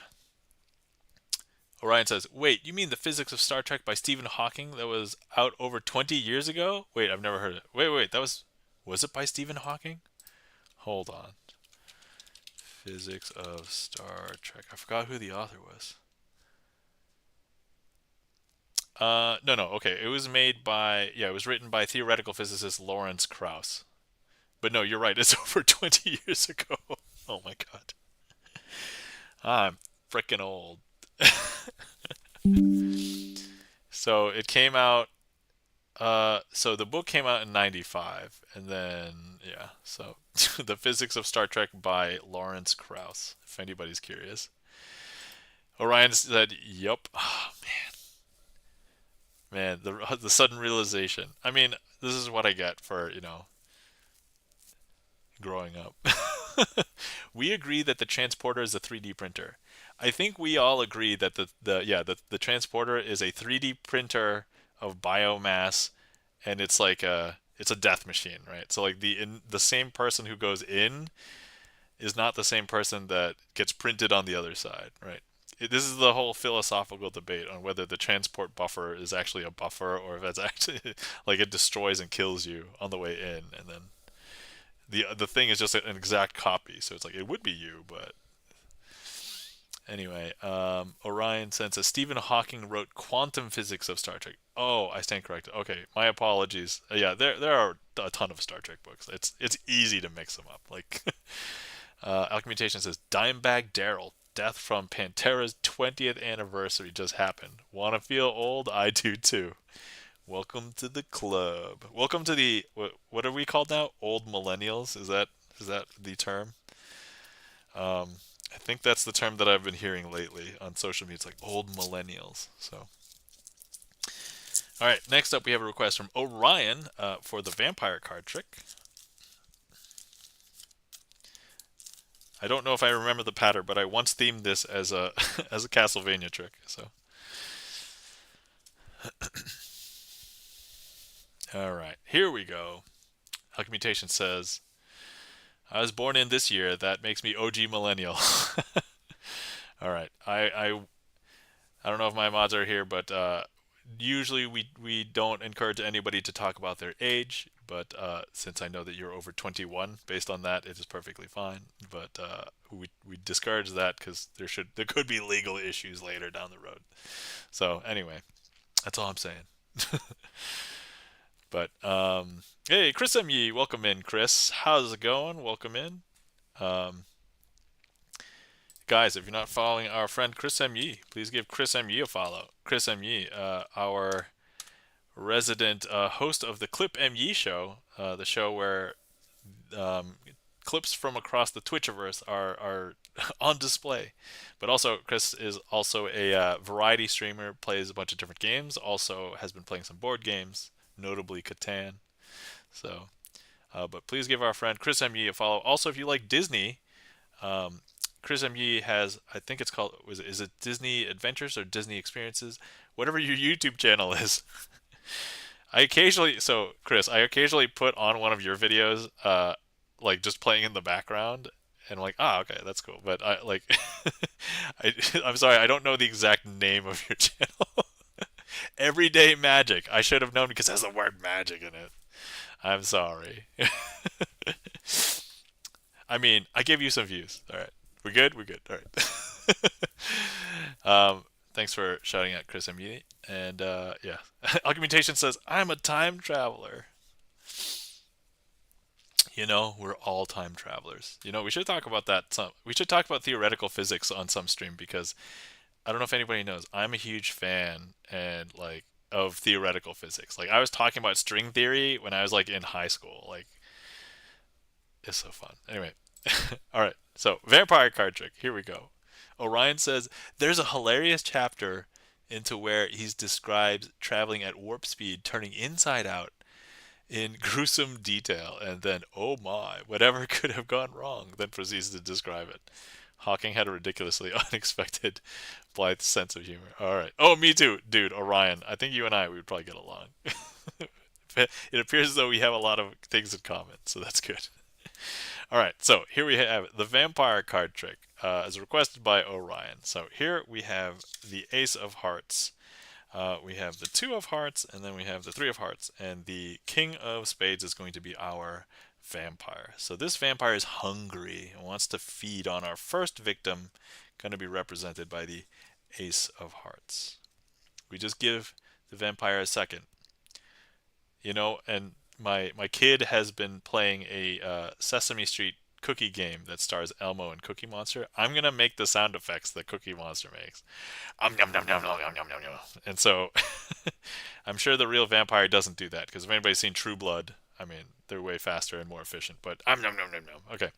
Orion says, "Wait, you mean the physics of Star Trek by Stephen Hawking that was out over 20 years ago? Wait, I've never heard it. Wait, was it by Stephen Hawking? Hold on. Physics of Star Trek. I forgot who the author was. No. Okay, it was made by it was written by theoretical physicist Lawrence Krauss. But no, you're right. It's over 20 years ago. Oh my god, I'm freaking old. So it came out. So the book came out in '95, and then so the Physics of Star Trek by Lawrence Krauss. If anybody's curious, Orion said, "Yup." Oh, man, the sudden realization. I mean, this is what I get for growing up. We agree that the transporter is a 3D printer. I think we all agree that the transporter is a 3D printer of biomass, and it's a death machine, right? So like the same person who goes in is not the same person that gets printed on the other side, right? This is the whole philosophical debate on whether the transport buffer is actually a buffer or if it's actually like it destroys and kills you on the way in, and then the thing is just an exact copy. So it's like it would be you, but anyway. Orion says Stephen Hawking wrote Quantum Physics of Star Trek. Oh, I stand corrected. Okay, my apologies. Yeah, there are a ton of Star Trek books. It's easy to mix them up. Like Alchemytation says Dimebag Daryl. Death from Pantera's 20th anniversary just happened. Wanna feel old? I do too. Welcome to the club. Welcome to the what are we called now? Old millennials? Is that the term? Um, I think that's the term that I've been hearing lately on social media. It's like old millennials. So, all right. Next up, we have a request from Orion for the vampire card trick. I don't know if I remember the pattern, but I once themed this as a as a Castlevania trick. So, all right, here we go. Alchemytation says, "I was born in this year. That makes me OG millennial." All right, I don't know if my mods are here, but usually we don't encourage anybody to talk about their age. But since I know that you're over 21, based on that, it is perfectly fine. But we discourage that because there could be legal issues later down the road. So anyway, that's all I'm saying. But hey, Chris M. Welcome in, Chris. How's it going? Welcome in. Um, Guys, if you're not following our friend Chris M. Please give Chris M. a follow. Chris M. Our resident host of the Clip M. Show, the show where um, clips from across the Twitchiverse are on display. But also, Chris is also a variety streamer, plays a bunch of different games, also has been playing some board games, notably Catan. So, but please give our friend Chris M. a follow. Also, if you like Disney, um, Chris M. has, I think it's called, is it Disney Adventures or Disney Experiences? Whatever your YouTube channel is. Chris, I occasionally put on one of your videos, like just playing in the background, and I'm like, okay, that's cool. But I like, I'm sorry, I don't know the exact name of your channel. Everyday Magic. I should have known because it has the word magic in it. I'm sorry. I mean, I gave you some views. All right. We good? We good. All right. Thanks for shouting out Chris M. And yeah. Augmentation says, I'm a time traveler. We're all time travelers. We should talk about that some. We should talk about theoretical physics on some stream because I don't know if anybody knows. I'm a huge fan and like of theoretical physics. Like I was talking about string theory when I was like in high school. Like it's so fun. Anyway, all right. So vampire card trick. Here we go. Orion says there's a hilarious chapter into where he describes traveling at warp speed, turning inside out in gruesome detail, and then oh my, whatever could have gone wrong. Then proceeds to describe it. Hawking had a ridiculously unexpected, blithe sense of humor. All right. Oh, me too, dude. Orion. I think you and I we would probably get along. It appears as though we have a lot of things in common, so that's good. All right, so here we have the vampire card trick, as requested by Orion. So here we have the Ace of Hearts. We have the Two of Hearts, and then we have the Three of Hearts, and the King of Spades is going to be our vampire. So this vampire is hungry and wants to feed on our first victim, going to be represented by the Ace of Hearts. We just give the vampire a second, and my kid has been playing a Sesame Street cookie game that stars Elmo and Cookie Monster. I'm gonna make the sound effects that Cookie Monster makes. Yum, yum, yum, yum, yum, yum, yum, yum. And so I'm sure the real vampire doesn't do that because if anybody's seen True Blood, I mean they're way faster and more efficient. But yum, yum, yum, yum, yum. Okay,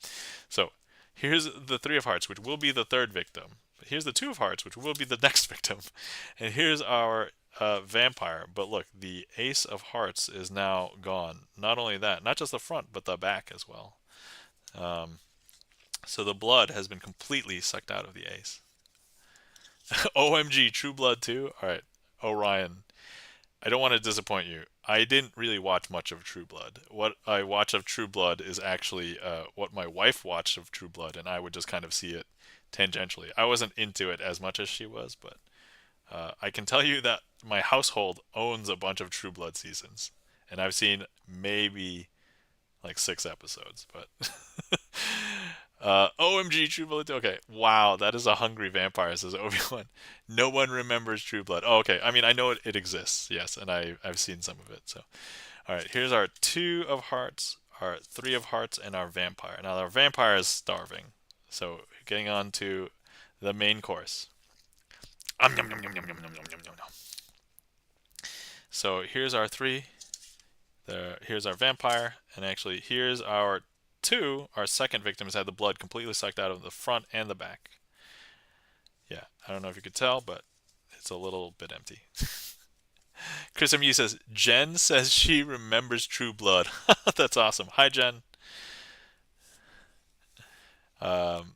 so here's the Three of Hearts, which will be the third victim. Here's the Two of Hearts, which will be the next victim. And here's our vampire. But look, the Ace of Hearts is now gone. Not only that, not just the front, but the back as well. Um, so the blood has been completely sucked out of the ace. OMG, True Blood too? Alright, Orion. I don't want to disappoint you. I didn't really watch much of True Blood. What I watch of True Blood is actually what my wife watched of True Blood, and I would just kind of see it tangentially. I wasn't into it as much as she was, but I can tell you that my household owns a bunch of True Blood seasons, and I've seen maybe like 6 episodes, but OMG True Blood. Okay, wow, that is a hungry vampire, says Obi-Wan. No one remembers True Blood. Oh, okay. I mean, I know it exists, yes, and I've seen some of it. So, all right, here's our Two of Hearts, our Three of Hearts, and our vampire. Now our vampire is starving, so getting on to the main course. Yum, yum, yum, yum, yum, yum, yum, yum, yum. So here's our three. Here's our vampire, and actually here's our two. Our second victim has had the blood completely sucked out of the front and the back. Yeah, I don't know if you could tell, but it's a little bit empty. Chris MU says, Jen says she remembers True Blood. That's awesome. Hi, Jen. Um,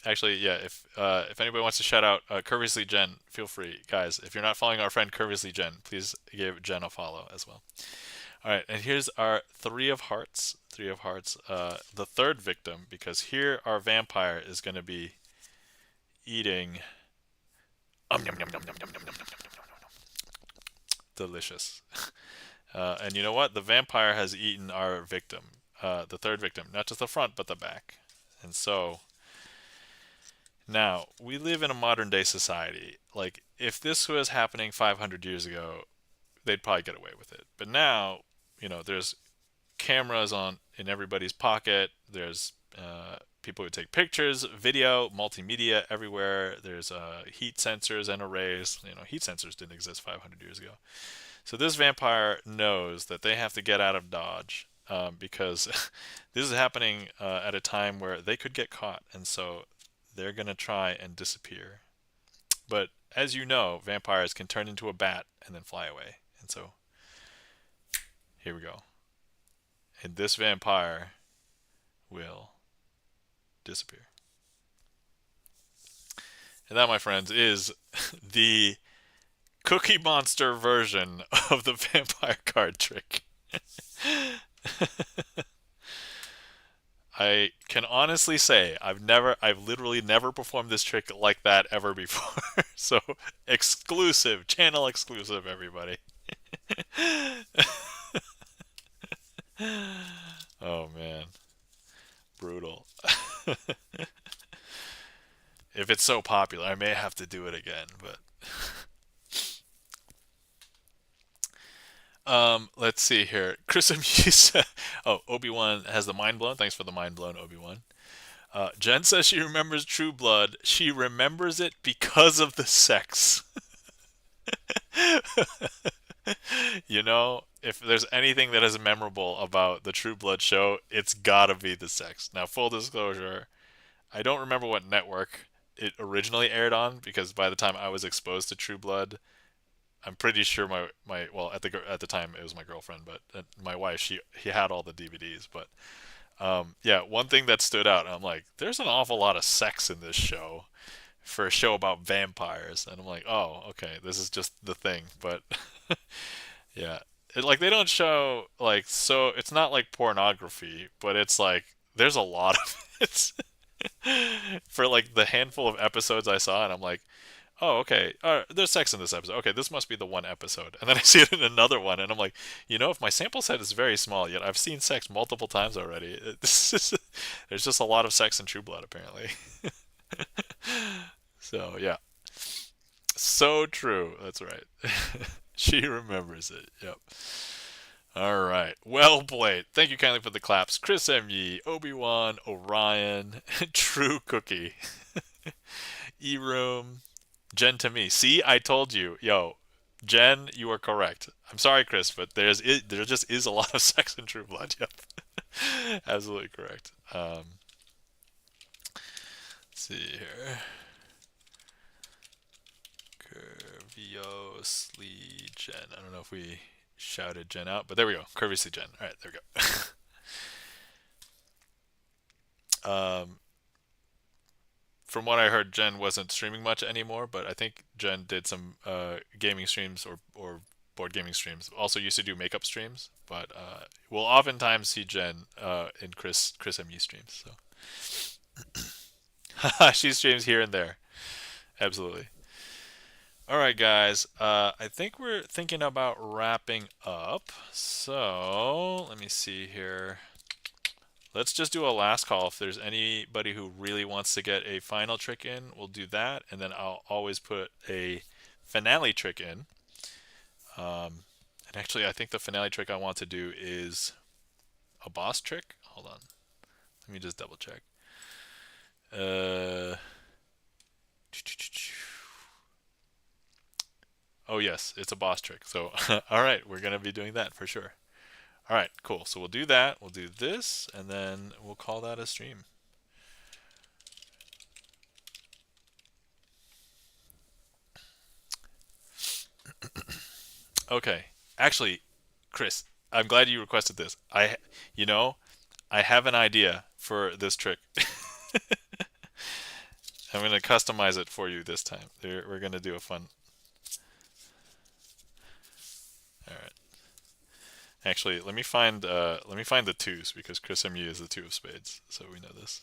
Actually, yeah, if anybody wants to shout out Curviously Jen, feel free. Guys, if you're not following our friend Curviously Jen, please give Jen a follow as well. All right, and here's our Three of Hearts. Three of Hearts, the third victim, because here our vampire is going to be eating. Yum, yum, yum, yum, yum, yum, yum, yum, yum, yum, yum. Delicious. And you know what? The vampire has eaten our victim, the third victim, not just the front, but the back. And so now we live in a modern day society. Like, if this was happening 500 years ago, they'd probably get away with it. But now, there's cameras on in everybody's pocket. There's people who take pictures, video, multimedia everywhere. There's heat sensors and arrays. Heat sensors didn't exist 500 years ago. So this vampire knows that they have to get out of Dodge because this is happening at a time where they could get caught, and so they're gonna try and disappear. But as you know, vampires can turn into a bat and then fly away. And so here we go. And this vampire will disappear. And that, my friends, is the Cookie Monster version of the vampire card trick. I can honestly say I've literally never performed this trick like that ever before. So exclusive, channel exclusive, everybody. Oh man, brutal. If it's so popular, I may have to do it again, but let's see here. Chris Amuse. Oh, Obi-Wan has the mind blown. Thanks for the mind blown, Obi-Wan. Jen says she remembers True Blood. She remembers it because of the sex. If there's anything that is memorable about the True Blood show, it's gotta be the sex. Now, full disclosure, I don't remember what network it originally aired on because by the time I was exposed to True Blood, I'm pretty sure my well at the time it was my girlfriend, but my wife he had all the DVDs. But yeah, one thing that stood out, I'm like, there's an awful lot of sex in this show for a show about vampires, and I'm like, oh, okay, this is just the thing. But yeah, like they don't show like so it's not like pornography, but it's like there's a lot of it. For like the handful of episodes I saw, and I'm like, oh, okay, there's sex in this episode. Okay, this must be the one episode. And then I see it in another one, and I'm like, if my sample set is very small, yet I've seen sex multiple times already. There's just a lot of sex in True Blood, apparently. So, yeah. So true. That's right. She remembers it. Yep. All right. Well played. Thank you kindly for the claps. Chris M. Obi-Wan, Orion, True Cookie, E-Room, Jen to me. See, I told you. Yo, Jen, you are correct. I'm sorry, Chris, but there just is a lot of sex in True Blood. Yep. Absolutely correct. Let's see here. Curviously Jen. I don't know if we shouted Jen out, but there we go. Curviously Jen. All right, there we go. From what I heard, Jen wasn't streaming much anymore, but I think Jen did some gaming streams or board gaming streams. Also used to do makeup streams, but we'll oftentimes see Jen in Chris MU streams. So she streams here and there. Absolutely. All right, guys. I think we're thinking about wrapping up. So let me see here. Let's just do a last call. If there's anybody who really wants to get a final trick in, we'll do that. And then I'll always put a finale trick in. And actually, I think the finale trick I want to do is a boss trick. Hold on. Let me just double check. Oh, yes, it's a boss trick. So, all right, we're going to be doing that for sure. All right, cool. So we'll do that. We'll do this, and then we'll call that a stream. Okay. Actually, Chris, I'm glad you requested this. I have an idea for this trick. I'm going to customize it for you this time. We're going to do a fun. All right. Actually, let me find the twos because Chris MU is the two of spades, so we know this.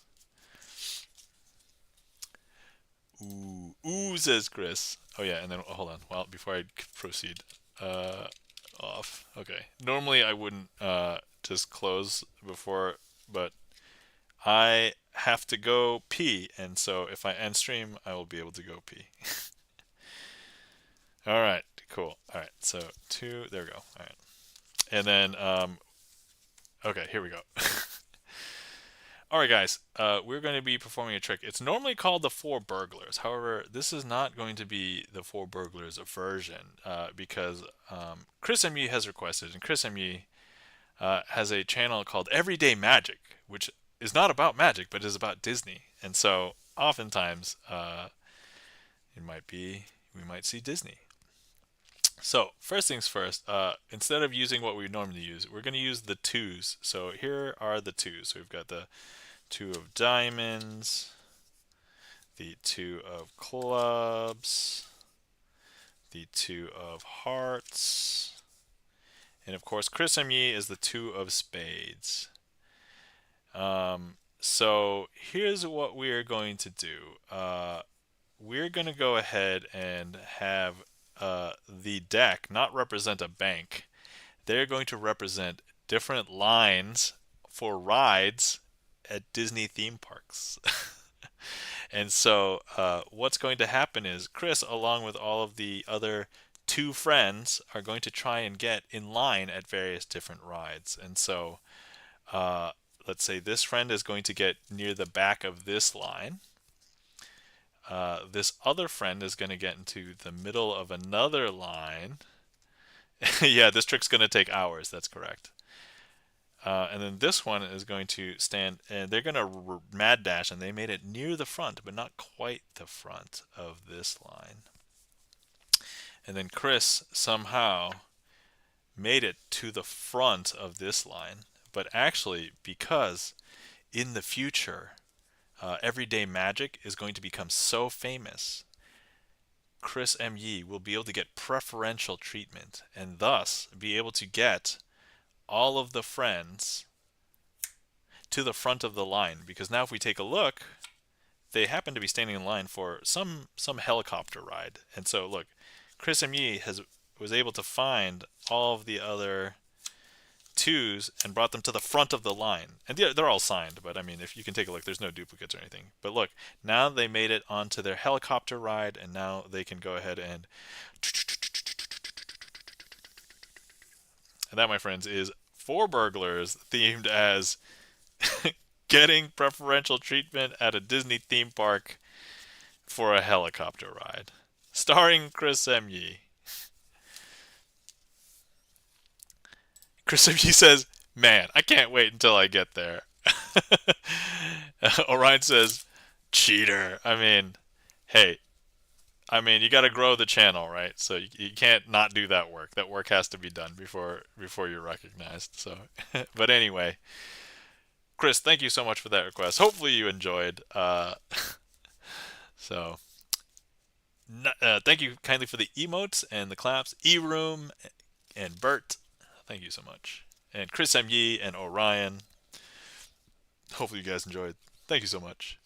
Ooh, says Chris. Oh yeah, and then hold on. Well, before I proceed, off. Okay. Normally I wouldn't just close before, but I have to go pee, and so if I end stream, I will be able to go pee. All right, cool. All right, so two. There we go. All right, and then okay, here we go. All right, guys, we're going to be performing a trick. It's normally called the Four Burglars. However, this is not going to be the Four Burglars version because Chris ME has requested, and Chris ME has a channel called Everyday Magic, which is not about magic, but is about Disney. And so, oftentimes, we might see Disney. So, first things first, instead of using what we normally use, we're going to use the twos. So, here are the twos. So, we've got the two of diamonds, the two of clubs, the two of hearts, and of course, Chris ME is the two of spades. So here's what we're going to do. We're going to go ahead and have the deck not represent a bank. They're going to represent different lines for rides at Disney theme parks. And so what's going to happen is Chris, along with all of the other two friends, are going to try and get in line at various different rides. And so let's say this friend is going to get near the back of this line. This other friend is going to get into the middle of another line. Yeah, this trick's going to take hours. That's correct. And then this one is going to stand, and they're going to mad dash, and they made it near the front, but not quite the front of this line. And then Chris somehow made it to the front of this line, but actually, because in the future, Everyday Magic is going to become so famous, Chris ME will be able to get preferential treatment, and thus be able to get all of the friends to the front of the line, because now if we take a look, they happen to be standing in line for some helicopter ride. And so look, Chris M. was able to find all of the other 2s and brought them to the front of the line. And they're all signed, but I mean, if you can take a look, there's no duplicates or anything. But look, now they made it onto their helicopter ride, and now they can go ahead and that, my friends, is 4 burglars themed as getting preferential treatment at a Disney theme park for a helicopter ride, starring Chris M. Chris M. says, "Man, I can't wait until I get there." Orion says, "Cheater." I mean, hey, you got to grow the channel, right? So you can't not do that work. That work has to be done before you're recognized. So, but anyway, Chris, thank you so much for that request. Hopefully you enjoyed. So, thank you kindly for the emotes and the claps. E-Room and Bert, thank you so much. And Chris M. and Orion. Hopefully you guys enjoyed. Thank you so much.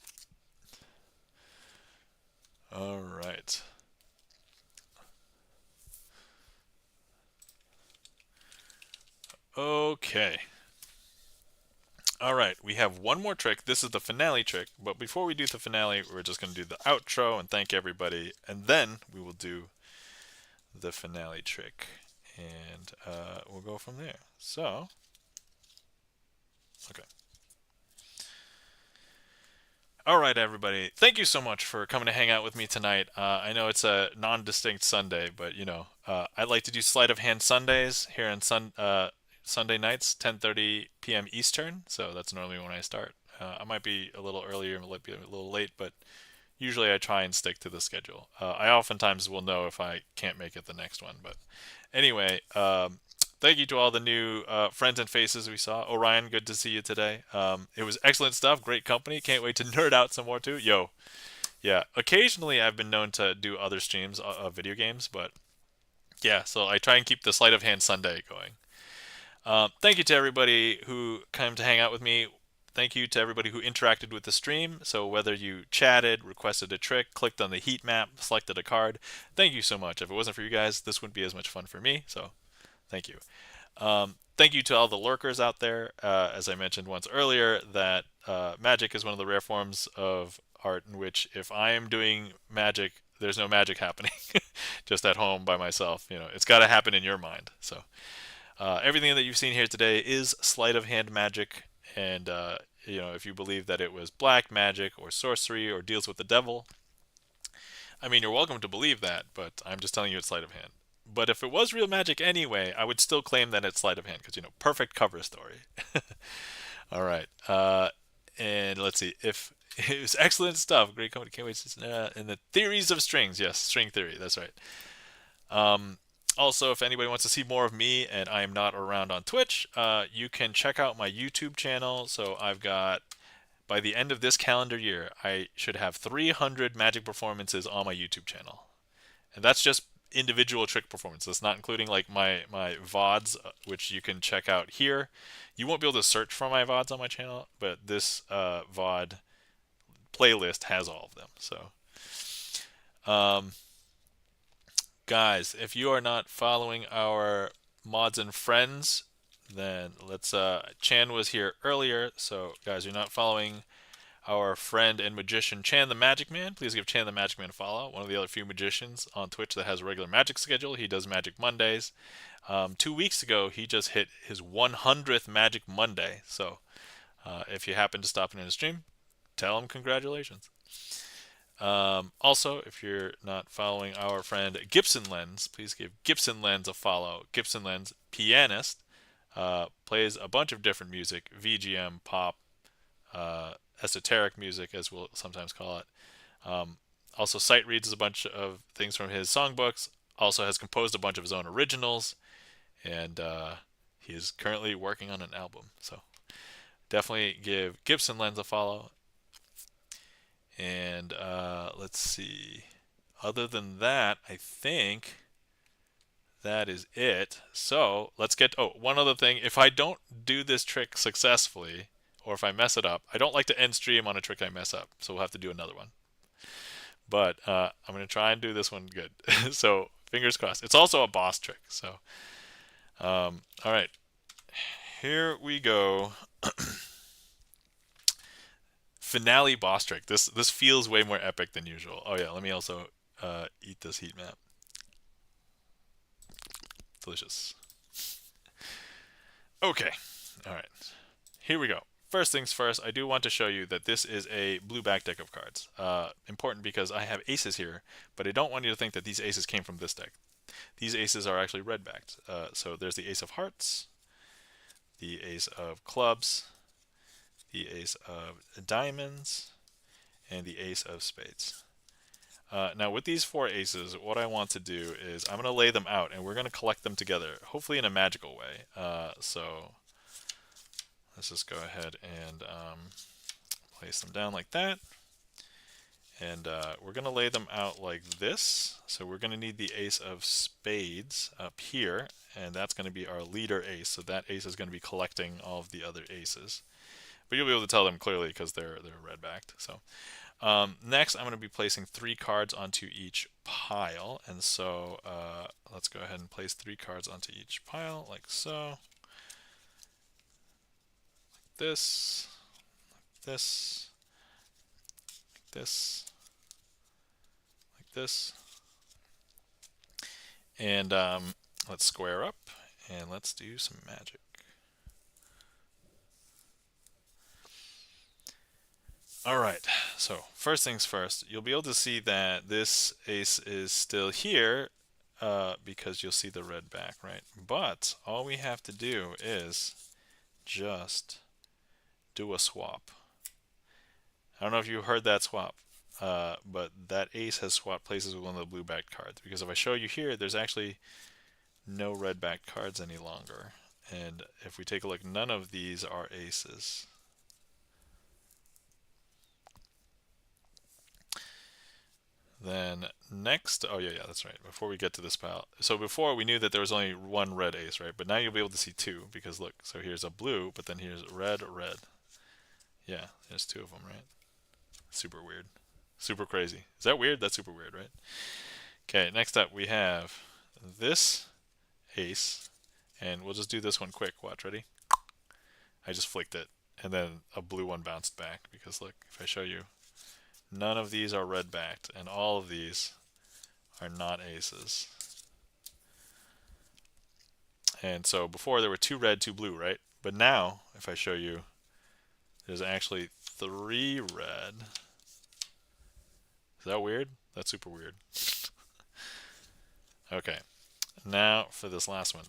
All right. Okay. All right, we have one more trick. This is the finale trick, but before we do the finale, we're just going to do the outro and thank everybody, and then we will do the finale trick, and we'll go from there. So, okay. All right, everybody. Thank you so much for coming to hang out with me tonight. I know it's a non-distinct Sunday, but I like to do Sleight of Hand Sundays here on Sunday nights, 10:30 p.m. Eastern. So that's normally when I start. I might be a little earlier, might be a little late, but usually I try and stick to the schedule. I oftentimes will know if I can't make it the next one, but anyway, thank you to all the new friends and faces we saw. Orion, good to see you today. It was excellent stuff, great company. Can't wait to nerd out some more too. Yo, yeah. Occasionally, I've been known to do other streams of video games, but yeah. So I try and keep the Sleight of Hand Sunday going. Thank you to everybody who came to hang out with me. Thank you to everybody who interacted with the stream. So whether you chatted, requested a trick, clicked on the heat map, selected a card, thank you so much. If it wasn't for you guys, this wouldn't be as much fun for me. So thank you. Thank you to all the lurkers out there. As I mentioned once earlier, that magic is one of the rare forms of art in which if I am doing magic, there's no magic happening just at home by myself. It's got to happen in your mind. So everything that you've seen here today is sleight of hand magic. And, if you believe that it was black magic or sorcery or deals with the devil, I mean, you're welcome to believe that, but I'm just telling you it's sleight of hand. But if it was real magic anyway, I would still claim that it's sleight of hand because, perfect cover story. All right. And let's see. If it was excellent stuff. Great company. Can't wait to and the theories of strings. Yes, string theory. That's right. Also, if anybody wants to see more of me and I am not around on Twitch, you can check out my YouTube channel. So I've got, by the end of this calendar year, I should have 300 magic performances on my YouTube channel. And that's just individual trick performances. That's not including like my VODs, which you can check out here. You won't be able to search for my VODs on my channel, but this VOD playlist has all of them. So, guys, if you are not following our mods and friends, then let's Chan was here earlier, so guys, you're not following our friend and magician Chan the Magic Man, please give Chan the Magic Man a follow. One of the other few magicians on Twitch that has a regular magic schedule. He does Magic Mondays. 2 weeks ago he just hit his 100th Magic Monday, so if you happen to stop in his stream, tell him congratulations. Also, if you're not following our friend Gibson Lens, please give Gibson Lens a follow. Gibson Lens, pianist, plays a bunch of different music, VGM, pop, esoteric music, as we'll sometimes call it. Also, sight reads a bunch of things from his songbooks. Also has composed a bunch of his own originals, and he is currently working on an album. So definitely give Gibson Lens a follow. And let's see. Other than that, I think that is it. So let's get. Oh, one other thing. If I don't do this trick successfully, or if I mess it up. I don't like to end stream on a trick I mess up, so we'll have to do another one. But I'm going to try and do this one good. So fingers crossed. It's also a boss trick. So, all right. Here we go. Finale boss trick. This feels way more epic than usual. Oh yeah, let me also eat this heat map. Delicious. Okay. All right. Here we go. First things first, I do want to show you that this is a blue back deck of cards. Important because I have aces here, but I don't want you to think that these aces came from this deck. These aces are actually red backed. So there's the ace of hearts, the ace of clubs, the ace of diamonds, and the ace of spades. Now with these four aces, what I want to do is I'm going to lay them out and we're going to collect them together, hopefully in a magical way. So let's just go ahead and place them down like that. And we're going to lay them out like this. So we're going to need the ace of spades up here, and that's going to be our leader ace. So that ace is going to be collecting all of the other aces. But you'll be able to tell them clearly because they're red backed. So next, I'm going to be placing 3 cards onto each pile. And so let's go ahead and place 3 cards onto each pile like so. This, this, this, like this. And let's square up and let's do some magic. All right, so first things first, you'll be able to see that this ace is still here because you'll see the red back, right? But all we have to do is just do a swap. I don't know if you heard that swap, but that ace has swapped places with one of the blue backed cards. Because if I show you here, there's actually no red backed cards any longer. And if we take a look, none of these are aces. Then next, oh yeah, that's right. Before we get to this pile, so before we knew that there was only one red ace, right? But now you'll be able to see 2 because look, so here's a blue, but then here's red, red. Yeah, there's 2 of them, right? Super weird. Super crazy. Is that weird? That's super weird, right? Okay, next up we have this ace, and we'll just do this one quick. Watch, ready? I just flicked it, and then a blue one bounced back because look, if I show you, none of these are red backed, and all of these are not aces. And so before there were 2 red, 2 blue, right? But now, if I show you, there's actually 3 red. Is that weird? That's super weird. Okay, now for this last one.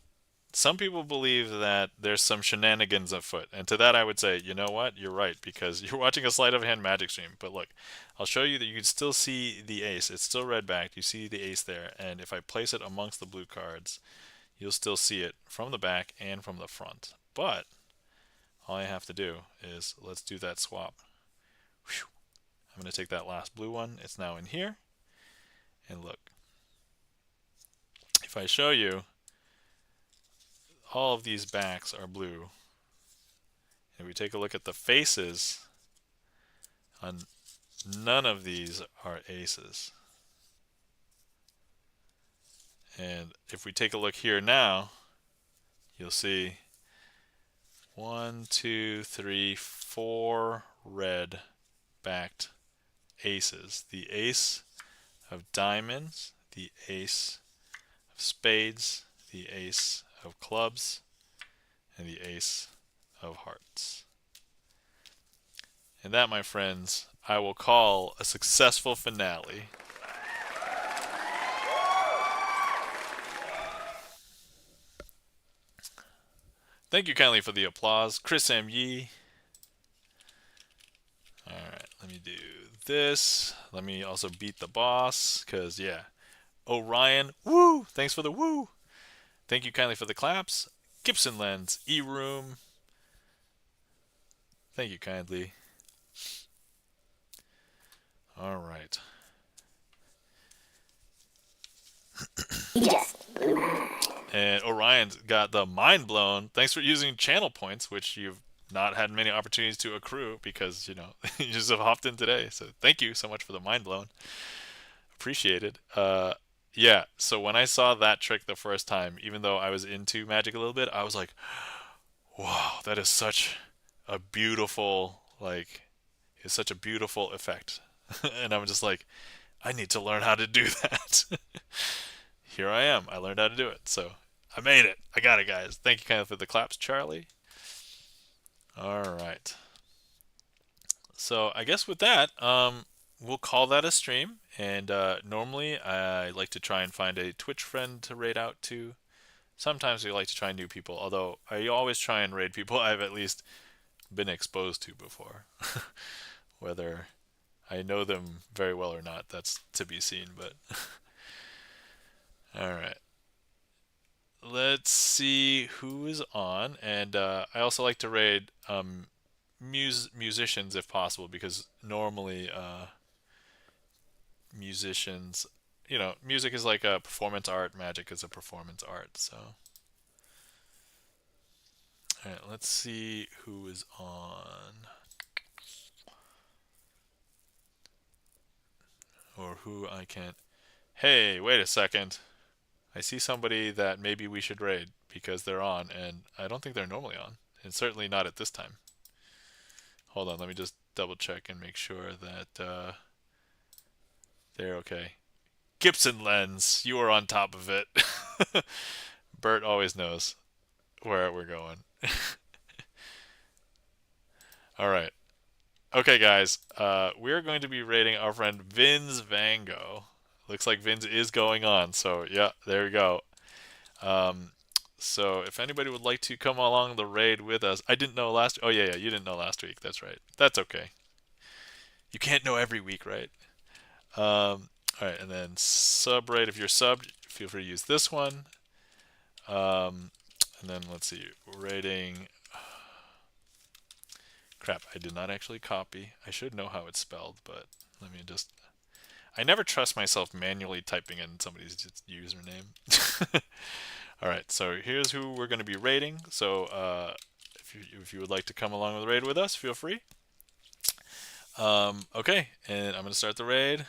Some people believe that there's some shenanigans afoot, and to that I would say, you know what? You're right, because you're watching a sleight of hand magic stream. But look, I'll show you that you can still see the ace. It's still red backed. You see the ace there, and if I place it amongst the blue cards, you'll still see it from the back and from the front. But all I have to do is let's do that swap. Whew. I'm going to take that last blue one. It's now in here. And look, if I show you, all of these backs are blue. If we take a look at the faces, on none of these are aces. And if we take a look here now, you'll see 1, 2, 3, 4 red backed aces. The ace of diamonds, the ace of spades, the ace of clubs, and the ace of hearts. And that, my friends, I will call a successful finale. Thank you kindly for the applause, Chris M. Yee. Alright, let me do this. Let me also beat the boss, because, yeah. Orion, woo! Thanks for the woo! Thank you kindly for the claps. Gibson Lens, E-Room. Thank you kindly. Alright. Yes. And Orion's got the mind blown. Thanks for using channel points, which you've not had many opportunities to accrue because, you just have hopped in today. So thank you so much for the mind blown. Appreciated. Yeah, so when I saw that trick the first time, even though I was into magic a little bit, I was like, wow, that is such a beautiful, like, it's such a beautiful effect. And I'm just like, I need to learn how to do that. Here I am. I learned how to do it. So I made it. I got it, guys. Thank you kind of for the claps, Charlie. All right. So I guess with that, we'll call that a stream. And normally I like to try and find a Twitch friend to raid out to. Sometimes we like to try new people, although I always try and raid people I've at least been exposed to before. Whether I know them very well or not, that's to be seen. But all right. Let's see who is on. And I also like to raid musicians if possible, because normally musicians, music is like a performance art, magic is a performance art. So, all right, let's see who is on or who I can. Hey, wait a second. I see somebody that maybe we should raid because they're on, and I don't think they're normally on, and certainly not at this time. Hold on, let me just double check and make sure that they're okay. Gibson Lens, you are on top of it. Bert always knows where we're going. All right. Okay, guys. We're going to be rating our friend Vin's Vango. Looks like Vin's is going on. So, yeah, there we go. Um, so, if anybody would like to come along the raid with us, I didn't know last. Oh, yeah, you didn't know last week. That's right. That's okay. You can't know every week, right? All right, and then sub raid. If you're subbed, feel free to use this one. And then let's see, rating. Crap, I did not actually copy. I should know how it's spelled, but let me just. I never trust myself manually typing in somebody's username. All right, so here's who we're going to be rating. So if you would like to come along with the raid with us, feel free. Okay, and I'm going to start the raid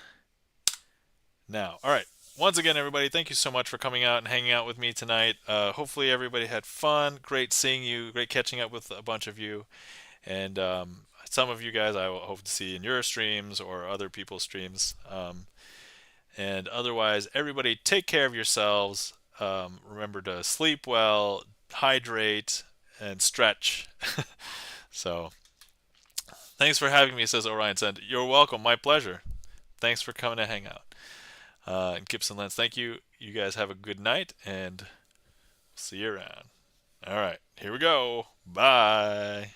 now. All right. Once again, everybody, thank you so much for coming out and hanging out with me tonight. Hopefully, everybody had fun. Great seeing you. Great catching up with a bunch of you. And some of you guys I will hope to see in your streams or other people's streams. And otherwise, everybody take care of yourselves. Remember to sleep well, hydrate, and stretch. So, thanks for having me, says Orion Send. You're welcome. My pleasure. Thanks for coming to hang out. Gibson Lens, thank you. You guys have a good night, and see you around. All right, here we go. Bye.